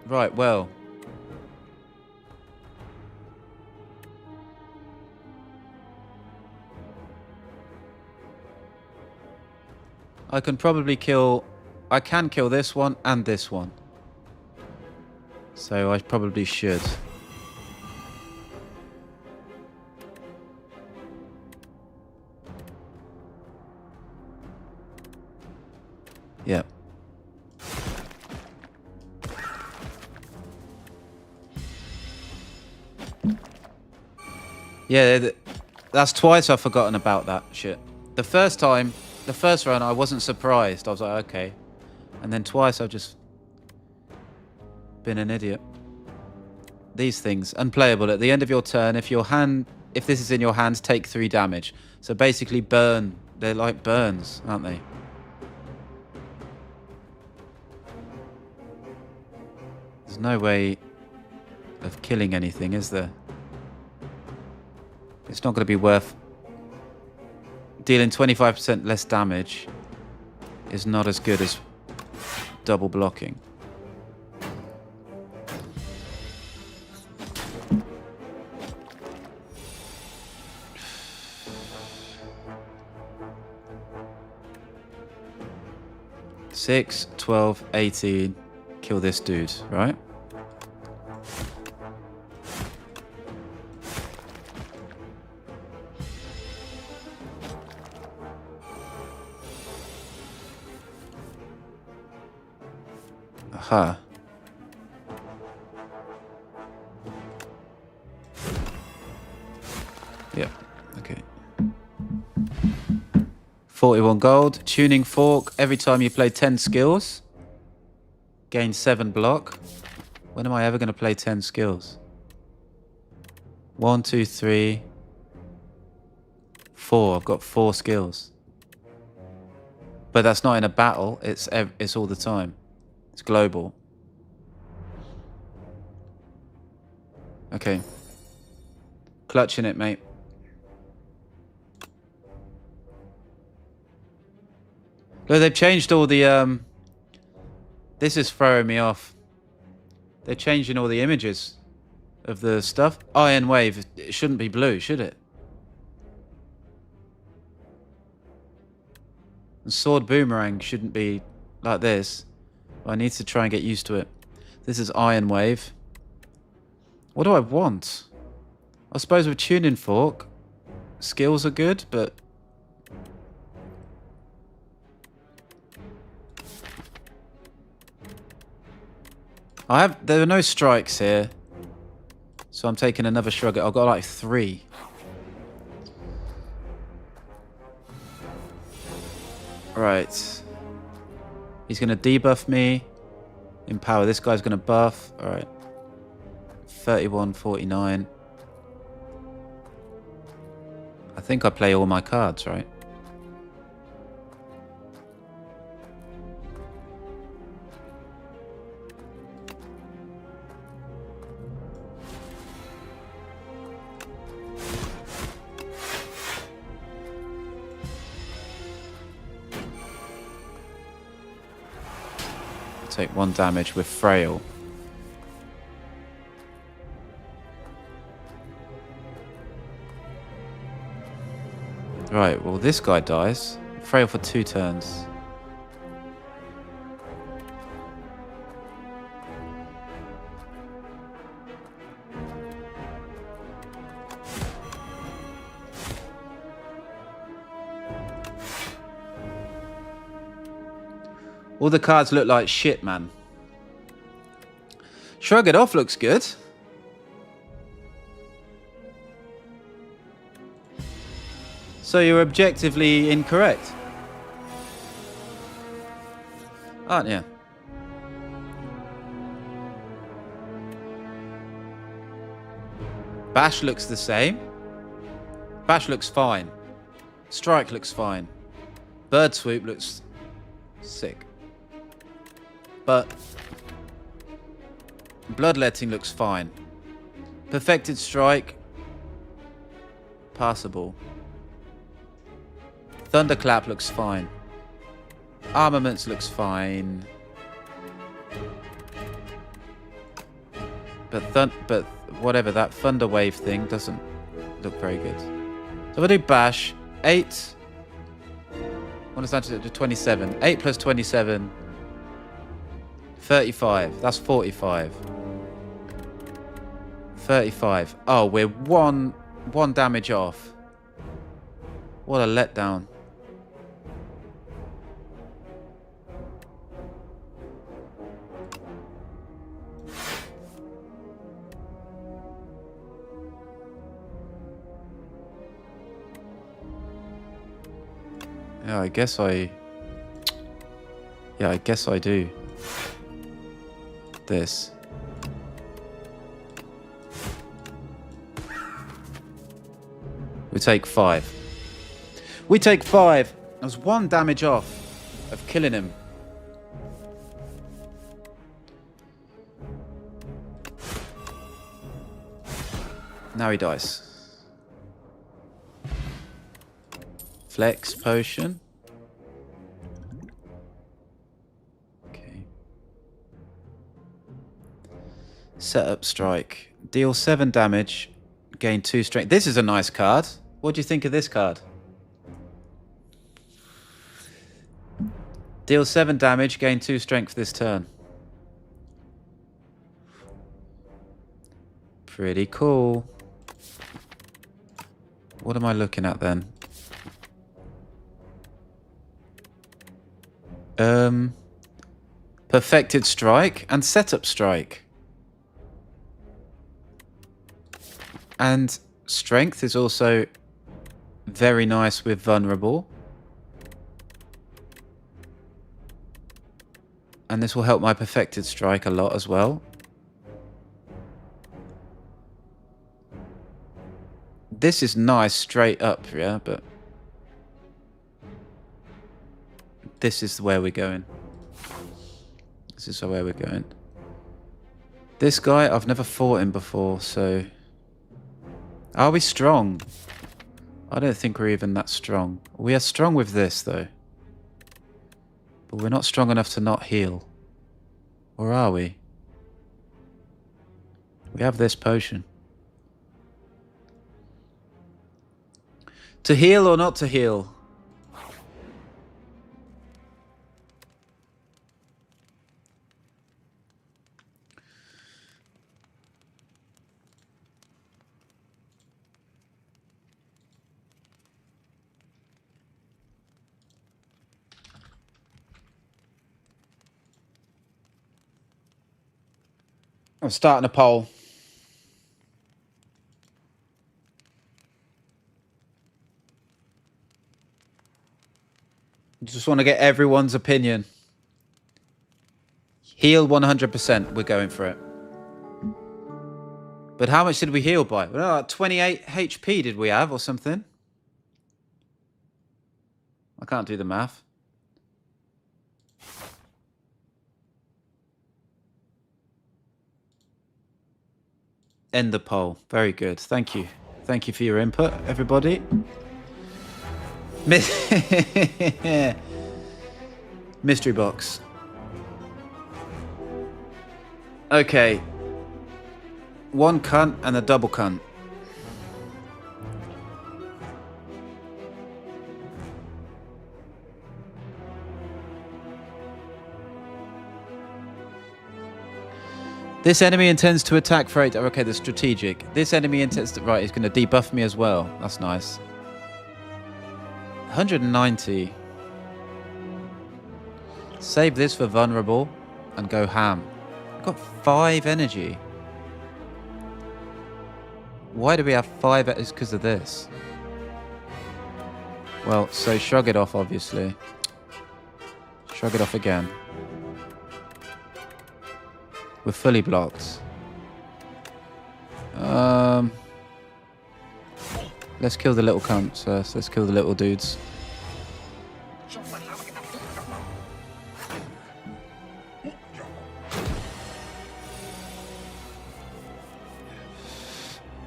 Right, well. I can probably kill... I can kill this one and this one. So I probably should. Yep. Yeah, that's twice I've forgotten about that shit. The first time, the first run, I wasn't surprised. I was like, okay. And then twice I've just been an idiot. These things, unplayable. At the end of your turn, if this is in your hands, take 3 damage. So basically burn. They're like burns, aren't they? There's no way of killing anything, is there? It's not going to be worth... Dealing 25% less damage is not as good as double blocking. Six, 12, 18. Kill this dude, right? Aha. Yeah, okay. 41 gold. Tuning fork. Every time you play 10 skills, gain 7 block. When am I ever going to play 10 skills? 1, 2, 3, 4. I've got 4 skills. But that's not in a battle. It's all the time. It's global. Okay. Clutching it, mate. Look, they've changed all the... This is throwing me off. They're changing all the images of the stuff. Iron Wave. It shouldn't be blue, should it? And Sword Boomerang shouldn't be like this. I need to try and get used to it. This is Iron Wave. What do I want? I suppose with Tuning Fork, skills are good, but... There are no strikes here. So I'm taking another shrug. I've got like 3. Right. He's going to debuff me. Empower. This guy's going to buff. Alright. 31, 49. I think I play all my cards, right? take 1 damage with frail. Right, well this guy dies. Frail for 2 turns. All the cards look like shit, man. Shrug It Off looks good. So you're objectively incorrect, aren't you? Bash looks the same. Bash looks fine. Strike looks fine. Bird Swoop looks sick. But Bloodletting looks fine. Perfected Strike, passable. Thunderclap looks fine. Armaments looks fine. But whatever, that Thunder Wave thing doesn't look very good. So we'll do Bash. 8. What is that to 27? 8 plus 27. 35. That's 45. 35. Oh, we're one damage off. What a letdown. Yeah, I guess I do. This. We take 5. We take 5. I was 1 damage off of killing him. Now he dies. Flex potion. Okay. Setup strike. Deal 7 damage. Gain 2 strength. This is a nice card. What do you think of this card? Deal 7 damage. Gain 2 strength this turn. Pretty cool. What am I looking at then? Perfected Strike and Setup Strike. And Strength is also very nice with Vulnerable. And this will help my Perfected Strike a lot as well. This is nice straight up, yeah, but this is where we're going. This is where we're going. This guy, I've never fought him before, so... Are we strong? I don't think we're even that strong. We are strong with this, though. But we're not strong enough to not heal. Or are we? We have this potion. To heal or not to heal? I'm starting a poll. Just want to get everyone's opinion. Heal 100%. We're going for it. But how much did we heal by? Well, 28 HP did we have or something? I can't do the math. End the poll. Very good. Thank you. Thank you for your input, everybody. Mystery box. Okay. One cunt and a double cunt. This enemy intends to attack for 8... Okay, the strategic. This enemy intends to... Right, he's going to debuff me as well. That's nice. 190. Save this for vulnerable and go ham. I've got 5 energy. Why do we have 5? It's because of this. Well, so shrug it off, obviously. Shrug it off again. We're fully blocked. Let's kill the little cunts first. Let's kill the little dudes.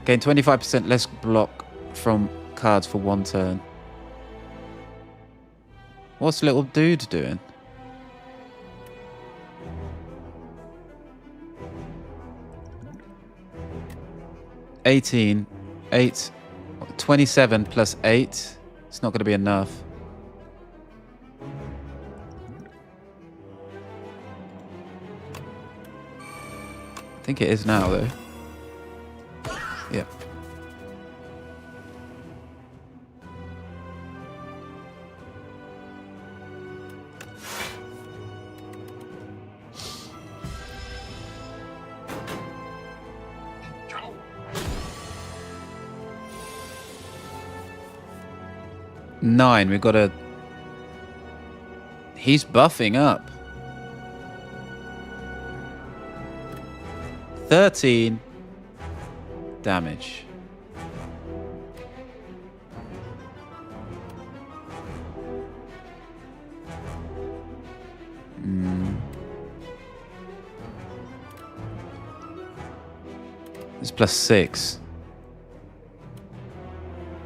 Gain 25% less block from cards for 1 turn. What's the little dude doing? $18, 8, 27 plus 8. It's not going to be enough. I think it is now, though. Yep. Nine. We've got a... He's buffing up. 13 damage. It's plus 6.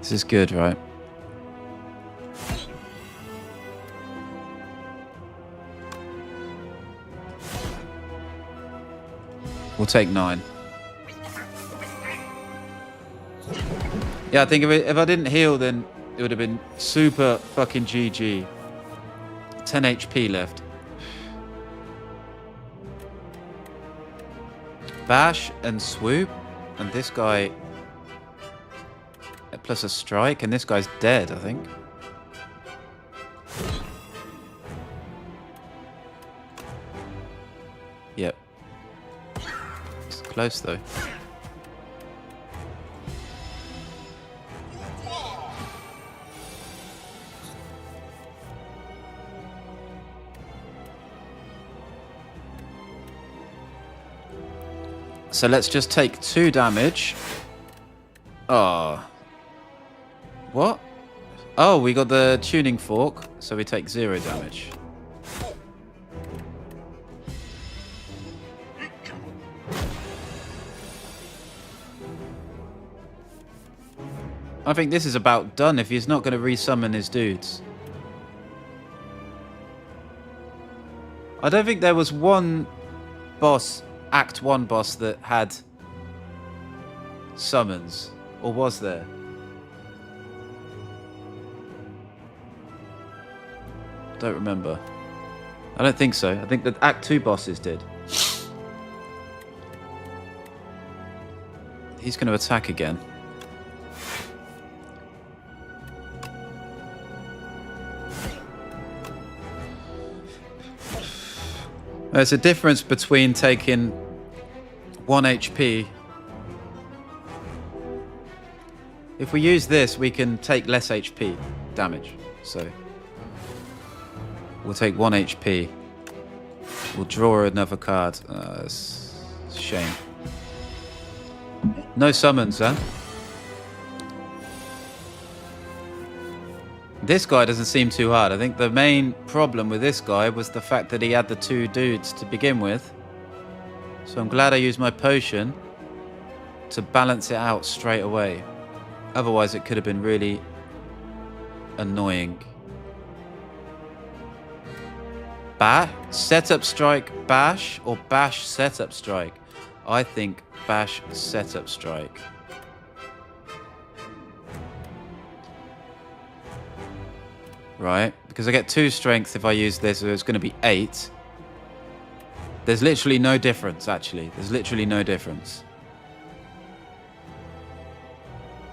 This is good, right? We'll take 9. Yeah, I think if I didn't heal, then it would have been super fucking GG. 10 HP left. Bash and swoop. And this guy... Plus a strike. And this guy's dead, I think. Yep. It's close, though. So let's just take 2 damage. Oh. What? Oh, we got the tuning fork, so we take 0 damage. I think this is about done if he's not going to resummon his dudes. I don't think there was one boss... Act 1 boss that had summons, or was there? Don't remember. I don't think so. I think that Act 2 bosses did. He's going to attack again. There's a difference between taking 1 HP. If we use this, we can take less HP damage. So we'll take 1 HP. We'll draw another card. It's a shame. No summons, huh? This guy doesn't seem too hard. I think the main problem with this guy was the fact that he had the 2 dudes to begin with. So I'm glad I used my potion to balance it out straight away. Otherwise it could have been really annoying. Setup strike bash or bash setup strike? I think bash setup strike. Right, because I get 2 strength if I use this, so it's going to be 8. There's literally no difference, actually. There's literally no difference.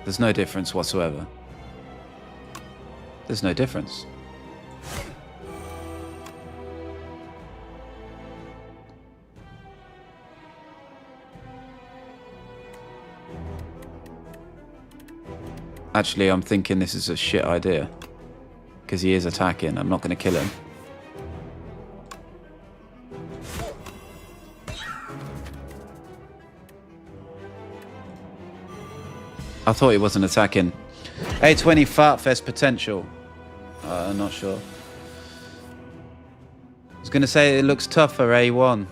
There's no difference whatsoever. There's no difference. Actually, I'm thinking this is a shit idea. Because he is attacking. I'm not going to kill him. I thought he wasn't attacking. A20 Fartfest potential. I'm not sure. I was going to say it looks tougher, A1.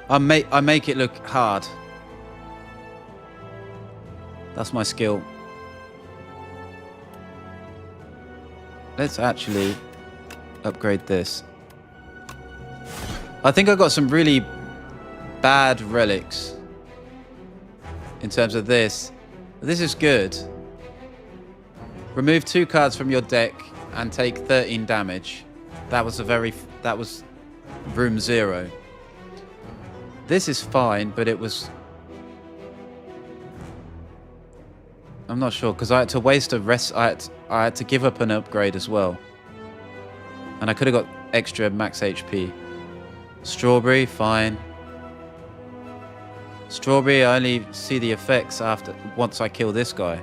I make it look hard. That's my skill. Let's actually upgrade this. I think I got some really bad relics in terms of this. This is good. Remove 2 cards from your deck and take 13 damage. That was room 0. This is fine, but it was... I'm not sure, because I had to waste a rest. I had to give up an upgrade as well. And I could have got extra max HP. Strawberry, fine. Strawberry, I only see the effects once I kill this guy.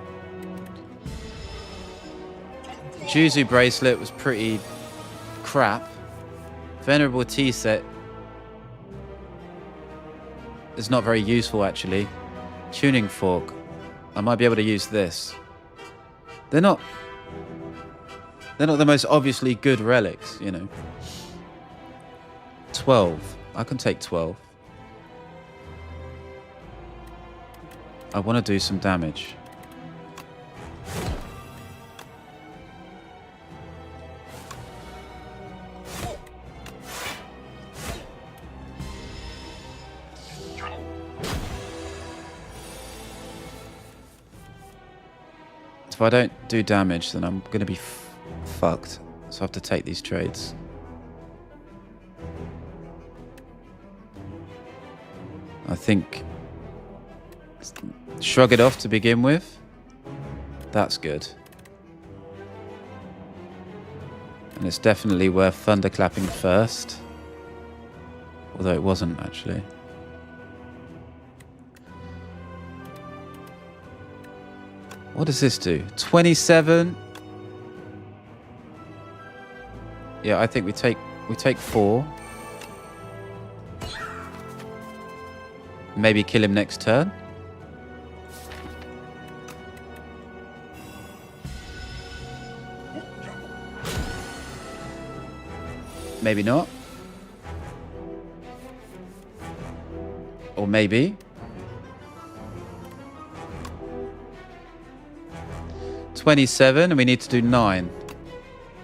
Juzu Bracelet was pretty crap. Venerable Tea Set is not very useful, actually. Tuning Fork. I might be able to use this. They're not the most obviously good relics, you know. 12. I can take 12. I want to do some damage. If I don't do damage, then I'm going to be fucked. So I have to take these trades. I think... Shrug it off to begin with. That's good. And it's definitely worth thunderclapping first. Although it wasn't, actually. What does this do? 27. Yeah, I think we take 4. Maybe kill him next turn. Maybe not. Or maybe. 27, and we need to do 9.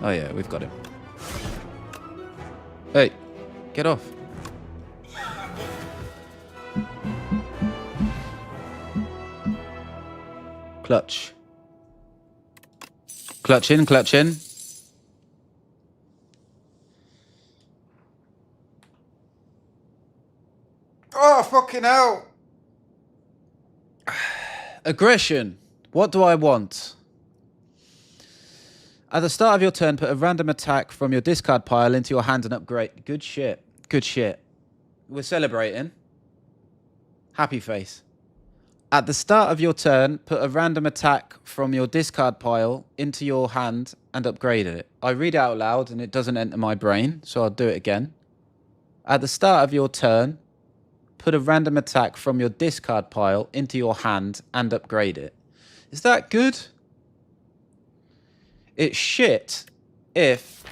Oh yeah, we've got him. Hey, get off. Clutch. Clutch in, clutch in. Oh, fucking hell. Aggression. What do I want? At the start of your turn, put a random attack from your discard pile into your hand and upgrade. Good shit. Good shit. We're celebrating. Happy face. At the start of your turn, put a random attack from your discard pile into your hand and upgrade it. I read it out loud and it doesn't enter my brain, so I'll do it again. At the start of your turn, put a random attack from your discard pile into your hand and upgrade it. Is that good? It's shit if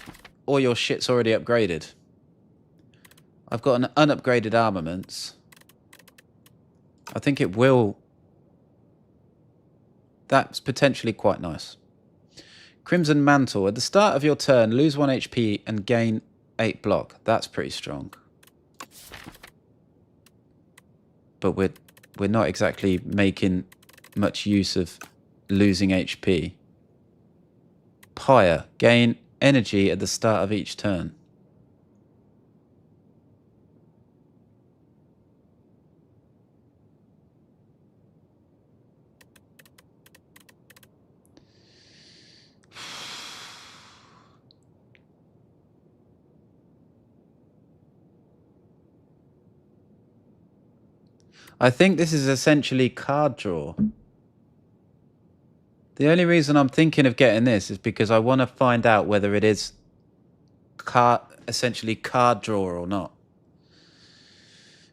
all your shit's already upgraded. I've got an unupgraded armaments. I think it will... That's potentially quite nice. Crimson Mantle. At the start of your turn, lose 1 HP and gain 8 block. That's pretty strong. But we're not exactly making much use of losing HP. Pyre. Gain energy at the start of each turn. I think this is essentially card draw. The only reason I'm thinking of getting this is because I want to find out whether it is essentially card draw or not.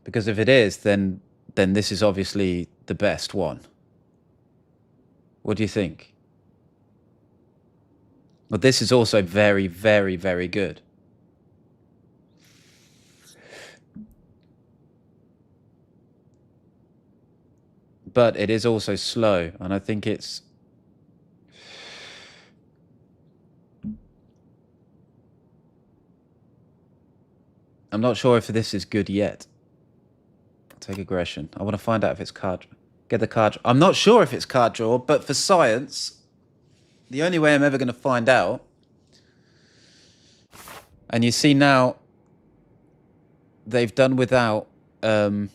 Because if it is, then this is obviously the best one. What do you think? Well, this is also very, very, very good. But it is also slow, and I think it's... I'm not sure if this is good yet. I'll take aggression. I want to find out if it's card... Get the card... I'm not sure if it's card draw, but for science, the only way I'm ever going to find out... And you see now, they've done without that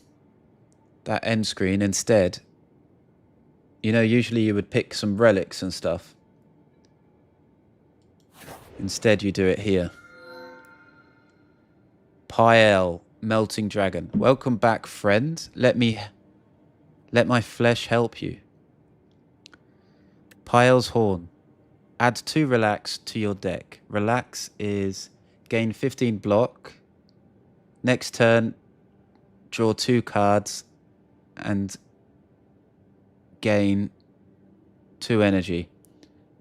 end screen instead. You know, usually you would pick some relics and stuff. Instead, you do it here. Pyel, Melting Dragon. Welcome back, friend. Let my flesh help you. Pyel's Horn. Add 2 Relax to your deck. Relax is gain 15 block. Next turn, draw 2 cards and gain 2 energy.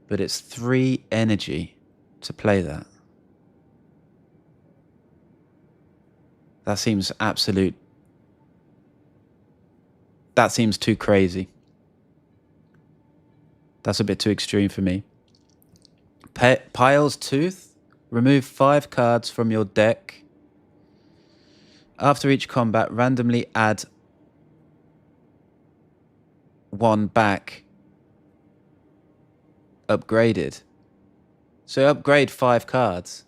But it's 3 energy to play that. That seems absolute... That seems too crazy. That's a bit too extreme for me. Pyle's Tooth. Remove 5 cards from your deck. After each combat, randomly add 1 back. Upgraded. So upgrade 5 cards.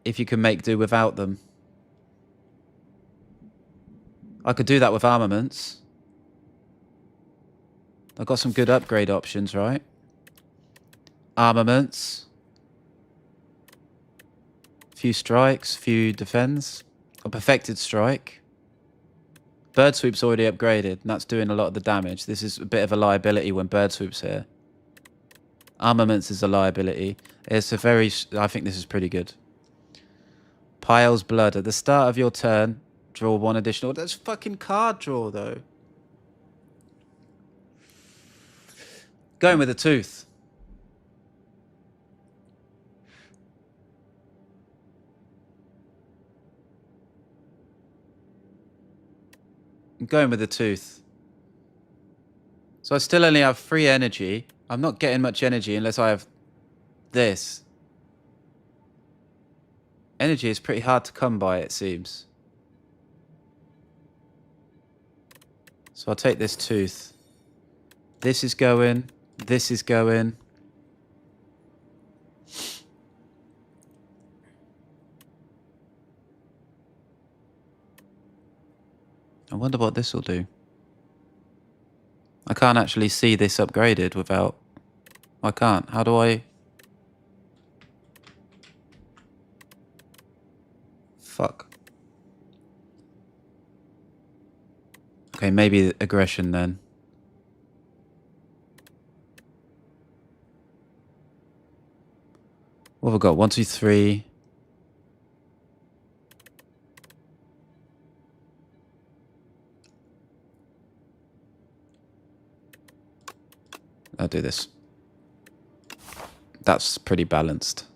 If you can make do without them. I could do that with armaments. I've got some good upgrade options, right? Armaments. Few strikes, few defends. A perfected strike. Bird Swoop's already upgraded, and that's doing a lot of the damage. This is a bit of a liability when Bird Swoop's here. Armaments is a liability. It's a very... I think this is pretty good. Pyle's Blood. At the start of your turn, draw 1 additional... That's fucking card draw, though. Going with a Tooth. I'm going with the Tooth. So I still only have 3 energy. I'm not getting much energy unless I have this. Energy is pretty hard to come by, it seems. So I'll take this Tooth. This is going. This is going. I wonder what this will do. I can't actually see this upgraded without... I can't. How do I... Fuck. Okay, maybe aggression then. What have I got? 1, 2, 3. I'll do this. That's pretty balanced.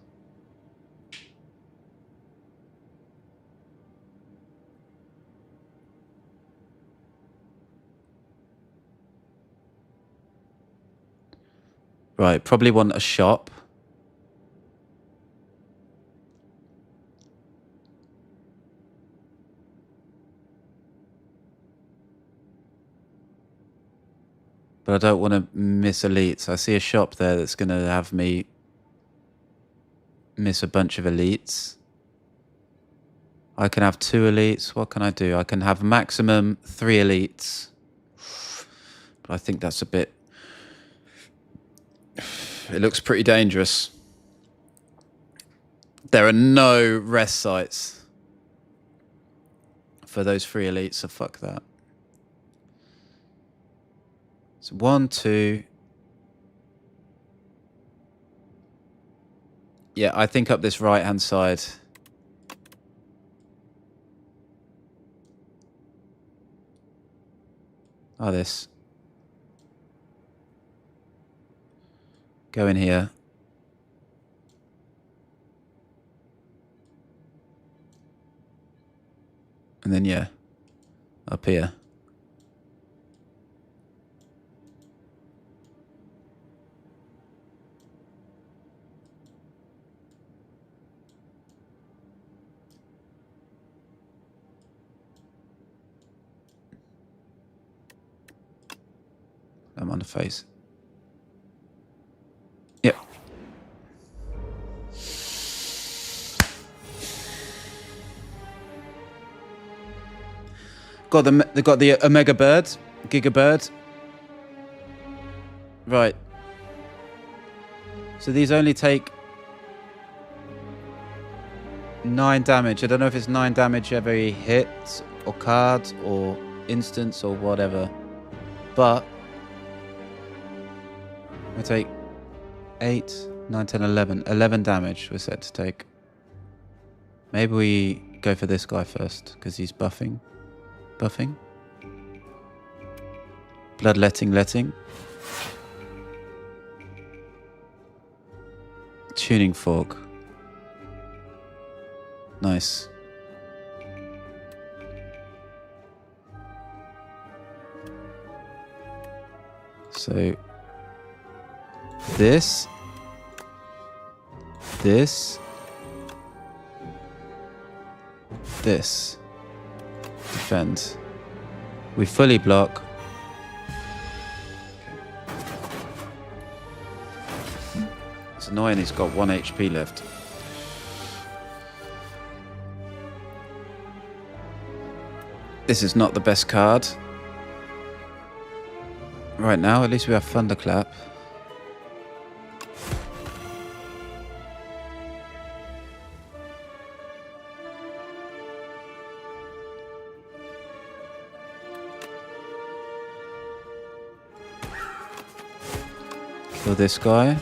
Right, probably want a shop. But I don't want to miss elites. I see a shop there that's going to have me miss a bunch of elites. I can have 2 elites. What can I do? I can have maximum 3 elites. But I think that's a bit... It looks pretty dangerous. There are no rest sites for those 3 elites, so fuck that. So 1, 2... Yeah, I think up this right-hand side... Oh, this. Go in here. And then, yeah, up here. I'm on the face. Yep. They got the Omega Bird, Giga Bird. Right. So these only take 9 damage. I don't know if it's 9 damage every hit or card or instance or whatever. But I take 8, 9, 10, 11. 11 damage we're set to take. Maybe we go for this guy first because he's buffing. Buffing. Bloodletting. Tuning Fork. Nice. So this defend. We fully block. It's annoying he's got 1 HP left. This is not the best card. Right now, at least we have Thunderclap. Kill this guy.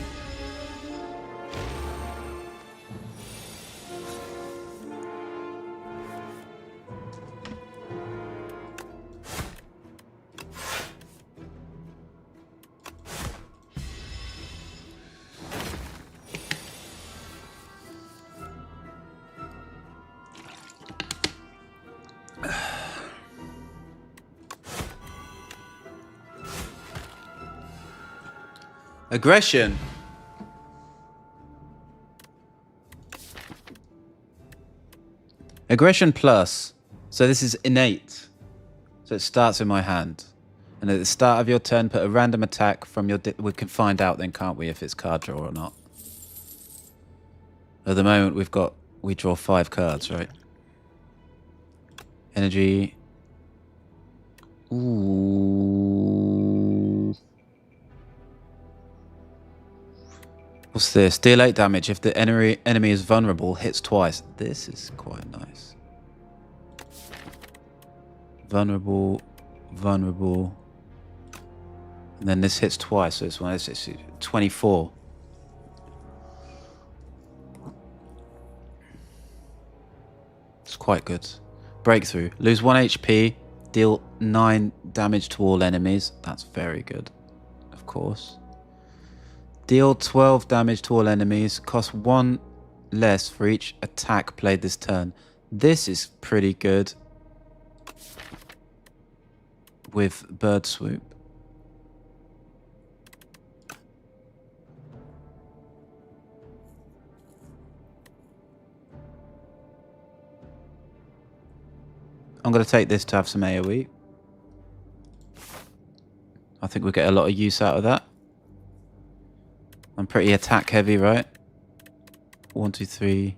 Aggression. Aggression plus. So this is innate. So it starts in my hand. And at the start of your turn, put a random attack from your... We can find out then, can't we, if it's card draw or not. At the moment, we draw 5 cards, right? Energy. Ooh. What's this? Deal 8 damage if the enemy is vulnerable, hits twice. This is quite nice. Vulnerable. And then this hits twice, so it's 24. It's quite good. Breakthrough. Lose 1 HP, deal 9 damage to all enemies. That's very good, of course. Deal 12 damage to all enemies. Cost 1 less for each attack played this turn. This is pretty good. With Bird Swoop. I'm going to take this to have some AoE. I think we'll get a lot of use out of that. I'm pretty attack heavy, right? 1, 2, 3.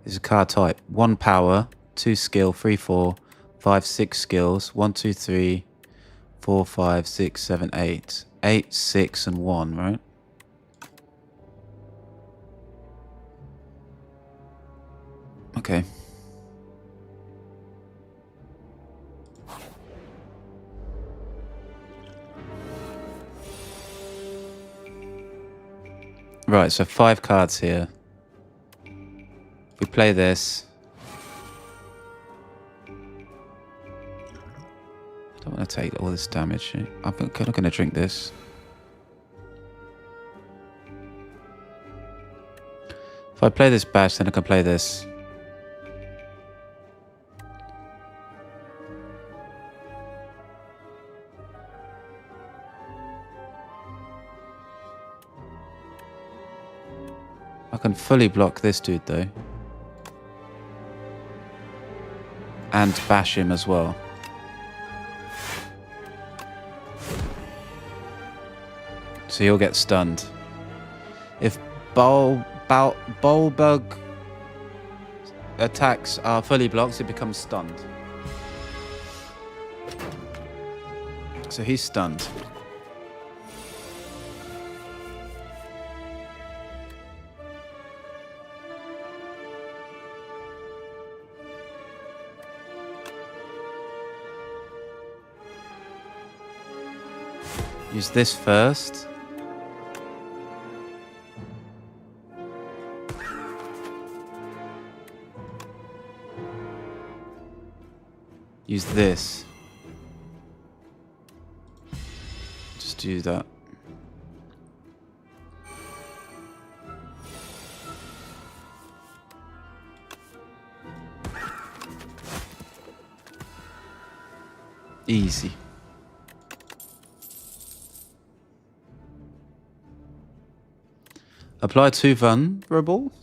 This is a card type. 1 power, 2 skill, 3, 4, 5, 6 skills. 1, 2, 3, 4, 5, 6, 7, 8. 8, 6, and 1, right? Okay. Right, so 5 cards here. If we play this... I don't want to take all this damage. I'm not going to drink this. If I play this bash, then I can play this. I can fully block this dude though. And bash him as well. So he'll get stunned. If Bulbug attacks are fully blocked, it becomes stunned. So he's stunned. Use this first. Use this. Just do that. Easy. Apply 2 vulnerable.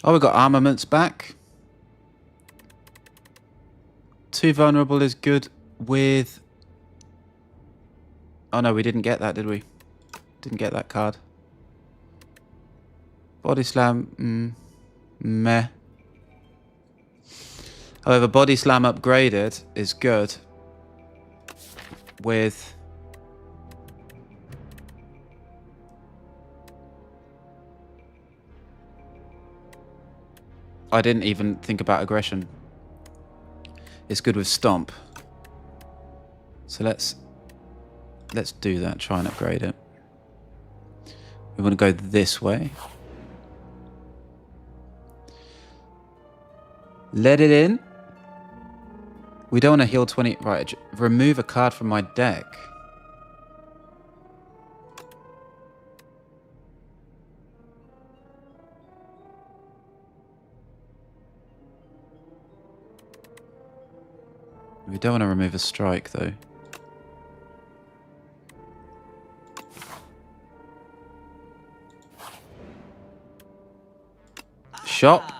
Oh, we got armaments back. 2 vulnerable is good with... Oh no, we didn't get that, did we? Didn't get that card. Body slam, meh. However, body slam upgraded is good with... I didn't even think about aggression. It's good with stomp. So let's do that, try and upgrade it. We want to go this way. Let it in. We don't want to heal 20. Right, remove a card from my deck. We don't want to remove a strike, though. Shop.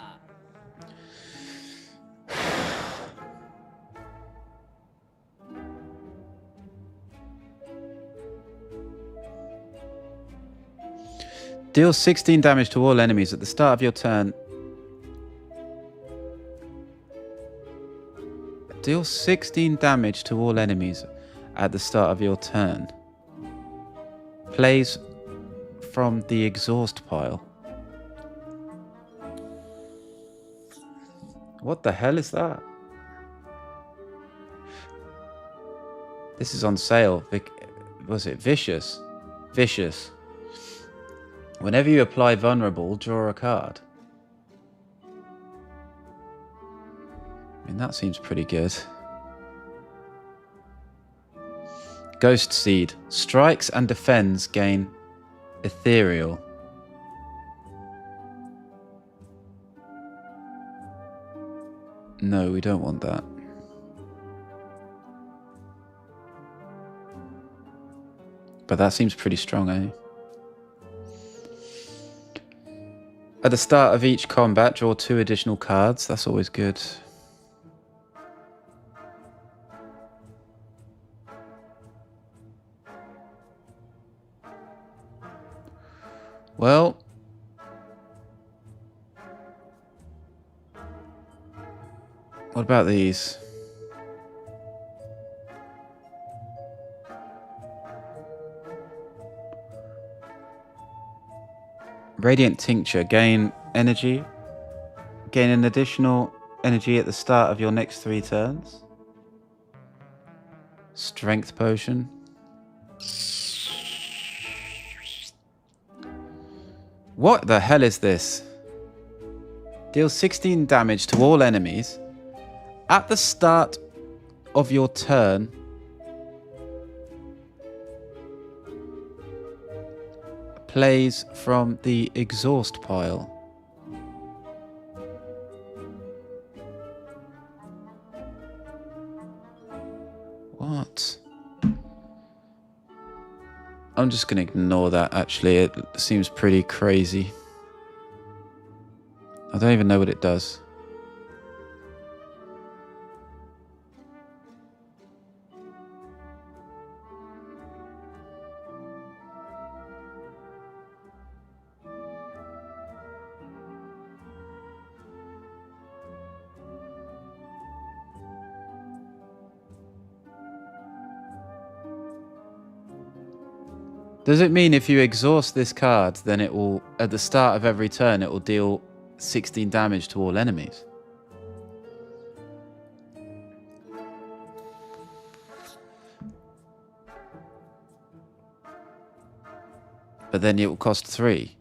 Deal 16 damage to all enemies at the start of your turn. Deal 16 damage to all enemies at the start of your turn. Plays from the exhaust pile. What the hell is that? This is on sale. Was it Vicious? Vicious. Whenever you apply vulnerable, draw a card. I mean, that seems pretty good. Ghost Seed. Strikes and defends gain ethereal. No, we don't want that. But that seems pretty strong, eh? At the start of each combat, draw 2 additional cards. That's always good. Well, what about these? Radiant Tincture. Gain energy. Gain an additional energy at the start of your next 3 turns. Strength Potion. What the hell is this? Deal 16 damage to all enemies. At the start of your turn, plays from the exhaust pile. What? I'm just going to ignore that, actually. It seems pretty crazy. I don't even know what it does. Does it mean if you exhaust this card, then it will, at the start of every turn, it will deal 16 damage to all enemies? But then it will cost 3.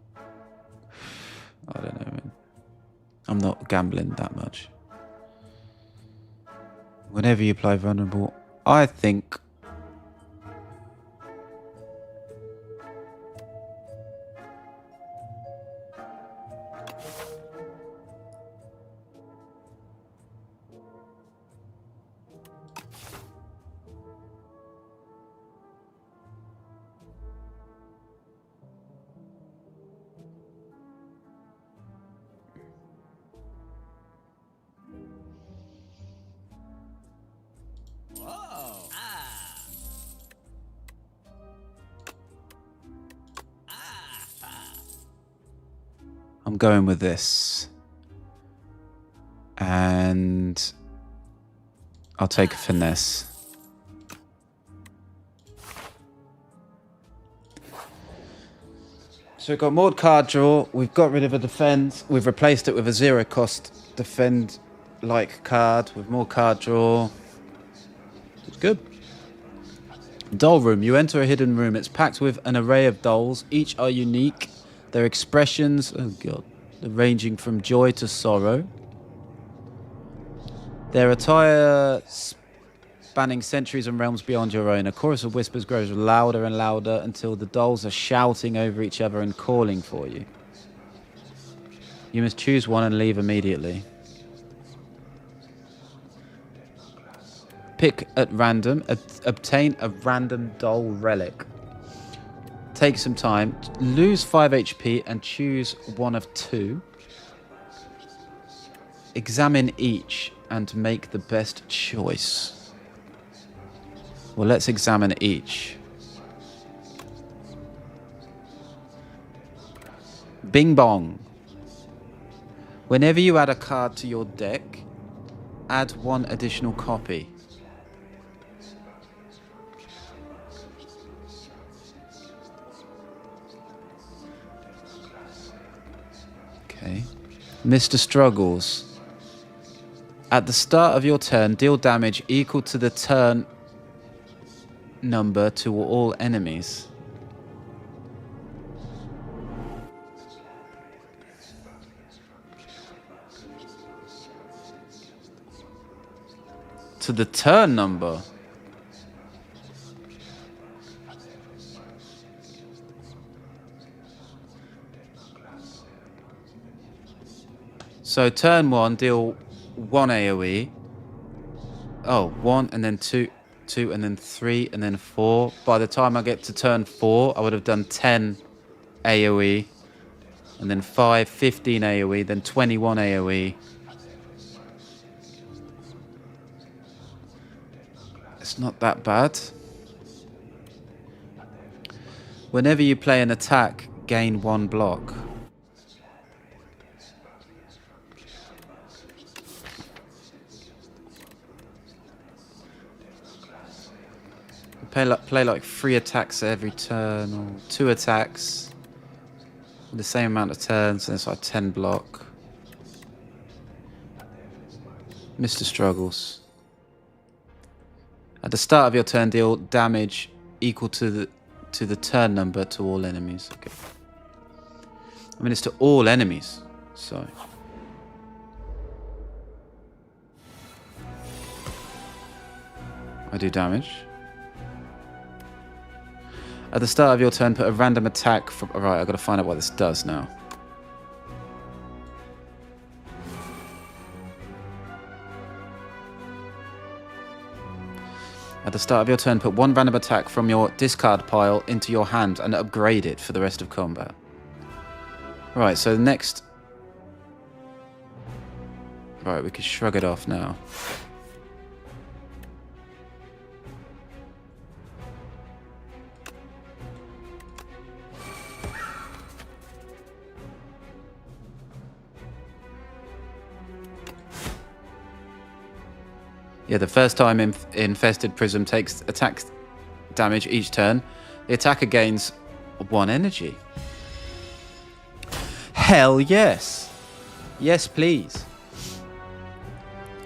I don't know, man. I'm not gambling that much. Whenever you apply vulnerable, I think... I'm going with this. And I'll take a finesse. So we've got more card draw. We've got rid of a defend. We've replaced it with a 0 cost defend like card with more card draw. It's good. Doll room. You enter a hidden room. It's packed with an array of dolls. Each are unique. Their expressions, oh god, ranging from joy to sorrow. Their attire spanning centuries and realms beyond your own. A chorus of whispers grows louder and louder until the dolls are shouting over each other and calling for you. You must choose one and leave immediately. Pick at random. Obtain a random doll relic. Take some time. Lose 5 HP and choose one of 2. Examine each and make the best choice. Well, let's examine each. Bing bong. Whenever you add a card to your deck, add 1 additional copy. Okay. Mr. Struggles. At the start of your turn, deal damage equal to the turn number to all enemies. To the turn number? So turn 1, deal 1 AoE. Oh, 1 and then 2. 2, and then 3, and then 4. By the time I get to turn 4, I would have done 10 AoE, and then 5, 15 AoE, then 21 AoE. It's not that bad. Whenever you play an attack, gain 1 block. Play like 3 attacks every turn, or 2 attacks, the same amount of turns, and it's like 10 block. Mr. Struggles. At the start of your turn, deal damage equal to the turn number to all enemies. Okay. I mean, it's to all enemies, so. I do damage. At the start of your turn, put a random attack from... Alright, I've got to find out what this does now. At the start of your turn, put 1 random attack from your discard pile into your hand and upgrade it for the rest of combat. Right, so the next... Right, we can shrug it off now. Yeah, the first time Infested Prism takes attack damage each turn, the attacker gains 1 energy. Hell yes! Yes, please.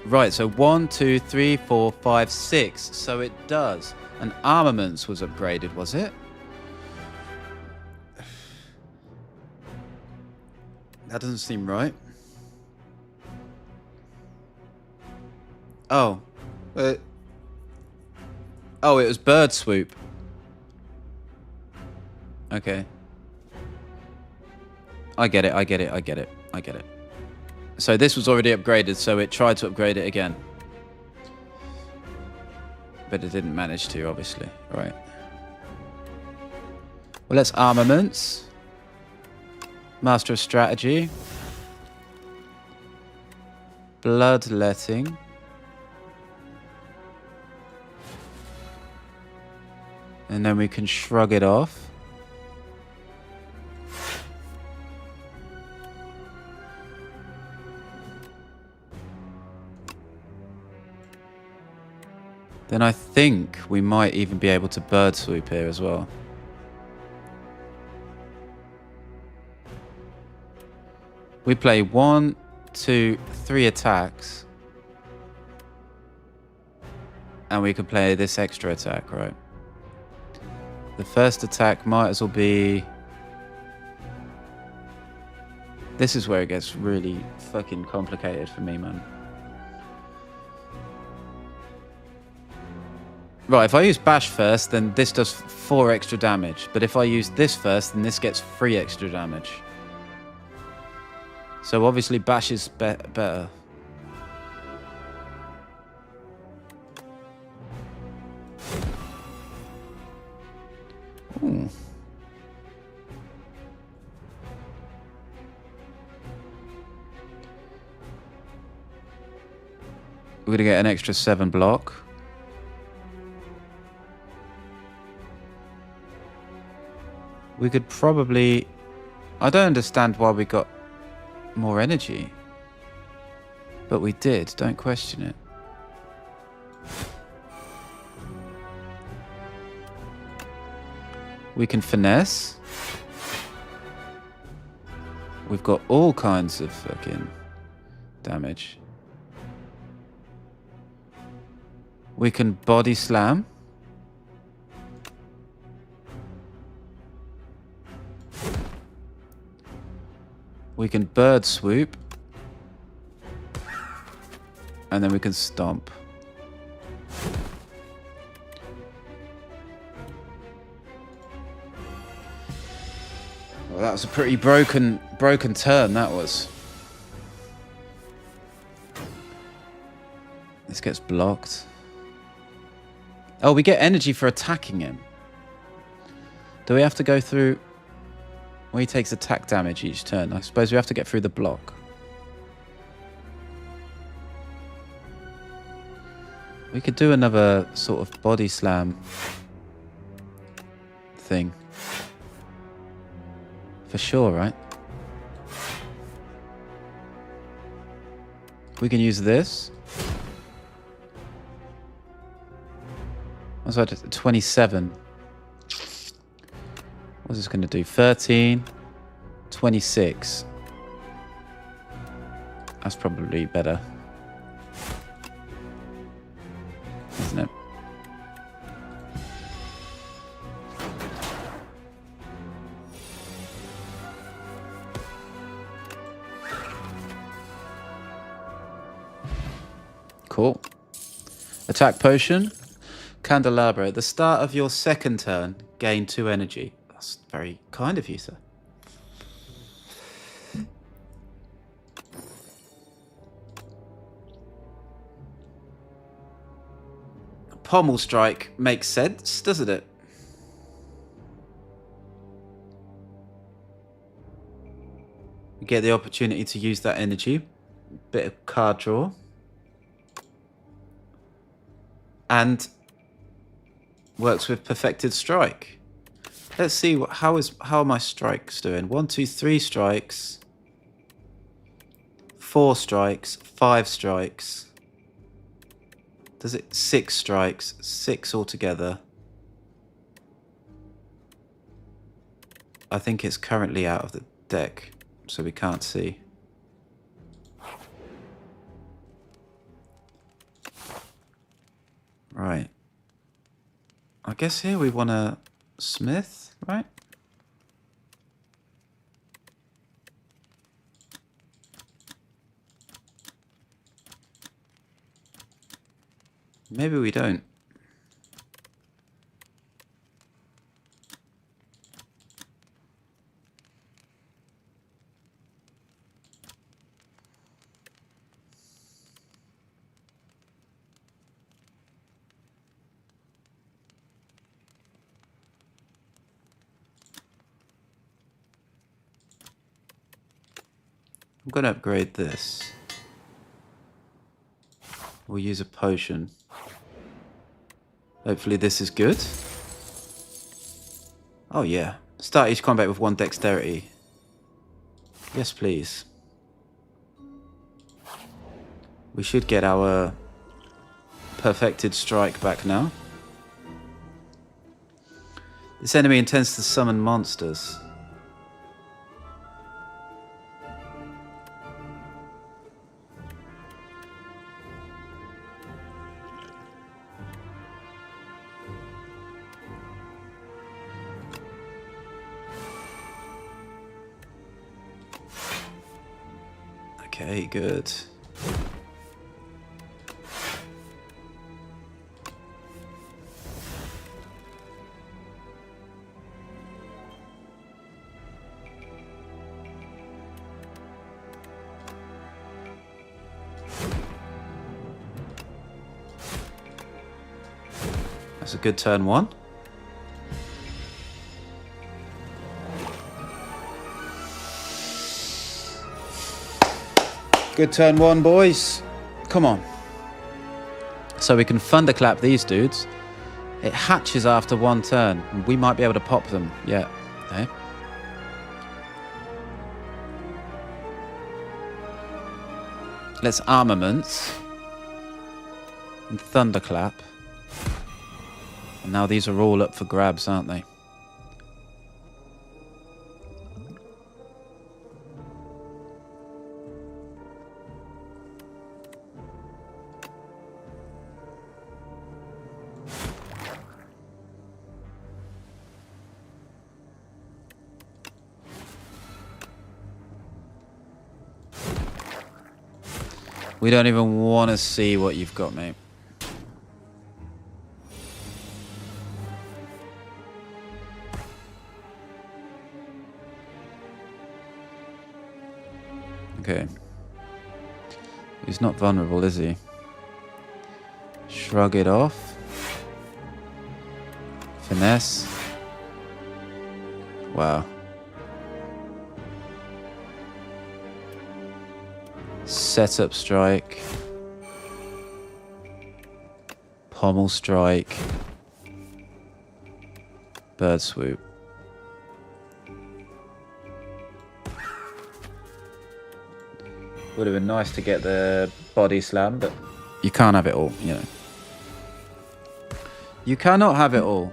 Right, so 1, 2, 3, 4, 5, 6. So it does. And armaments was upgraded, was it? That doesn't seem right. Oh. Oh, it was Bird Swoop. Okay. I get it, I get it, I get it, I get it. So this was already upgraded, so it tried to upgrade it again. But it didn't manage to, obviously. Right. Well, let's armaments. Master of Strategy. Bloodletting. And then we can shrug it off. Then I think we might even be able to bird swoop here as well. We play 1, 2, 3 attacks. And we can play this extra attack, right? The first attack might as well be... This is where it gets really fucking complicated for me, man. Right, if I use Bash first, then this does 4 extra damage. But if I use this first, then this gets 3 extra damage. So obviously Bash is better. Ooh. We're gonna get an extra 7 block. We could probably... I don't understand why we got more energy. But we did, don't question it. We can finesse. We've got all kinds of fucking damage. We can body slam. We can bird swoop. And then we can stomp. Well, that was a pretty broken turn, that was. This gets blocked. Oh, we get energy for attacking him. Do we have to go through... Well, he takes attack damage each turn. I suppose we have to get through the block. We could do another sort of body slam thing. For sure, right? We can use this. What's that? 27. What's this going to do? 13. 26. That's probably better. Isn't it? Cool. Attack potion. Candelabra. At the start of your second turn, gain 2 energy. That's very kind of you, sir. Pommel strike makes sense, doesn't it? You get the opportunity to use that energy. Bit of card draw. And works with perfected strike. Let's see how are my strikes doing. 1, 2, 3 strikes. 4 strikes. 5 strikes. Does it 6 strikes? 6 altogether. I think it's currently out of the deck, so we can't see. Right. I guess here we want a smith, right? Maybe we don't. I'm going to upgrade this. We'll use a potion. Hopefully this is good. Oh yeah. Start each combat with 1 dexterity. Yes, please. We should get our perfected strike back now. This enemy intends to summon monsters. Okay, good. That's a good turn 1. Good turn 1, boys. Come on. So we can thunderclap these dudes. It hatches after 1 turn. We might be able to pop them. Yeah. Okay. Let's armaments. And thunderclap. And now these are all up for grabs, aren't they? We don't even want to see what you've got, mate. Okay. He's not vulnerable, is he? Shrug it off. Finesse. Wow. Setup strike. Pommel strike. Bird swoop. Would have been nice to get the body slam, but you can't have it all, you know. You cannot have it all.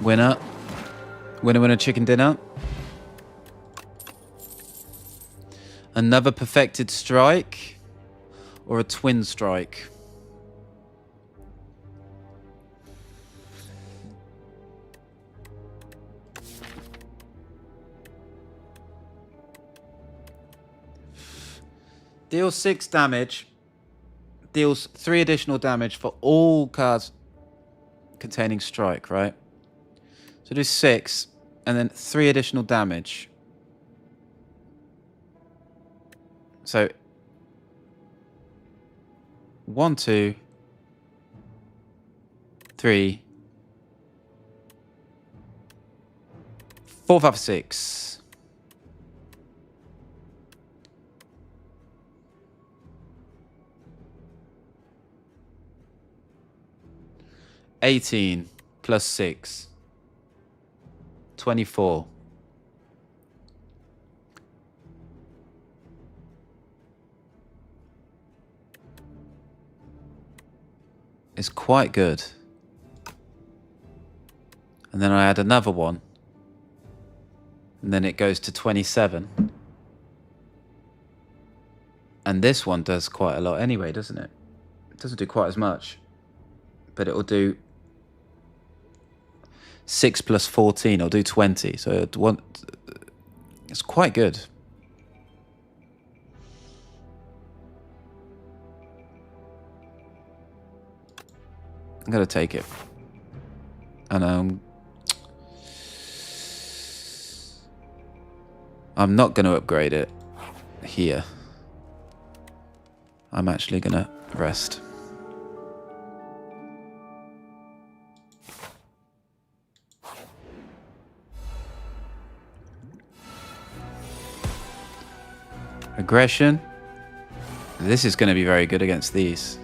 Winner. Winner, winner, chicken dinner. Another perfected strike or a twin strike? Deals 6 damage. Deals 3 additional damage for all cards containing strike, right? So do 6 and then 3 additional damage. So 1, 2, 3, 4, 5, 6. $18 plus 6. 24. It's quite good. And then I add another one. And then it goes to 27. And this one does quite a lot anyway, doesn't it? It doesn't do quite as much. But it'll do 6 plus 14, it'll do 20. So it's quite good. I'm going to take it. And I'm not going to upgrade it here. I'm actually going to rest. Aggression. This is going to be very good against these.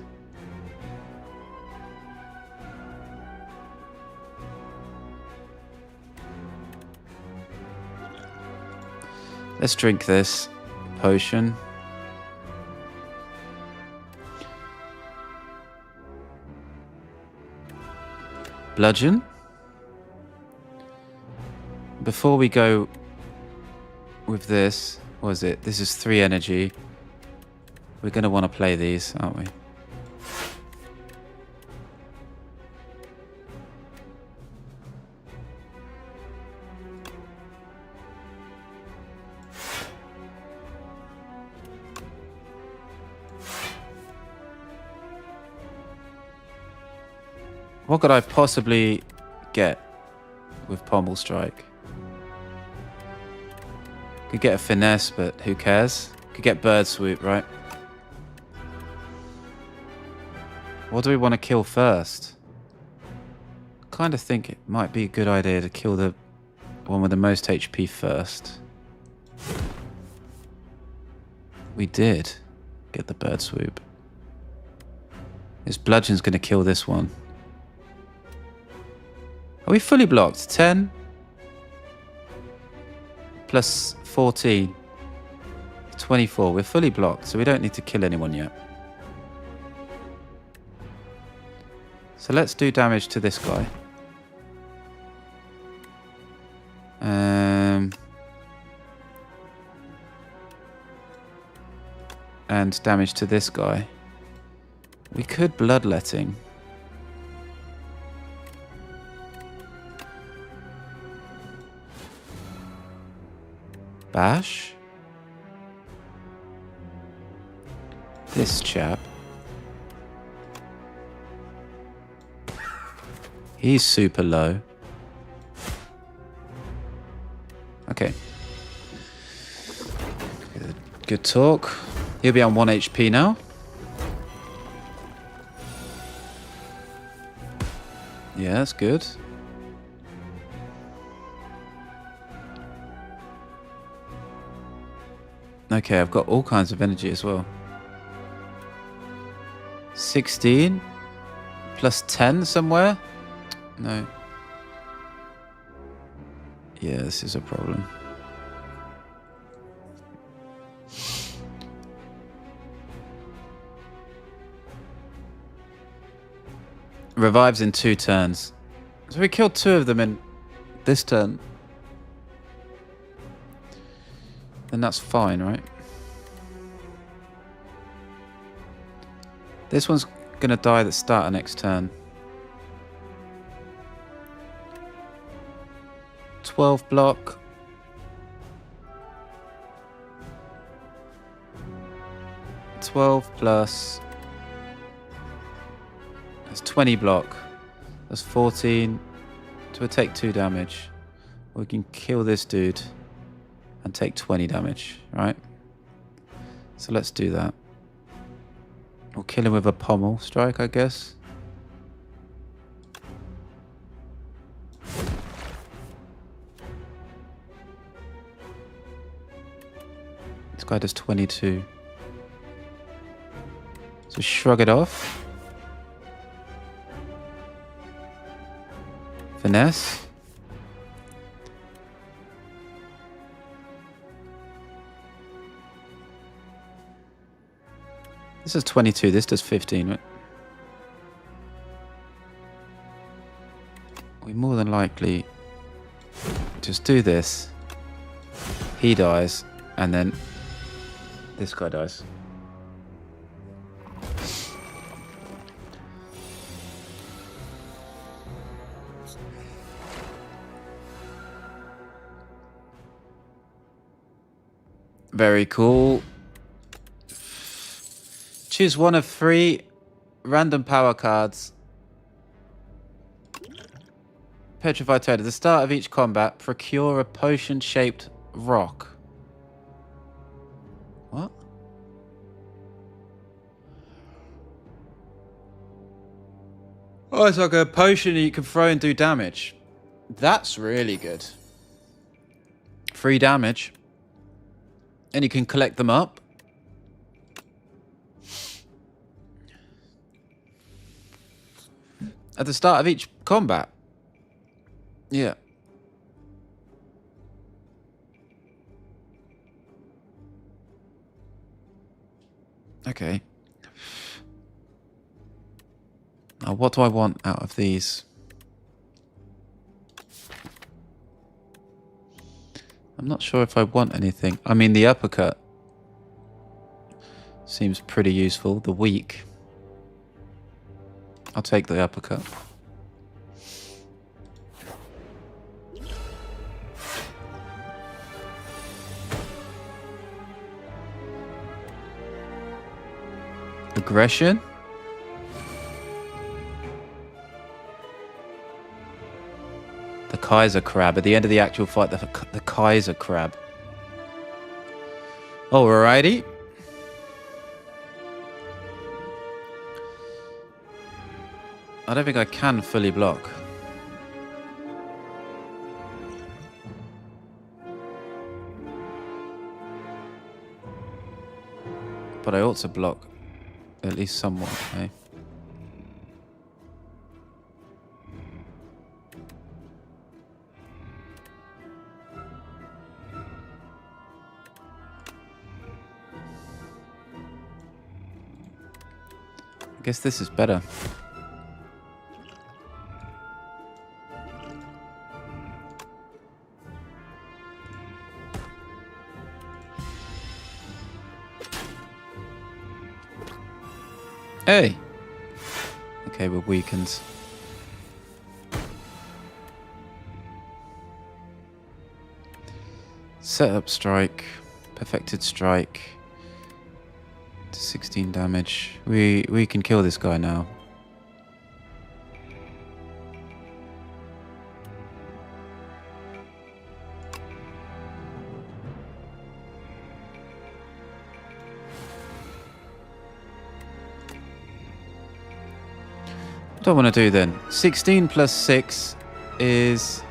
Let's drink this potion. Bludgeon. Before we go with this, what is it? This is 3 energy. We're going to want to play these, aren't we? What could I possibly get with Pommel Strike? Could get a Finesse, but who cares? Could get Bird Swoop, right? What do we want to kill first? Kind of think it might be a good idea to kill the one with the most HP first. We did get the Bird Swoop. This Bludgeon's going to kill this one. Are we fully blocked? 10 plus 14. 24. We're fully blocked, so we don't need to kill anyone yet. So let's do damage to this guy. And damage to this guy. We could Bloodletting. Bash. This chap. He's super low. Good talk. He'll be on 1 HP now. Yeah, that's good. Okay, I've got all kinds of energy as well. 16 plus 10 somewhere? No. Yeah, this is a problem. Revives in 2 turns. So we killed 2 of them in this turn. And that's fine, right? This one's gonna die at the start of next turn. 12 block. +12. That's 20 block. That's 14. So we'll take 2 damage. We can kill this dude and take 20 damage, right? So let's do that. We'll kill him with a pommel strike, I guess. This guy does 22. So shrug it off. Finesse. This is 22, this does 15, right? We more than likely just do this. He dies, and then this guy dies. Very cool. Choose one of 3 random power cards. Petrified Toad. At the start of each combat, procure a potion-shaped rock. What? Oh, it's like a potion you can throw and do damage. That's really good. 3 damage. And you can collect them up. At the start of each combat. Yeah. Okay. Now, what do I want out of these? I'm not sure if I want anything. I mean, the uppercut seems pretty useful. The weak. I'll take the uppercut. Aggression. The Kaiser Crab. At the end of the actual fight, the Kaiser Crab. Alrighty. I don't think I can fully block. But I ought to block at least somewhat, eh? I guess this is better. Hey! Okay, we're weakened. Setup strike. Perfected strike. 16 damage. We can kill this guy now. What do I want to do then? 16 plus 6 is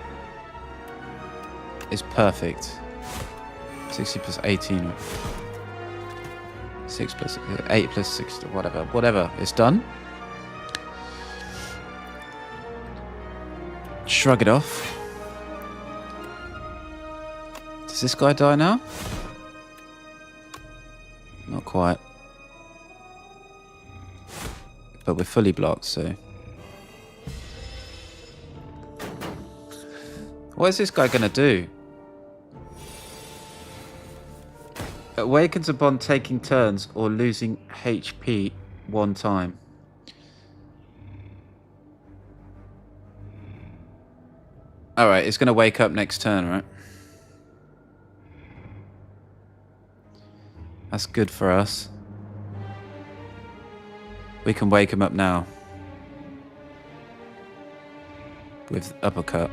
perfect. 60 plus 18. 6 plus 8 plus 6, whatever. Whatever. It's done. Shrug it off. Does this guy die now? Not quite. But we're fully blocked, so... What is this guy going to do? Awakens upon taking turns or losing HP one time. Alright, it's going to wake up next turn, right? That's good for us. We can wake him up now. With uppercut.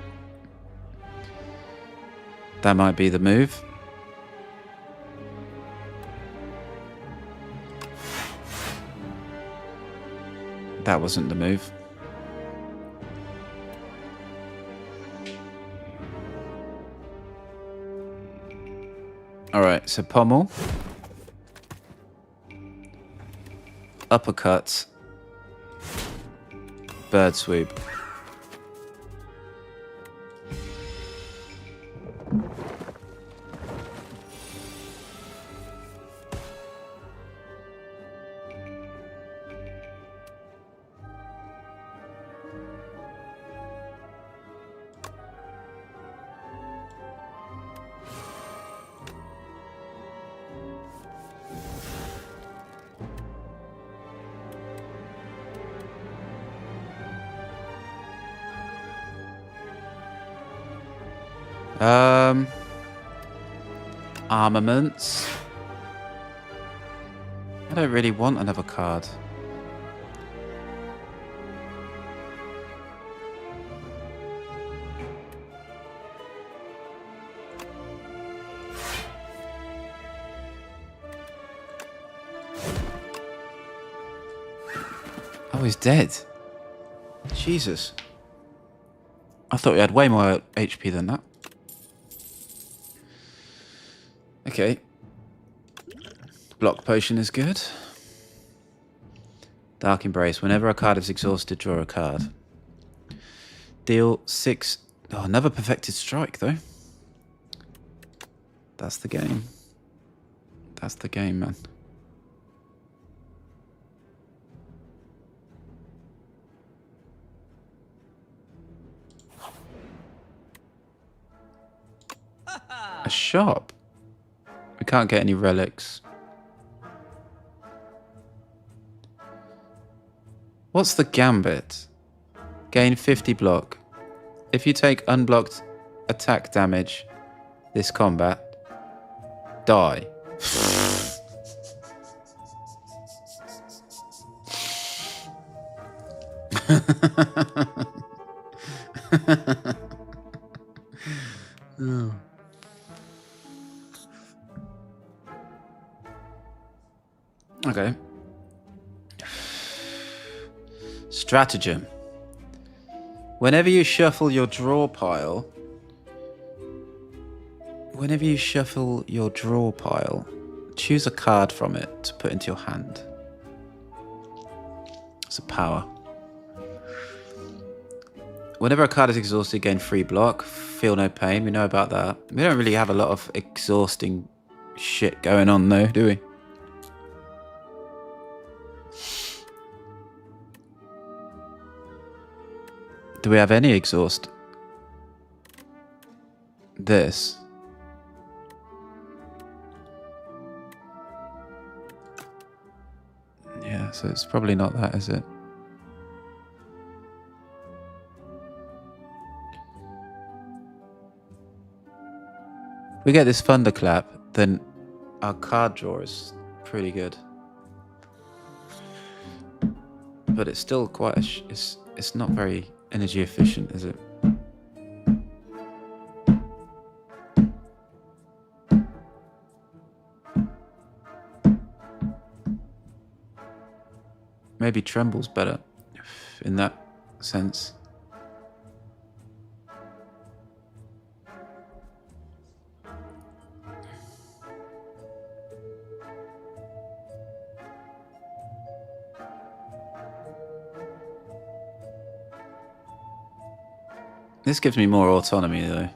That might be the move. That wasn't the move. Alright, so pommel. Uppercut. Bird swoop. Armaments. I don't really want another card. Oh, he's dead. Jesus. I thought we had way more HP than that. Okay. Block potion is good. Dark Embrace. Whenever a card is exhausted, draw a card. Deal 6. Oh, another Perfected Strike, though. That's the game. That's the game, man. A shop? We can't get any relics. What's the gambit? Gain 50 block. If you take unblocked attack damage this combat, die. Oh. Okay. Stratagem. Whenever you shuffle your draw pile, choose a card from it to put into your hand. It's a power. Whenever a card is exhausted, gain free block. Feel no pain. We know about that. We don't really have a lot of exhausting shit going on though, do we? Do we have any exhaust? This. Yeah, so it's probably not that, is it? If we get this thunderclap, then our card draw is pretty good. But it's still quite a it's not very energy efficient, is it? Maybe Tremble's better in that sense. This gives me more autonomy, though.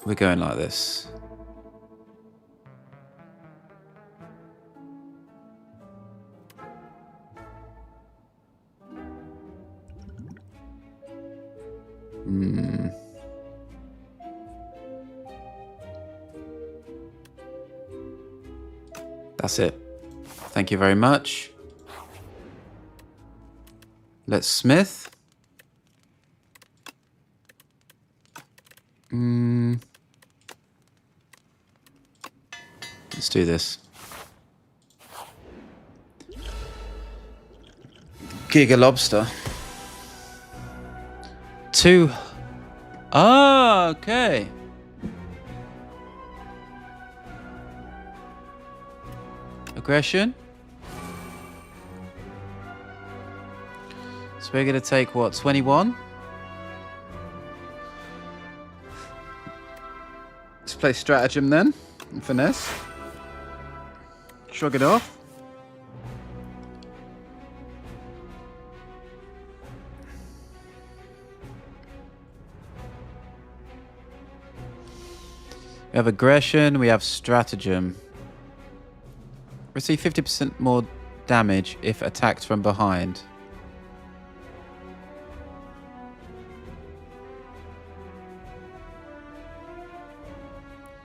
We're going like this. That's it. Thank you very much. Let's smith. Let's do this. Giga lobster. 2. Ah, okay. Aggression. So we're going to take what, 21? Let's play stratagem then. And finesse. Shrug it off. We have aggression, we have stratagem. Receive 50% more damage if attacked from behind.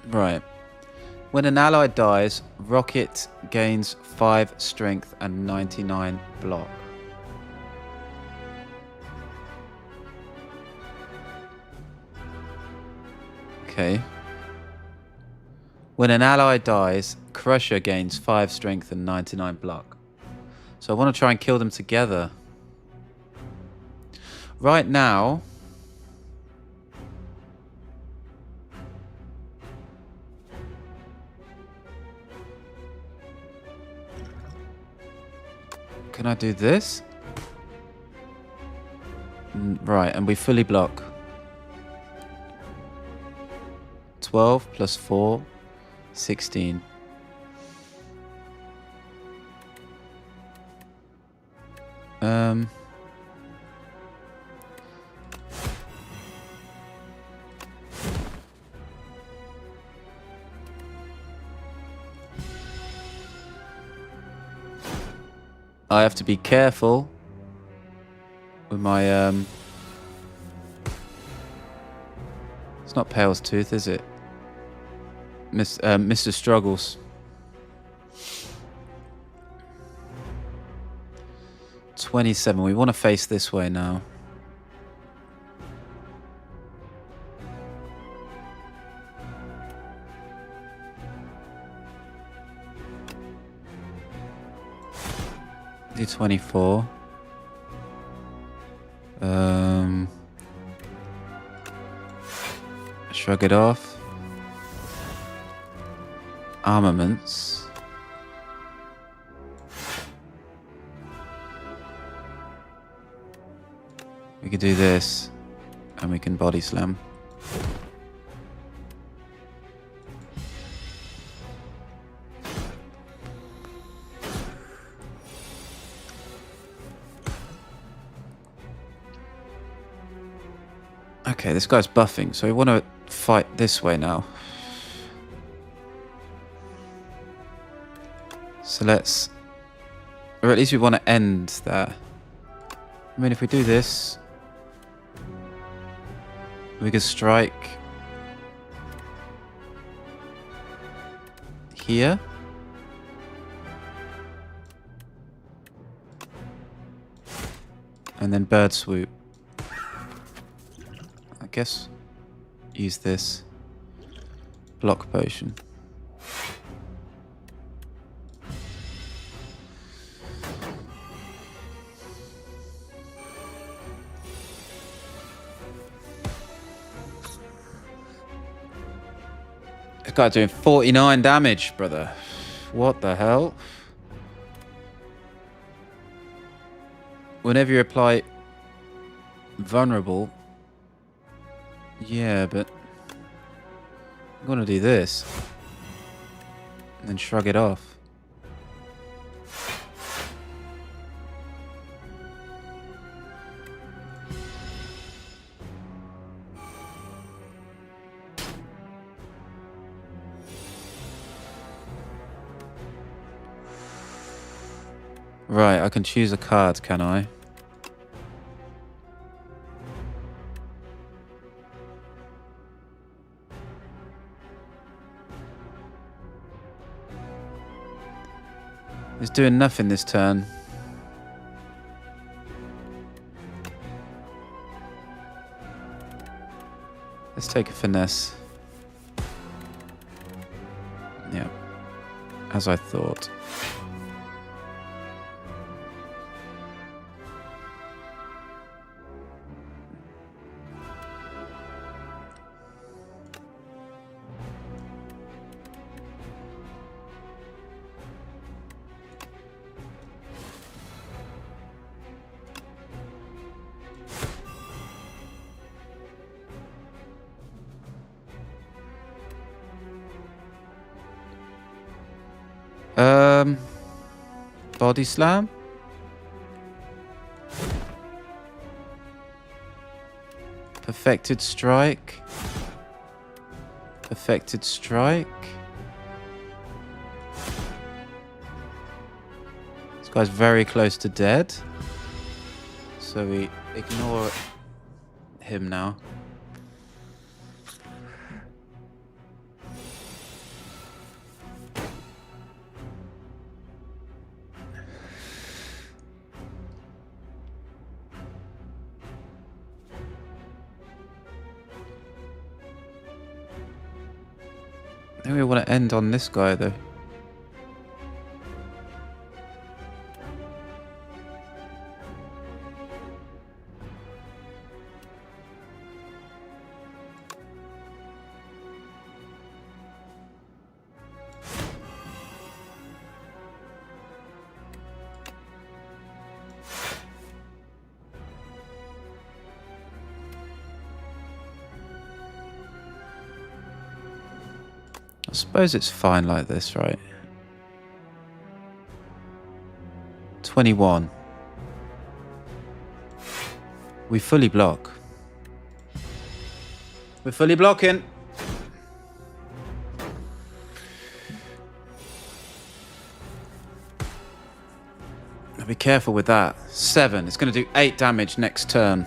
Right. When an ally dies, Rocket gains 5 strength and 99 block. Okay. When an ally dies, Crusher gains 5 strength and 99 block. So I want to try and kill them together. Right now... Can I do this? Right, and we fully block. 12 plus 4, 16. I have to be careful with my it's not Pale's Tooth, is it? Mr. Struggles. 27. We want to face this way now. Do 24. Shrug it off. Armaments. We could do this, and we can body slam. Okay, this guy's buffing, so we want to fight this way now. So let's... Or at least we want to end that. I mean, if we do this... We could strike... here. And then bird swoop. I guess use this block potion. This guy doing 49 damage, brother. What the hell? Whenever you apply vulnerable, yeah, but I'm gonna do this and then shrug it off. Right, I can choose a card, can I? It's doing nothing this turn. Let's take a finesse. Yeah, as I thought. Body slam? Perfected strike. Perfected strike. This guy's very close to dead. So we ignore him now. I think we want to end on this guy, though. I suppose it's fine like this, right? 21. We fully block. We're fully blocking. Now be careful with that. 7. It's going to do 8 damage next turn.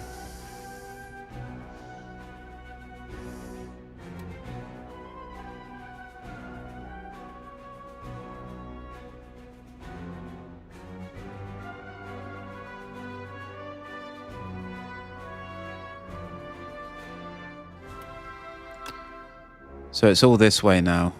So it's all this way now.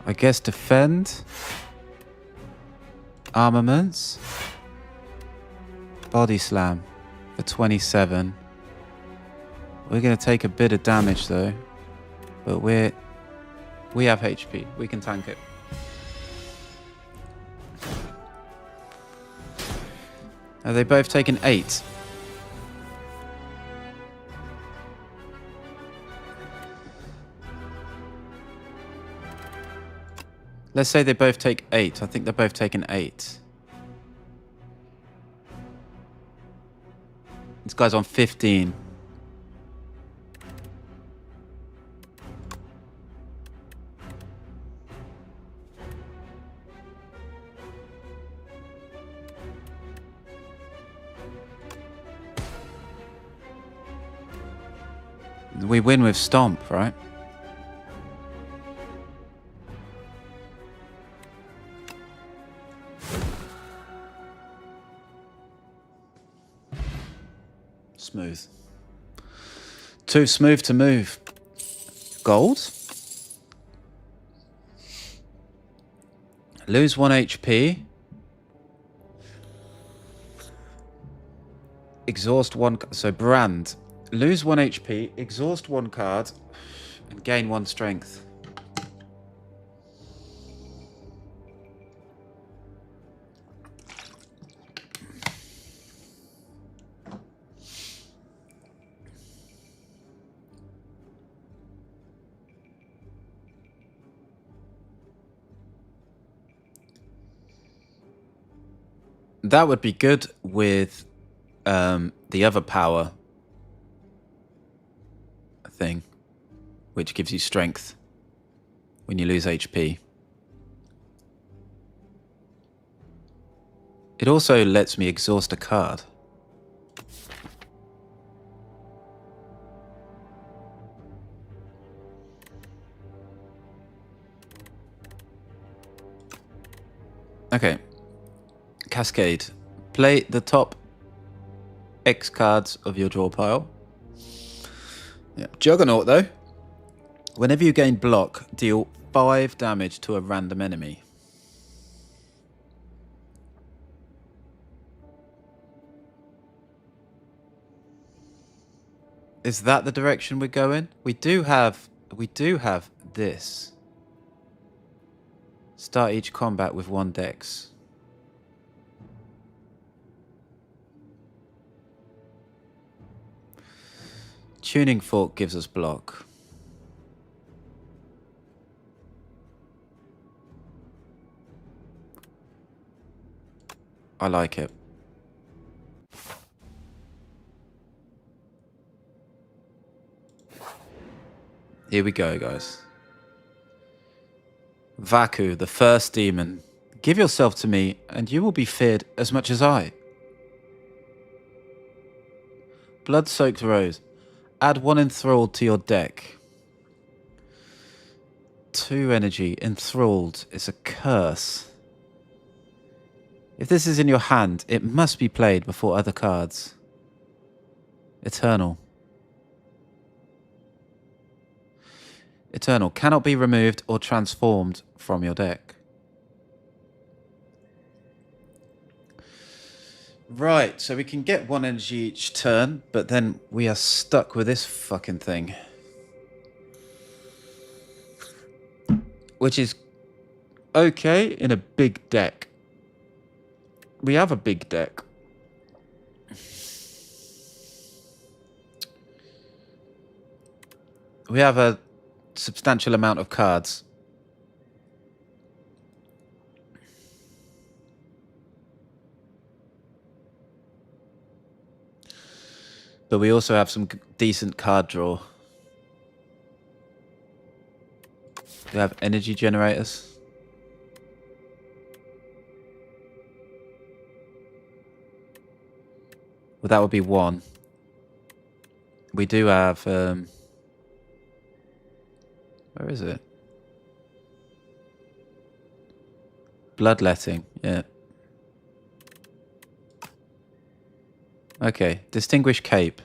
I guess defend. Armaments. Body slam for 27. We're going to take a bit of damage though. But we have HP. We can tank it. Are they both taken 8? Let's say they both take 8. I think they're both taking 8. This guy's on 15. We win with Stomp, right? Smooth. Too smooth to move. Gold. Lose 1 HP. Exhaust one. So brand. Lose 1 HP, exhaust 1 card, and gain 1 strength. That would be good with the other power thing, which gives you strength when you lose HP. It also lets me exhaust a card. Okay. Cascade. Play the top X cards of your draw pile. Yeah. Juggernaut, though. Whenever you gain block, deal 5 damage to a random enemy. Is that the direction we're going? We do have this. Start each combat with 1 dex. Tuning Fork gives us block. I like it. Here we go, guys. Vaku, the first demon. Give yourself to me, and you will be feared as much as I. Blood-soaked rose. Add 1 enthralled to your deck. 2 energy. Enthralled is a curse. If this is in your hand, it must be played before other cards. Eternal. Eternal cannot be removed or transformed from your deck. Right, so we can get 1 energy each turn, but then we are stuck with this fucking thing. Which is okay in a big deck. We have a big deck. We have a substantial amount of cards. But we also have some decent card draw. We have energy generators. Well, that would be 1. We do have... where is it? Bloodletting, yeah. Okay, Distinguish Cape.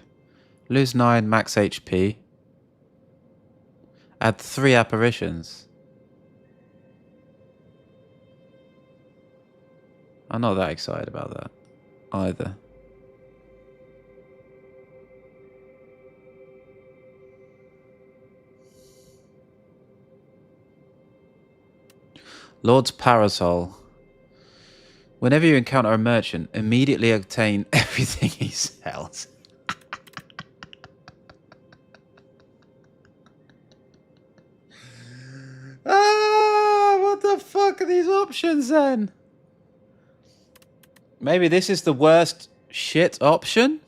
Lose 9 max HP. Add 3 apparitions. I'm not that excited about that either. Lord's Parasol. Whenever you encounter a merchant, immediately obtain everything he sells. What the fuck are these options then? Maybe this is the worst shit option?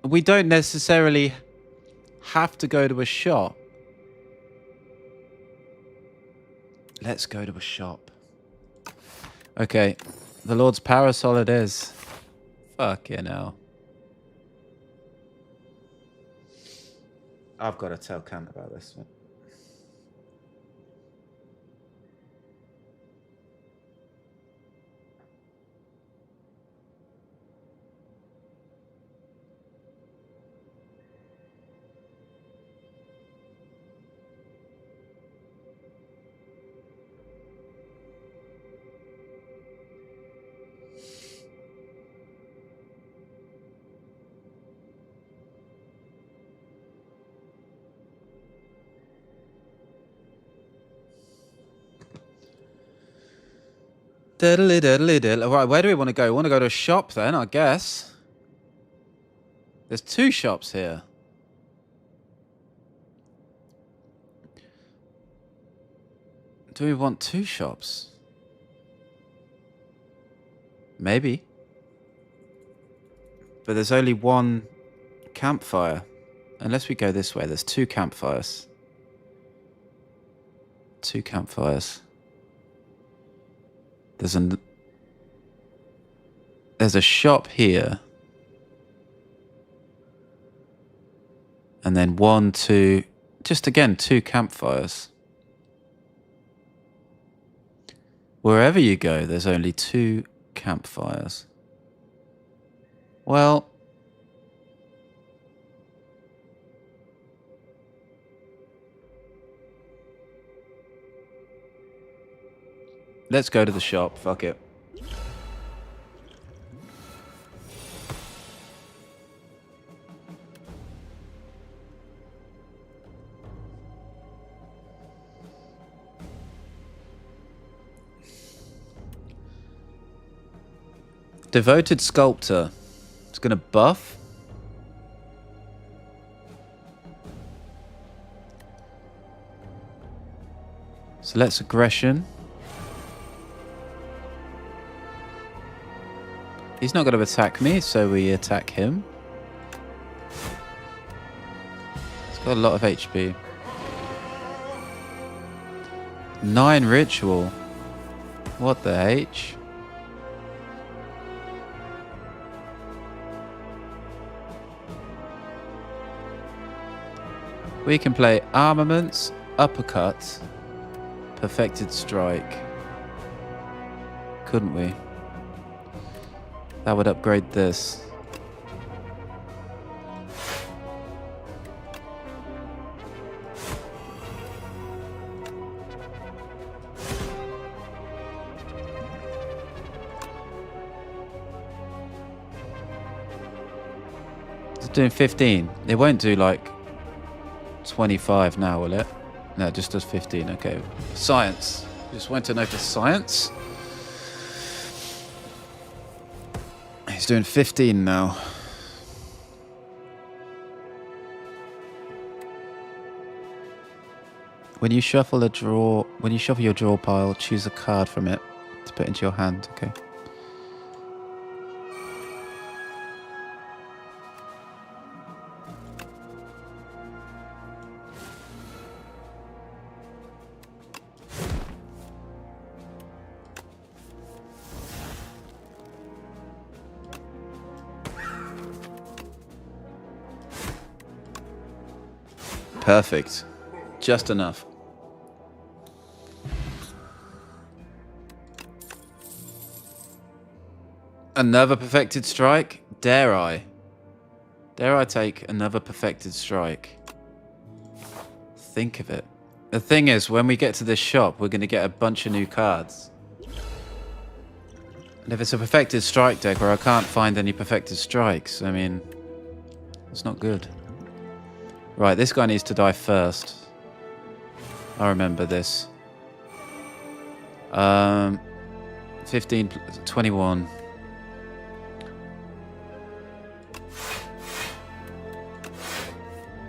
We don't necessarily have to go to a shop. Let's go to a shop. Okay, the Lord's Parasol it is. Fucking hell. I've got to tell Cam about this one. Diddly diddly diddly. Right, where do we want to go? We want to go to a shop then, I guess. There's 2 shops here. Do we want 2 shops? Maybe. But there's only 1 campfire. Unless we go this way, there's 2 campfires. 2 campfires. There's a shop here. And then 1, 2, just again, 2 campfires. Wherever you go, there's only 2 campfires. Well, let's go to the shop. Fuck it. Devoted Sculptor. It's going to buff. So let's aggression. He's not going to attack me, so we attack him. He's got a lot of HP. 9 ritual. What the H? We can play armaments, uppercut, perfected strike. Couldn't we? That would upgrade this. It's doing 15. It won't do like 25 now, will it? No, it just does 15. Okay. Science. Just went to notice science. He's doing 15 now. When you shuffle your draw pile, choose a card from it to put into your hand. Okay. Perfect. Just enough. Another perfected strike? Dare I? Dare I take another perfected strike? Think of it. The thing is, when we get to this shop, we're going to get a bunch of new cards. And if it's a perfected strike deck where I can't find any perfected strikes, I mean, it's not good. Right, this guy needs to die first. I remember this. 15, 21.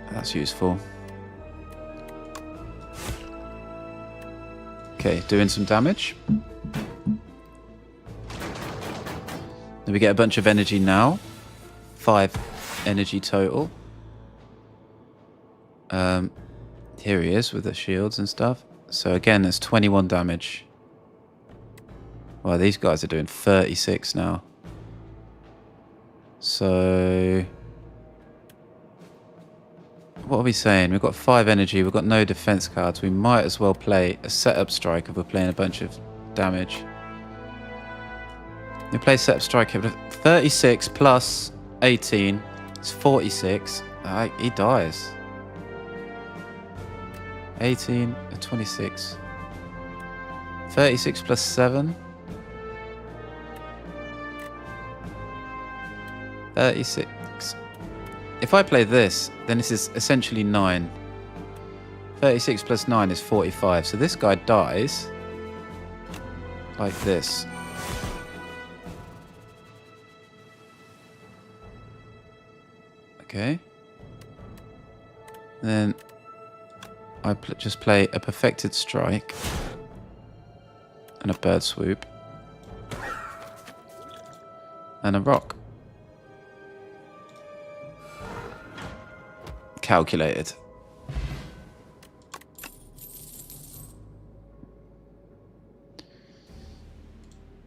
That's useful. Okay, doing some damage. Then we get a bunch of energy now. 5 energy total. Here he is with the shields and stuff. So again, there's 21 damage. Well, these guys are doing 36 now. So what are we saying? We've got 5 energy. We've got no defense cards. We might as well play a setup strike if we're playing a bunch of damage. We play setup strike. 36 plus 18. It's 46. He dies. 18 and 26. 36 plus 7. 36. If I play this, then this is essentially 9. 36 plus 9 is 45. So this guy dies like this. Okay. Then I just play a Perfected Strike and a Bird Swoop and a Rock. Calculated.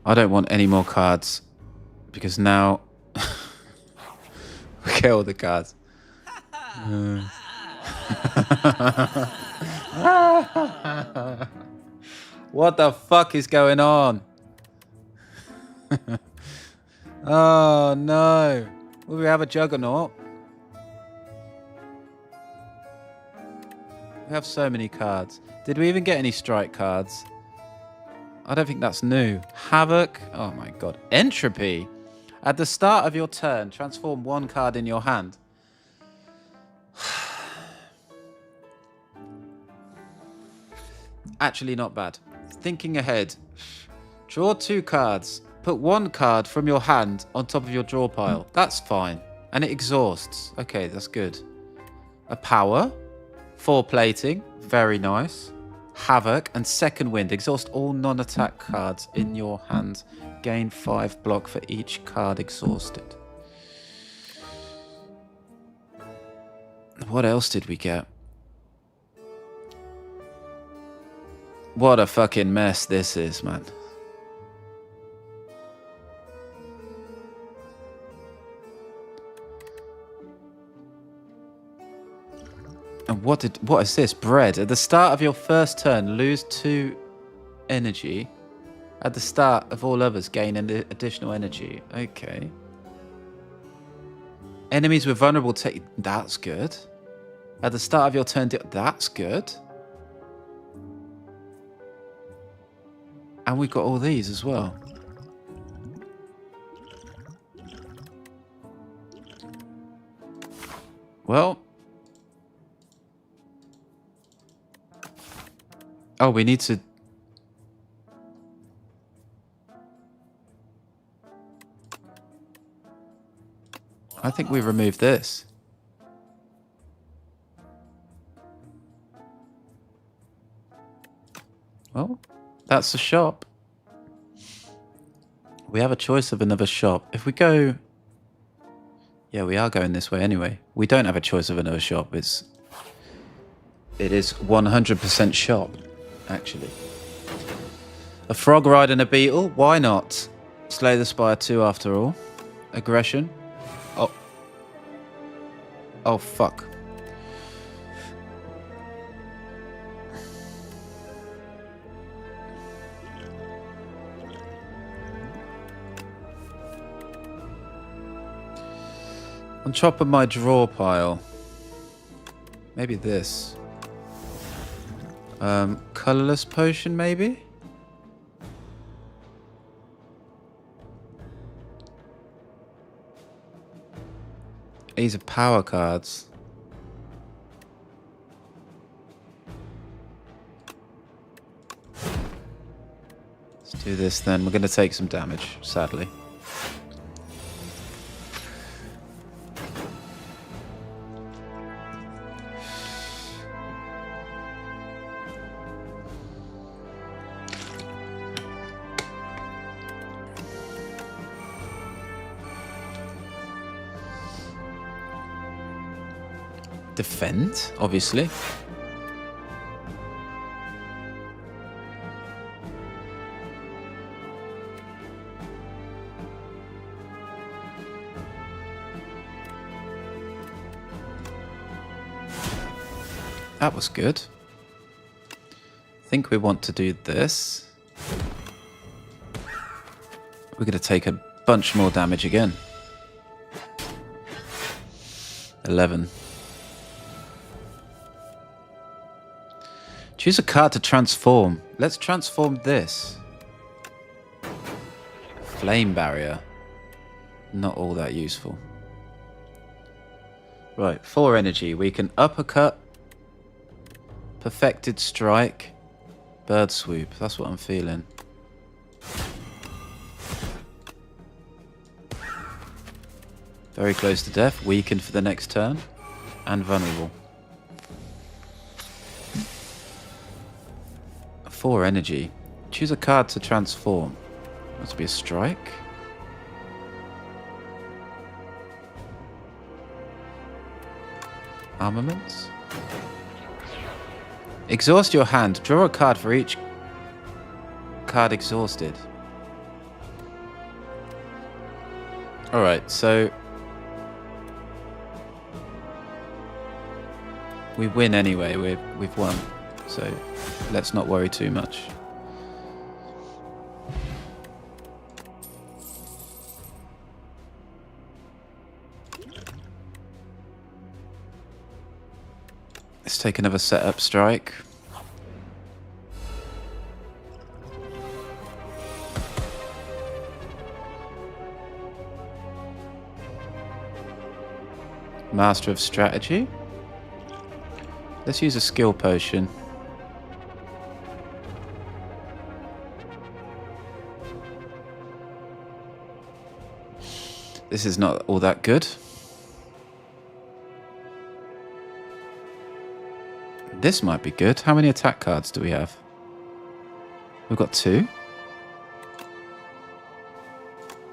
I don't want any more cards because now we get all the cards. What the fuck is going on? Oh no. Will we have a Juggernaut? We have so many cards. Did we even get any strike cards? I don't think that's new. Havoc. Oh my god. Entropy. At the start of your turn, transform one card in your hand. Actually not bad. Thinking ahead. Draw 2 cards. Put 1 card from your hand on top of your draw pile. That's fine. And it exhausts. Okay, that's good. A power. 4 plating. Very nice. Havoc and Second Wind. Exhaust all non-attack cards in your hand. Gain 5 block for each card exhausted. What else did we get? What a fucking mess this is, man. And what is this? Bread. At the start of your first turn, lose 2 energy. At the start of all others, gain an additional energy. Okay. Enemies with vulnerable take. That's good. At the start of your turn, that's good. And we've got all these as well. Well. Oh, we need to... I think we removed this. Well, that's the shop. We have a choice of another shop. If we go... Yeah, we are going this way anyway. We don't have a choice of another shop. It is 100% shop, actually. A frog riding a beetle? Why not? Slay the Spire 2 after all. Aggression. Oh. Oh, fuck. On top of my draw pile. Maybe this. Colorless potion, maybe? These are power cards. Let's do this then. We're going to take some damage, sadly. Defend, obviously. That was good. I think we want to do this. We're going to take a bunch more damage again. 11. Choose a card to transform. Let's transform this. Flame barrier. Not all that useful. Right, 4 energy. We can uppercut, perfected strike, bird swoop. That's what I'm feeling. Very close to death. Weakened for the next turn. And vulnerable. 4 energy. Choose a card to transform. Must be a strike. Armaments. Exhaust your hand. Draw a card for each card exhausted. Alright, so we win anyway. We've won. So let's not worry too much. Let's take another setup strike. Master of Strategy. Let's use a skill potion. This is not all that good. This might be good. How many attack cards do we have? We've got 2.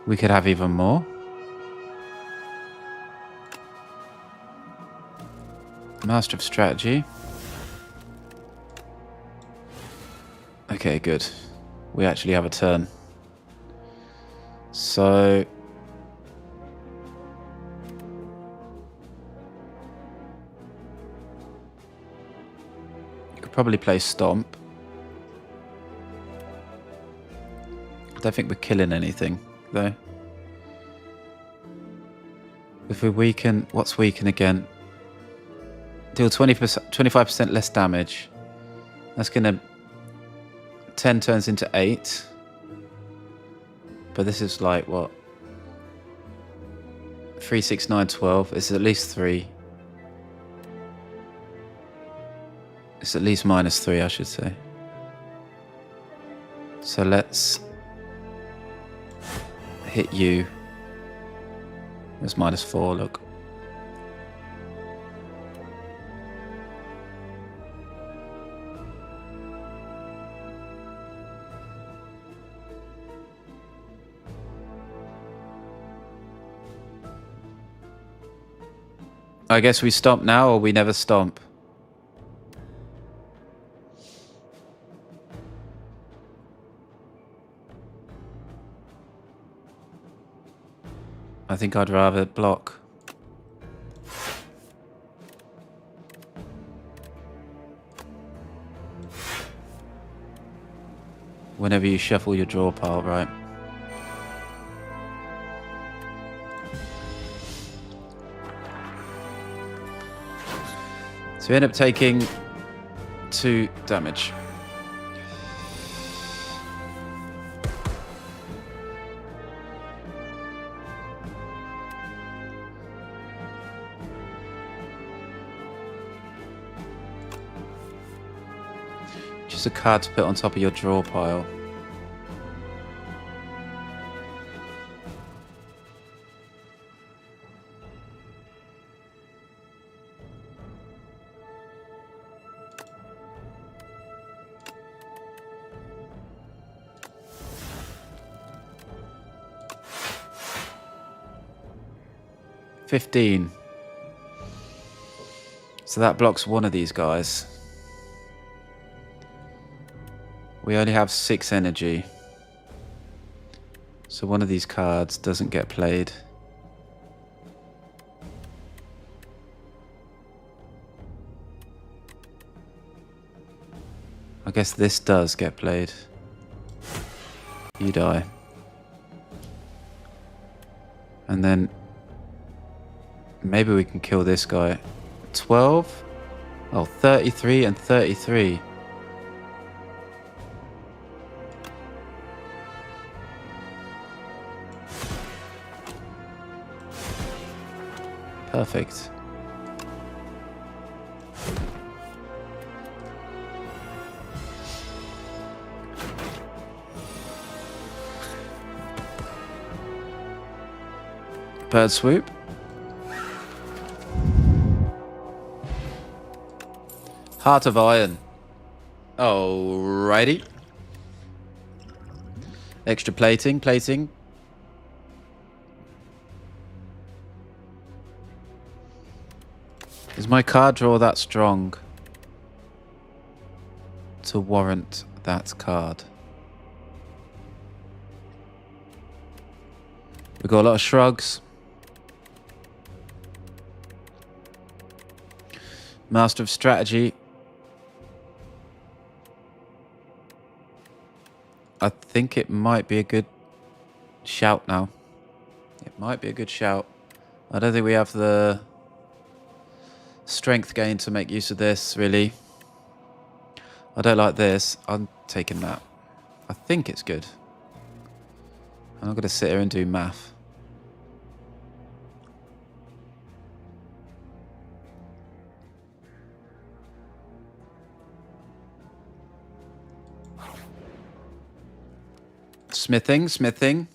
We could have even more. Master of Strategy. Okay, good. We actually have a turn. So you could probably play Stomp. I don't think we're killing anything, though. If we weaken... What's weaken again? Deal 25% less damage. That's going to... 10 turns into 8. But this is like, what? 3, 6, 9, 12. It's at least 3. It's at least -3, I should say. So let's hit you. It's -4, look. I guess we stomp now or we never stomp. I think I'd rather block. Whenever you shuffle your draw pile, right? So we end up taking 2 damage. Just a card to put on top of your draw pile. $15. So that blocks one of these guys. We only have 6 energy. So one of these cards doesn't get played. I guess this does get played. You die. And then maybe we can kill this guy. 12? Oh, 33 and 33. Perfect. Bird swoop. Heart of Iron. Alrighty. Extra plating. Is my card draw that strong to warrant that card? We've got a lot of shrugs. Master of Strategy. I think it might be a good shout now. It might be a good shout. I don't think we have the strength gain to make use of this, really. I don't like this. I'm taking that. I think it's good. I'm not going to sit here and do math. Smithing.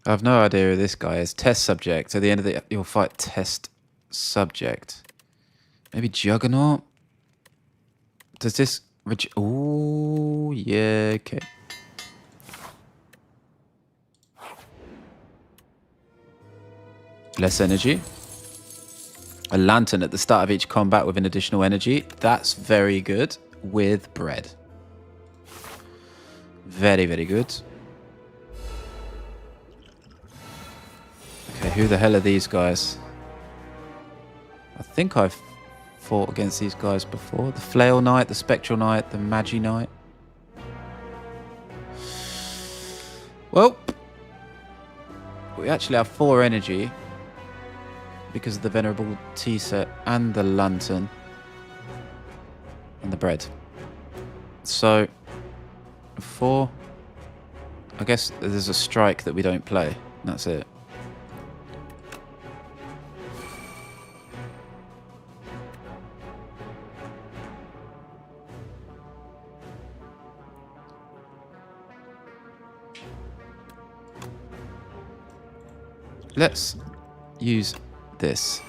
I have no idea who this guy is. Test subject. At the end of you'll fight test subject. Maybe Juggernaut? Does this... Oh, yeah, okay. Less energy. A lantern at the start of each combat with an additional energy. That's very good with bread. Very, very good. Okay, who the hell are these guys? I think I've fought against these guys before. The Flail Knight, the Spectral Knight, the Magi Knight. Well, we actually have 4 energy because of the Venerable Tea Set and the Lantern and the bread. So, 4. I guess there's a strike that we don't play. And that's it. Let's use this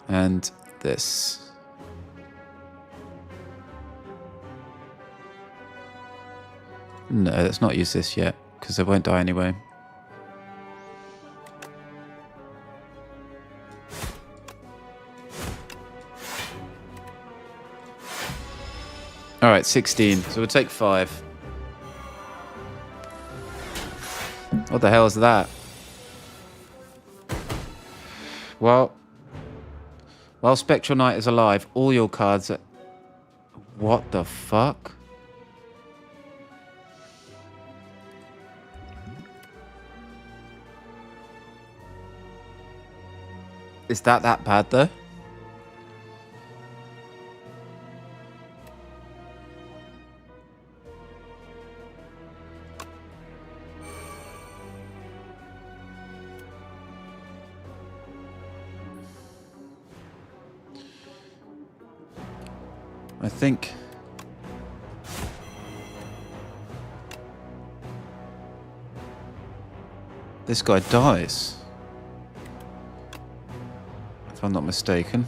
and this. No, let's not use this yet, because they won't die anyway. Alright, 16. So we'll take 5. What the hell is that? Well, while Spectral Knight is alive, all your cards are... What the fuck? Is that bad, though? I think... this guy dies. If I'm not mistaken.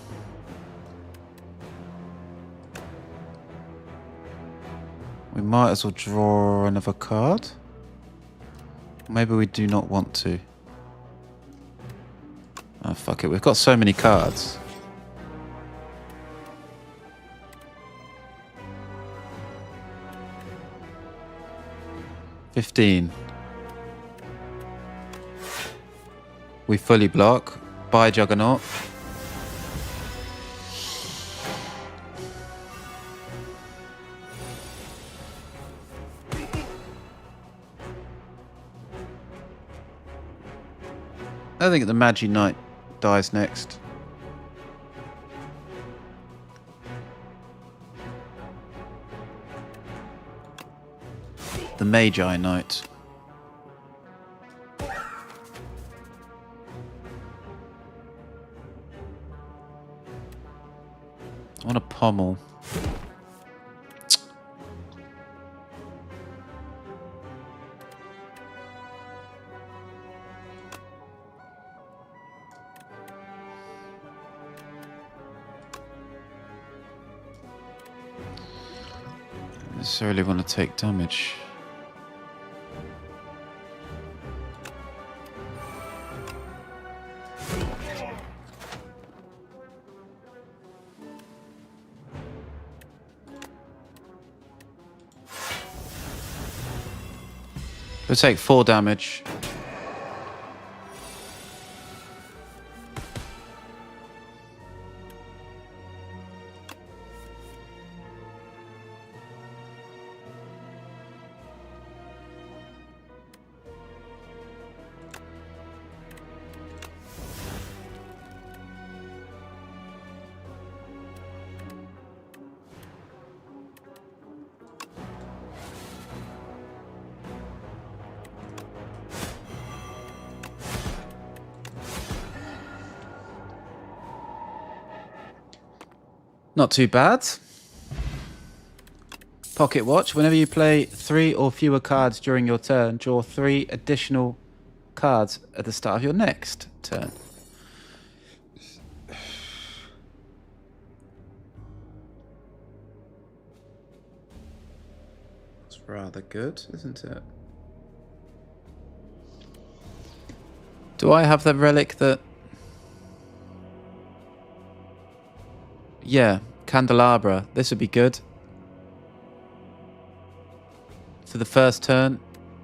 We might as well draw another card. Maybe we do not want to. Oh, fuck it. We've got so many cards. $15. We fully block. Bye, Juggernaut. I think the Magi Knight dies next. The Magi Knight. I want a pommel. necessarily want to take damage. We'll take 4 damage. Not too bad. Pocket watch. Whenever you play 3 or fewer cards during your turn, draw 3 additional cards at the start of your next turn. It's rather good, isn't it? Do I have the relic that... Yeah, Candelabra. This would be good. For the first turn,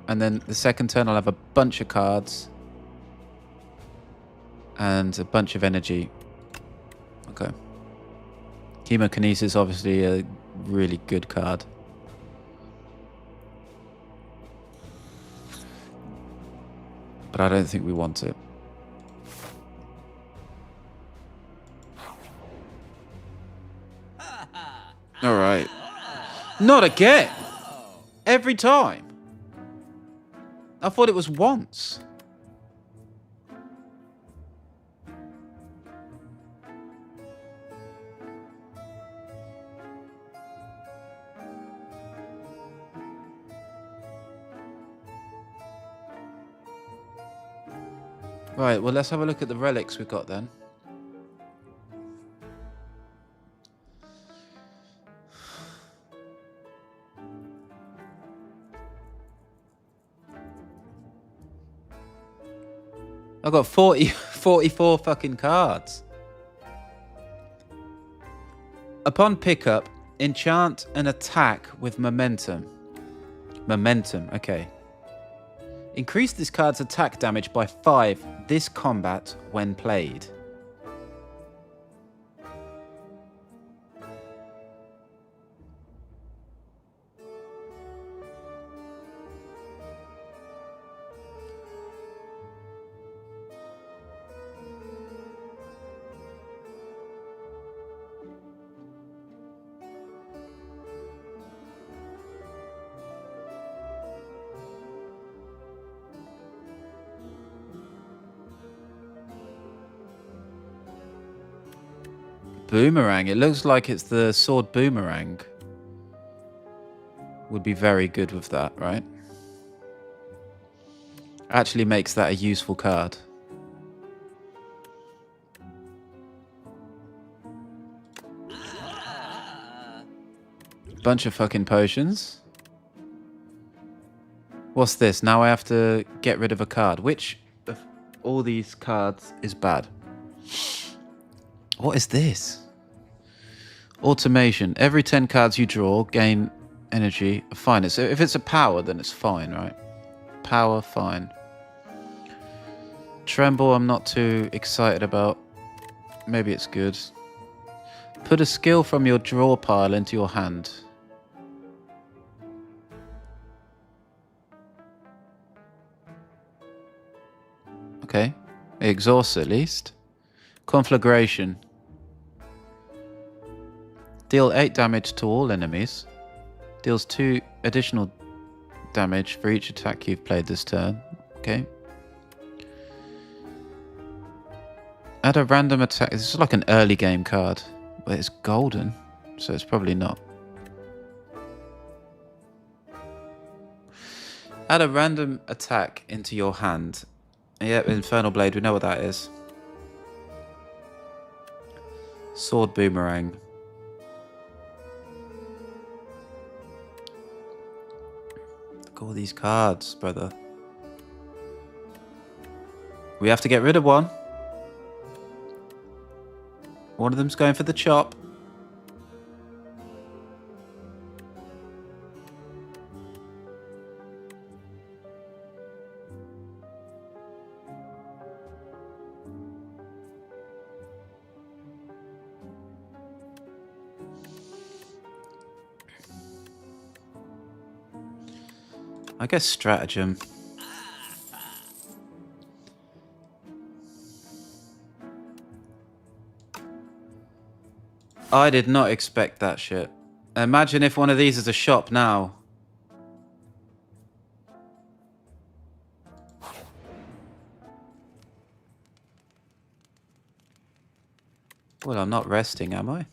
and then the second turn I'll have a bunch of cards. And a bunch of energy. Okay. Chemokinesis, obviously a really good card. But I don't think we want it. All right. Not again. Every time. I thought it was once. Right, well, let's have a look at the relics we've got then. I've got 44 fucking cards. Upon pickup, enchant an attack with momentum. Momentum, okay. Increase this card's attack damage by 5 this combat when played. Boomerang. It looks like it's the sword boomerang. Would be very good with that, right? Actually makes that a useful card. Bunch of fucking potions. What's this? Now I have to get rid of a card. Which of all these cards is bad? What is this? Automation. Every 10 cards you draw gain energy. Fine. So if it's a power, then it's fine, right? Power, fine. Tremble, I'm not too excited about. Maybe it's good. Put a skill from your draw pile into your hand. Okay. It exhausts at least. Conflagration. Deal 8 damage to all enemies. Deals 2 additional damage for each attack you've played this turn. Okay. Add a random attack. This is like an early game card. But it's golden, so it's probably not. Add a random attack into your hand. Yep, Infernal Blade, we know what that is. Sword Boomerang. all these cards, brother. We have to get rid of one. One of them's going for the chop. I guess stratagem. I did not expect that shit. Imagine if one of these is a shop now. Well, I'm not resting, am I?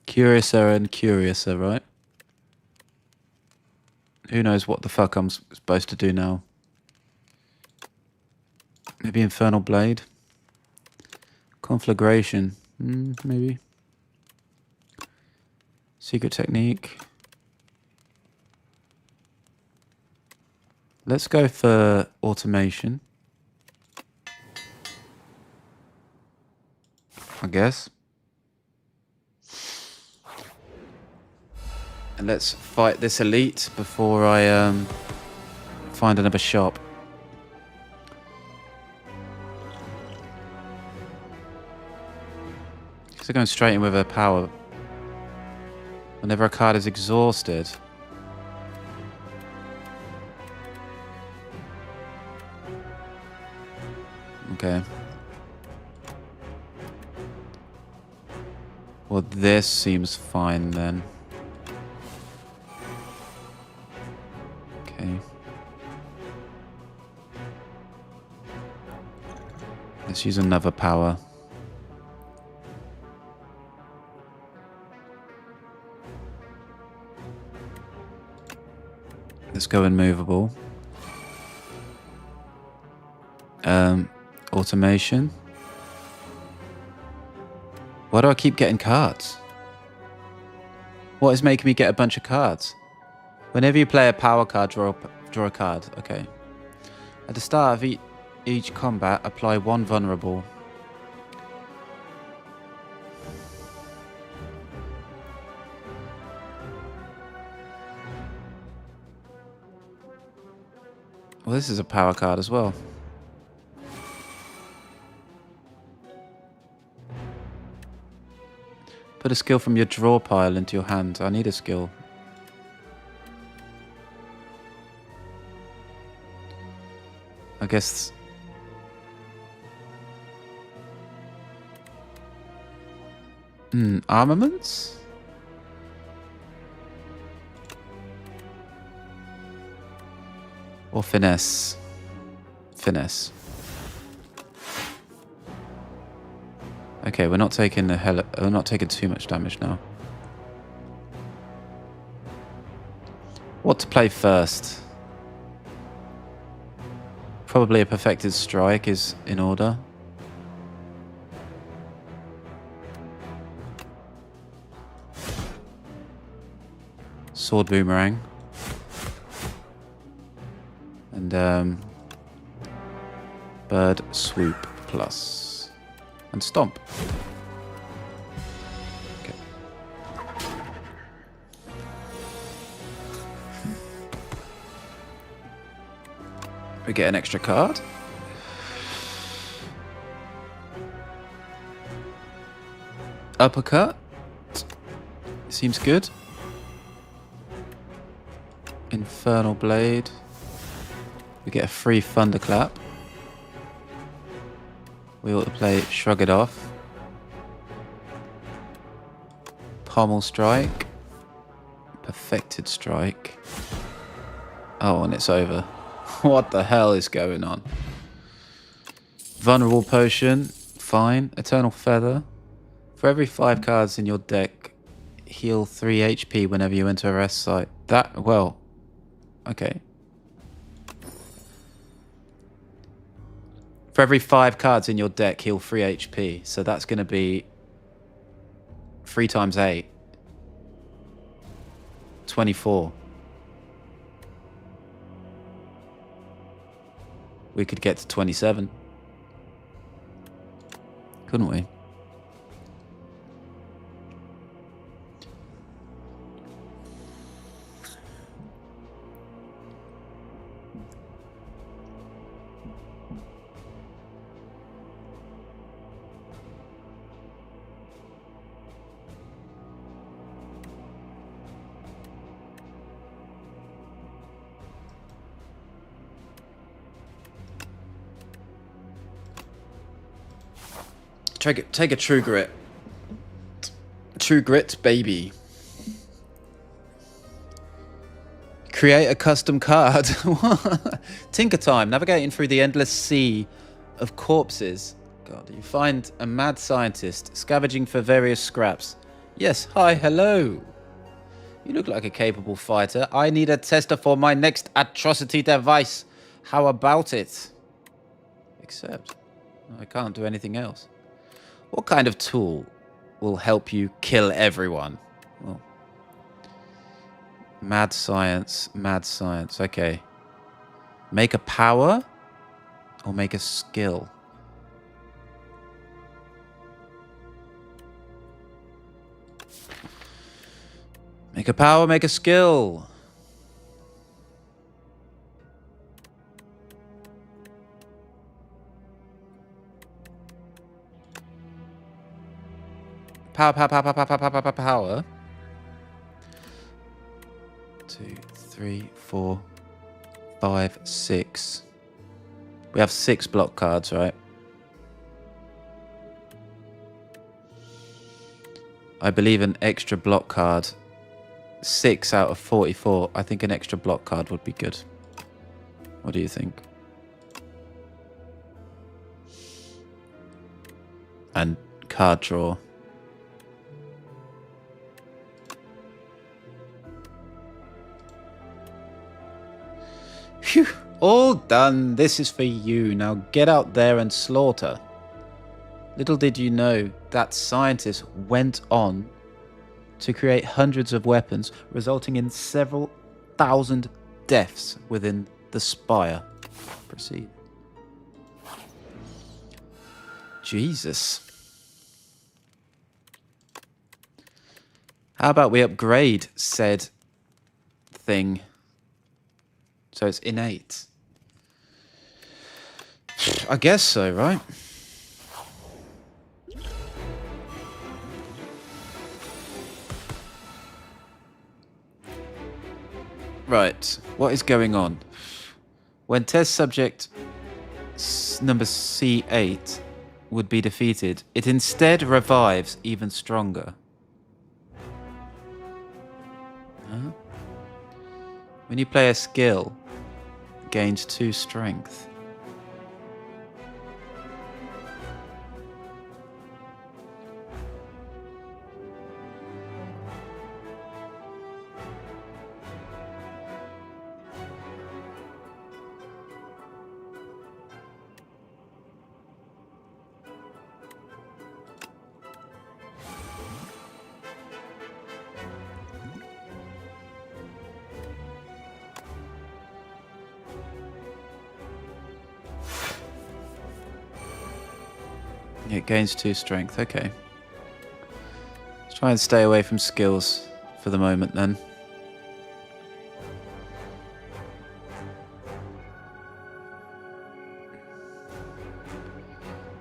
Curiouser and curiouser, right? Who knows what the fuck I'm supposed to do now? Maybe Infernal Blade? Conflagration? Maybe. Secret Technique? Let's go for Automation. I guess. And let's fight this elite before I find another shop. So going straight in with her power. Whenever a card is exhausted. Okay. Well, this seems fine then. Okay. Let's use another power. Let's go immovable. Automation. Why do I keep getting cards? What is making me get a bunch of cards? Whenever you play a power card, draw a card. Okay. At the start of each combat, apply one vulnerable. Well, this is a power card as well. Put a skill from your draw pile into your hand. I need a skill. I guess... armaments? Or finesse? Finesse. Okay, we're not taking we're not taking too much damage now. What to play first? Probably a perfected strike is in order. Sword boomerang. And bird swoop plus. And stomp. Okay. We get an extra card. Uppercut. Seems good. Infernal Blade. We get a free thunderclap. We ought to play Shrug It Off. Pommel Strike. Perfected Strike. Oh, and it's over. What the hell is going on? Vulnerable Potion. Fine. Eternal Feather. For every 5 cards in your deck, heal 3 HP whenever you enter a rest site. That, well, okay. For every 5 cards in your deck, heal 3 HP. So that's going to be 3 times 8. 24. We could get to 27. Couldn't we? Take a True Grit. True Grit, baby. Create a custom card. Tinker time. Navigating through the endless sea of corpses. God, you find a mad scientist scavenging for various scraps. Yes, hi, hello. You look like a capable fighter. I need a tester for my next atrocity device. How about it? Except, I can't do anything else. What kind of tool will help you kill everyone? Well, mad science, okay. Make a power or make a skill? Make a power, make a skill. Power. 2, 3, 4, 5, 6. We have 6 block cards, right? I believe an extra block card. 6 out of 44. I think an extra block card would be good. What do you think? And card draw. Phew, all done. This is for you. Now get out there and slaughter. Little did you know that scientist went on to create hundreds of weapons, resulting in several thousand deaths within the Spire. Proceed. Jesus. How about we upgrade said thing so it's innate? I guess so, right? Right, what is going on? When test subject number C8 would be defeated, it instead revives even stronger. Huh? When you play a skill, it gains 2 strength. It gains 2 strength, okay. Let's try and stay away from skills for the moment then.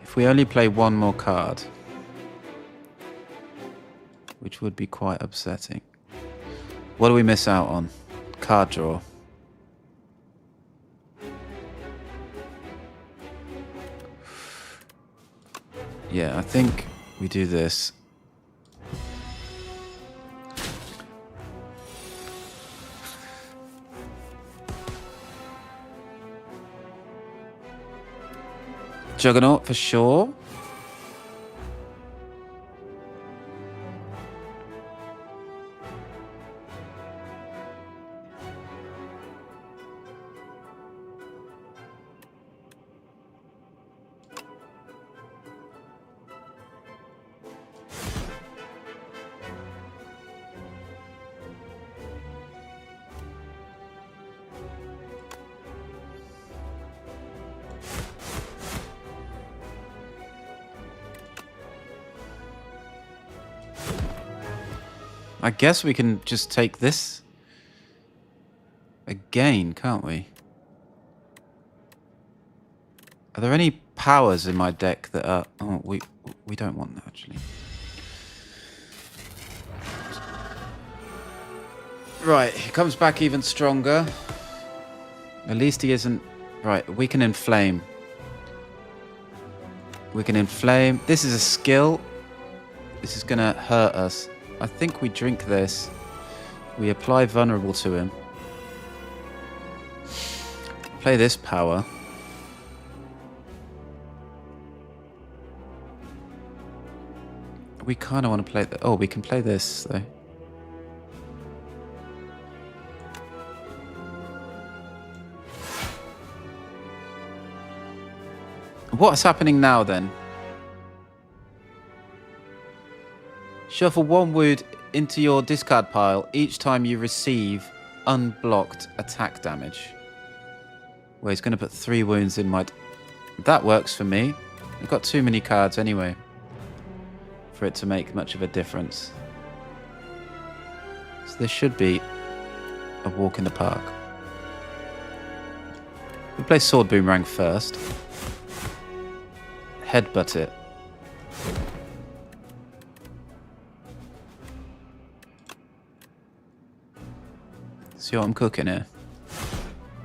If we only play 1 more card, which would be quite upsetting. What do we miss out on? Card draw. Yeah, I think we do this. Juggernaut for sure. I guess we can just take this again, can't we? Are there any powers in my deck that are... Oh, we don't want that, actually. Right, he comes back even stronger. At least he isn't... Right, we can inflame. We can inflame. This is a skill. This is going to hurt us. I think we drink this. We apply vulnerable to him. Play this power. We kind of want to play... Oh, we can play this, though. What's happening now, then? Shuffle one wound into your discard pile each time you receive unblocked attack damage. Well, he's going to put 3 wounds in my... That works for me. I've got too many cards anyway for it to make much of a difference. So this should be a walk in the park. We'll play Sword Boomerang first. Headbutt it. See what I'm cooking here?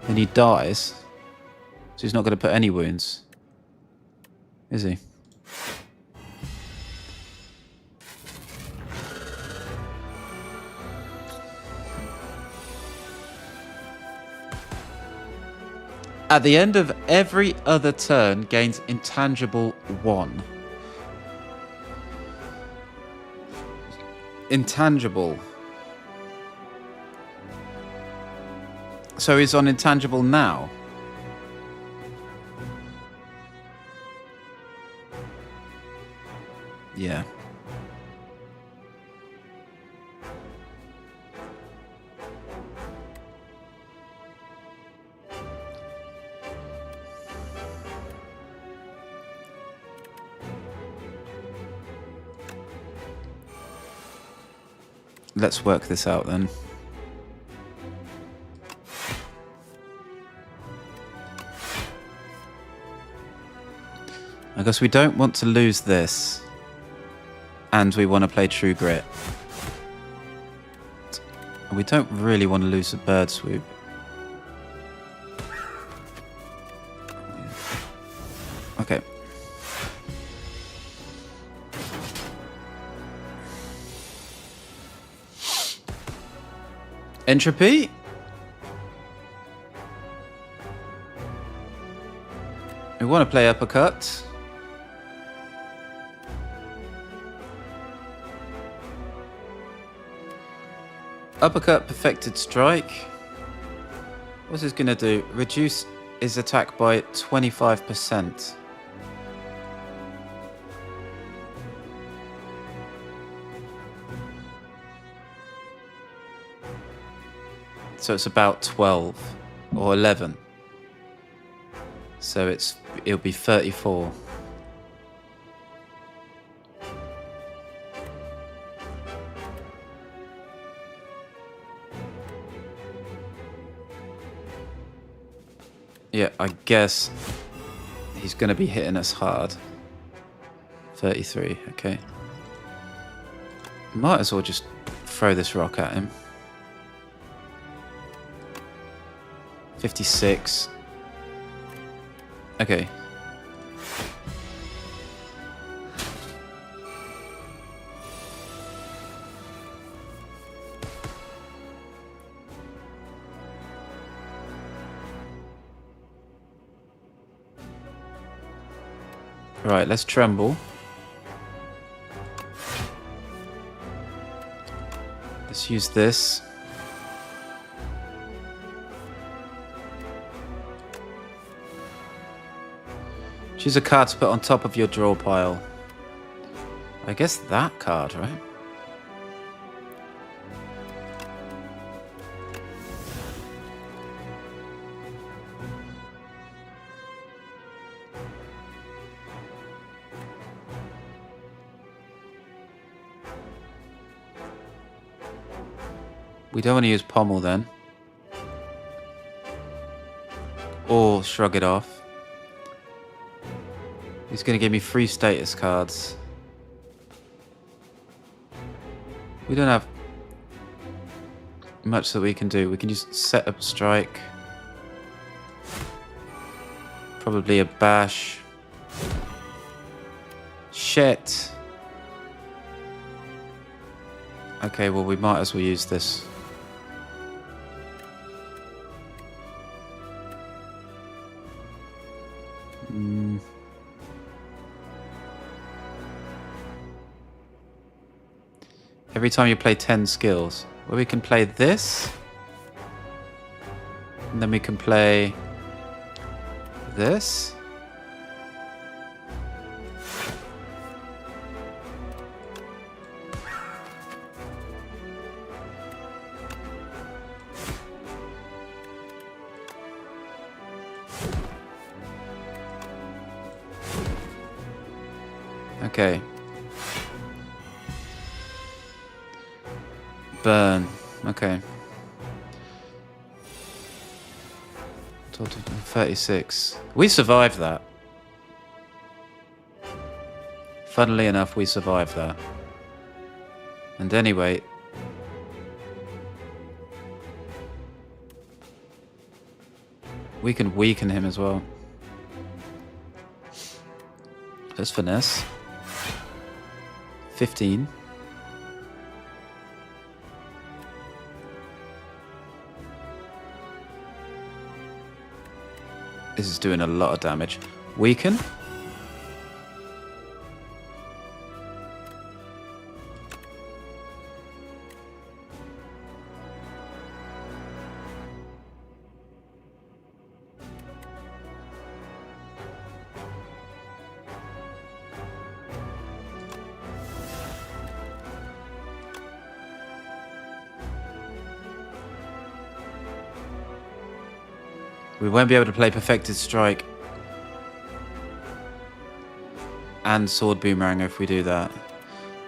Then he dies. So he's not going to put any wounds. Is he? At the end of every other turn, gains intangible 1. Intangible. So he's on intangible now. Yeah. Let's work this out then. I guess we don't want to lose this. And we want to play True Grit. We don't really want to lose the Bird Swoop. Okay. Entropy? We want to play Uppercut. Uppercut, Perfected Strike. What's this going to do? Reduce his attack by 25%. So it's about 12 or 11. So it'll be 34. Yeah, I guess he's going to be hitting us hard. 33, okay. Might as well just throw this rock at him. 56. Right, let's tremble. Let's use this. Choose a card to put on top of your draw pile. I guess that card, right? We don't want to use Pommel then. Or shrug it off. He's going to give me 3 status cards. We don't have much that we can do. We can just set up strike. Probably a bash. Shit. Okay, well we might as well use this. Every time you play 10 skills. Well, we can play this. And then we can play this. Okay. Burn. Okay. Total 36. We survived that. Funnily enough, we survived that. And anyway... we can weaken him as well. Let's finesse. 15. This is doing a lot of damage. Weaken. We won't be able to play Perfected Strike and Sword Boomerang if we do that.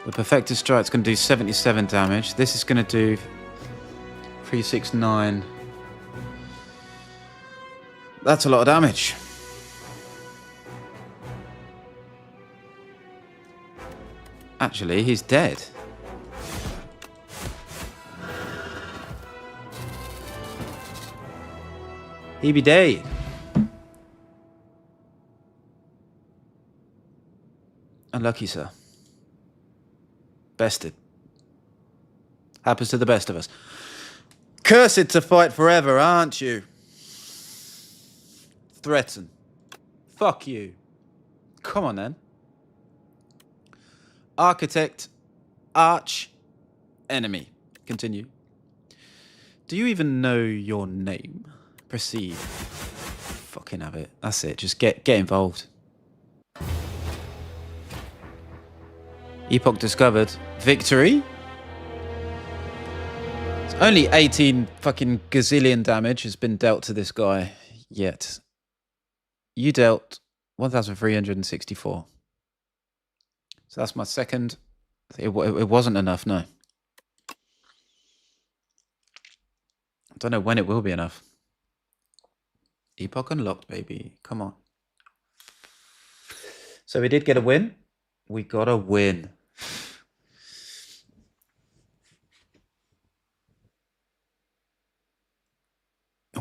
The Perfected Strike's going to do 77 damage. This is going to do 369. That's a lot of damage. Actually, he's dead. He be dead. Unlucky, sir. Bested. Happens to the best of us. Cursed to fight forever, aren't you? Threaten. Fuck you. Come on, then. Architect. Arch. Enemy. Continue. Do you even know your name? Proceed. Fucking have it. That's it. Just get involved. Epoch discovered. Victory? It's only 18 fucking gazillion damage has been dealt to this guy yet. You dealt 1,364. So that's my second. It wasn't enough, no. I don't know when it will be enough. Epoch unlocked, baby. Come on. So we did get a win. We got a win.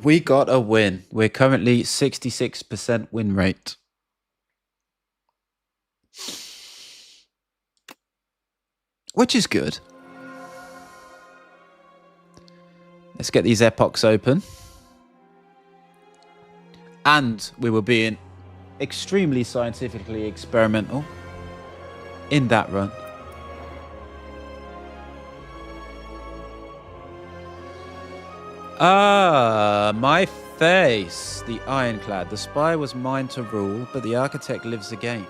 We got a win. We're currently 66% win rate. Which is good. Let's get these epochs open. And we were being extremely scientifically experimental in that run. Ah, my face. The Ironclad. The spire was mine to rule, but the architect lives again.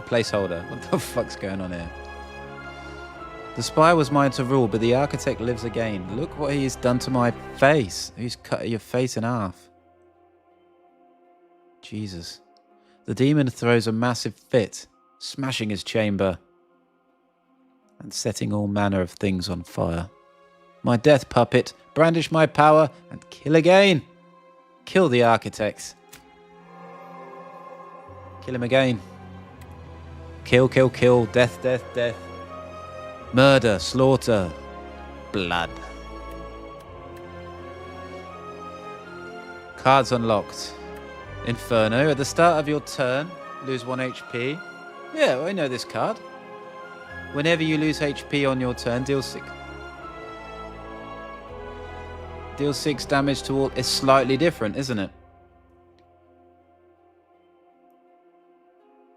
Placeholder. What the fuck's going on here? The spire was mine to rule, but the architect lives again. Look what he's done to my face. He's cut your face in half. Jesus. The demon throws a massive fit, smashing his chamber and setting all manner of things on fire. My death puppet, brandish my power and kill again. Kill the architects. Kill him again. Kill, kill, kill. Death, death, death. Murder, slaughter, blood. Cards unlocked. Inferno. At the start of your turn, lose 1 HP. Yeah, I know this card. Whenever you lose HP on your turn, deal 6. Deal 6 damage to all. It's slightly different, isn't it?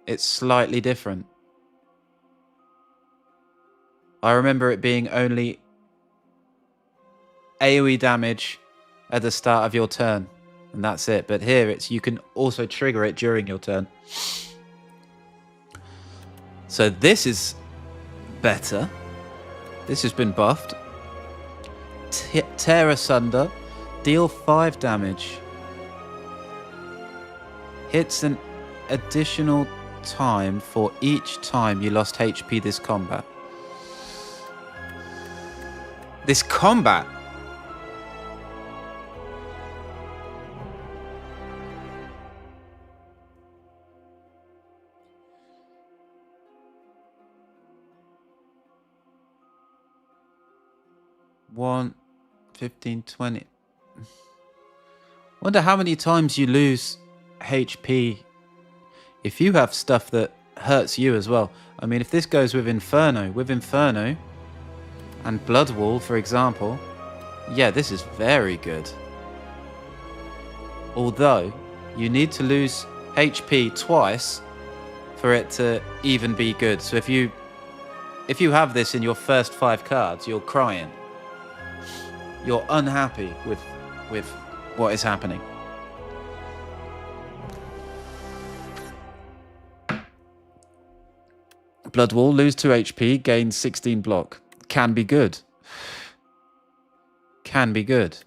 It's slightly different. I remember it being only AoE damage at the start of your turn, and that's it. But here it's you can also trigger it during your turn. So this is better. This has been buffed. Tear asunder, deal 5 damage. Hits an additional time for each time you lost HP this combat. This combat. One, 15, 20. Wonder how many times you lose HP if you have stuff that hurts you as well. I mean, if this goes with Inferno and Blood Wall, for example, yeah, this is very good. Although, you need to lose HP twice for it to even be good. So if you have this in your first 5 cards, you're crying. You're unhappy with what is happening. Blood Wall, lose 2 HP, gain 16 block. Can be good. Can be good.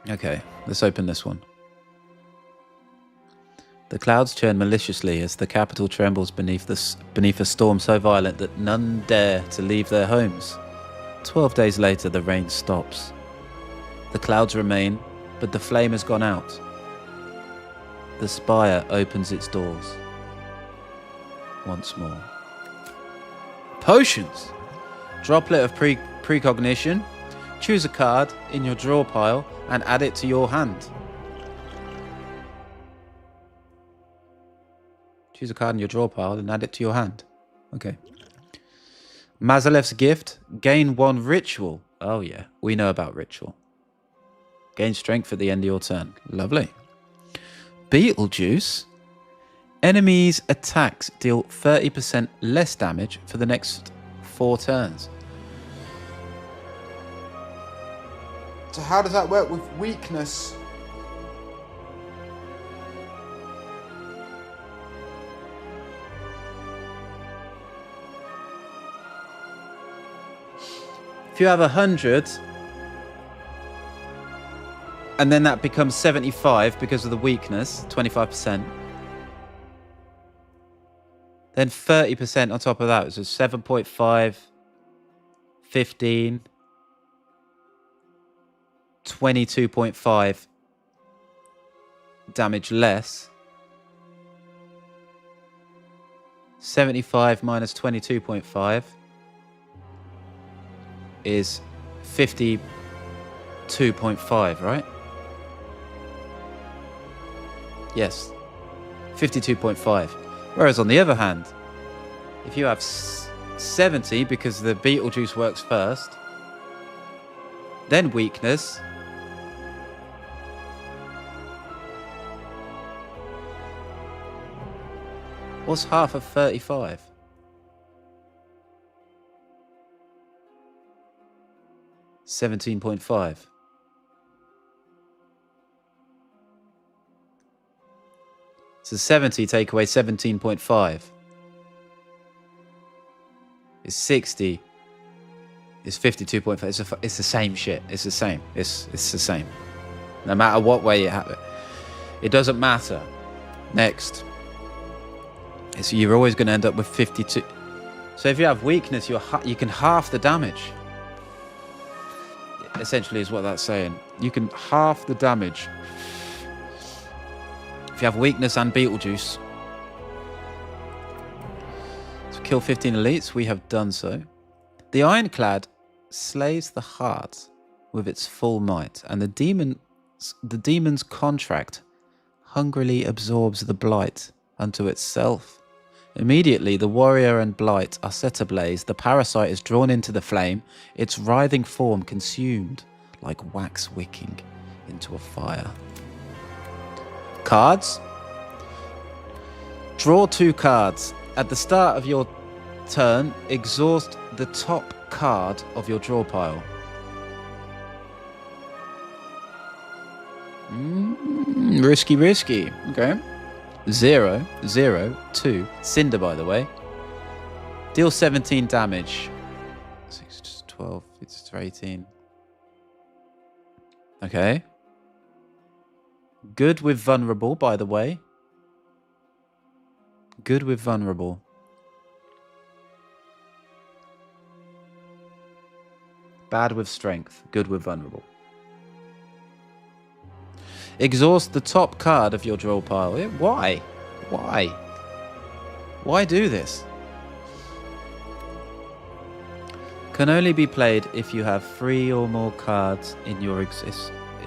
Okay, let's open this one. The clouds churn maliciously as the capital trembles beneath a storm so violent that none dare to leave their homes. 12 days later, the rain stops. The clouds remain, but the flame has gone out. The spire opens its doors. Once more. Potions! Droplet of precognition. Choose a card in your draw pile and add it to your hand. Choose a card in your draw pile and add it to your hand. Okay. Mazalev's gift. Gain 1 ritual. Oh yeah, we know about ritual. Gain strength at the end of your turn. Lovely. Beetlejuice. Enemies' attacks deal 30% less damage for the next 4 turns. So how does that work with weakness? If you have 100, and then that becomes 75 because of the weakness, 25%. Then 30% on top of that, so 7.5, 15, 22.5 damage less. 75 minus 22.5 is 52.5, right? Yes, 52.5. Whereas on the other hand, if you have 70, because the Beetlejuice works first, then weakness, What's half of 35? $17.5. So 70 take away 17.5 is 60. It's 52.5. It's the same shit. It's the same. It's the same. No matter what way it happens. It doesn't matter. Next. So you're always going to end up with 52. So if you have weakness, you can half the damage. Essentially is what that's saying. You can half the damage. If you have weakness and Beetlejuice. So kill 15 elites. We have done so. The Ironclad slays the heart with its full might, and the demon's contract hungrily absorbs the blight unto itself. Immediately, the warrior and blight are set ablaze, the parasite is drawn into the flame, its writhing form consumed like wax wicking into a fire. Cards. Draw 2 cards. At the start of your turn, exhaust the top card of your draw pile. Risky. Okay. 0, 0, 2. Cinder, by the way. Deal 17 damage. 6, 12, it's 18. Okay. Good with vulnerable, by the way. Good with vulnerable. Bad with strength. Good with vulnerable. Exhaust the top card of your draw pile. Why? Why? Why do this? Can only be played if you have 3 or more cards in your it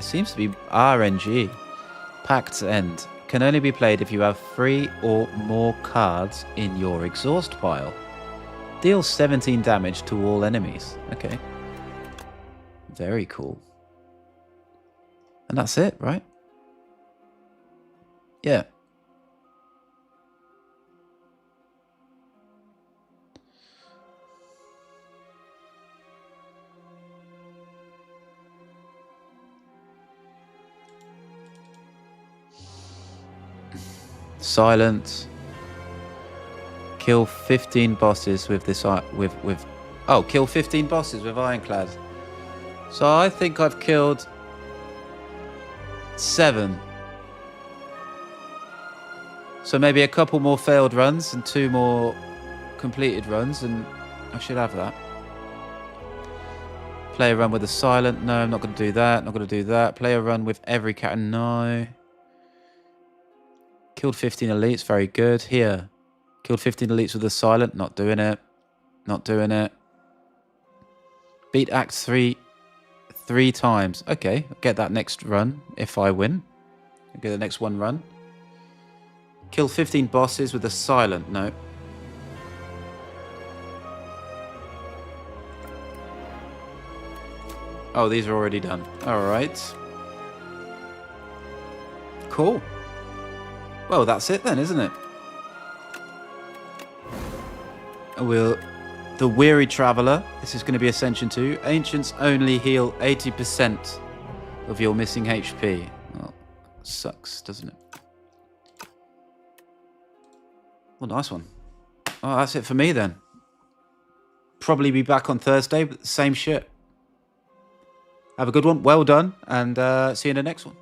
seems to be RNG. Pact's End. Can only be played if you have 3 or more cards in your exhaust pile. Deals 17 damage to all enemies. Okay. Very cool. And that's it, right? Yeah. Silence. Kill 15 bosses with this kill 15 bosses with Ironclad. So I think I've killed 7. So maybe a couple more failed runs and 2 more completed runs, and I should have that. Play a run with a silent. No, I'm not going to do that. Not going to do that. Play a run with every cat. No. Killed 15 elites. Very good. Here. Killed 15 elites with a silent. Not doing it. Not doing it. Beat Act 3 times. Okay. I'll get that next run if I win. I'll get the next one run. Kill 15 bosses with a silent. No. Oh, these are already done. Alright. Cool. Well, that's it then, isn't it? The Weary Traveller. This is going to be Ascension 2. Ancients only heal 80% of your missing HP. Well, sucks, doesn't it? Well, nice one. Oh, that's it for me then. Probably be back on Thursday, but same shit. Have a good one. Well done. And see you in the next one.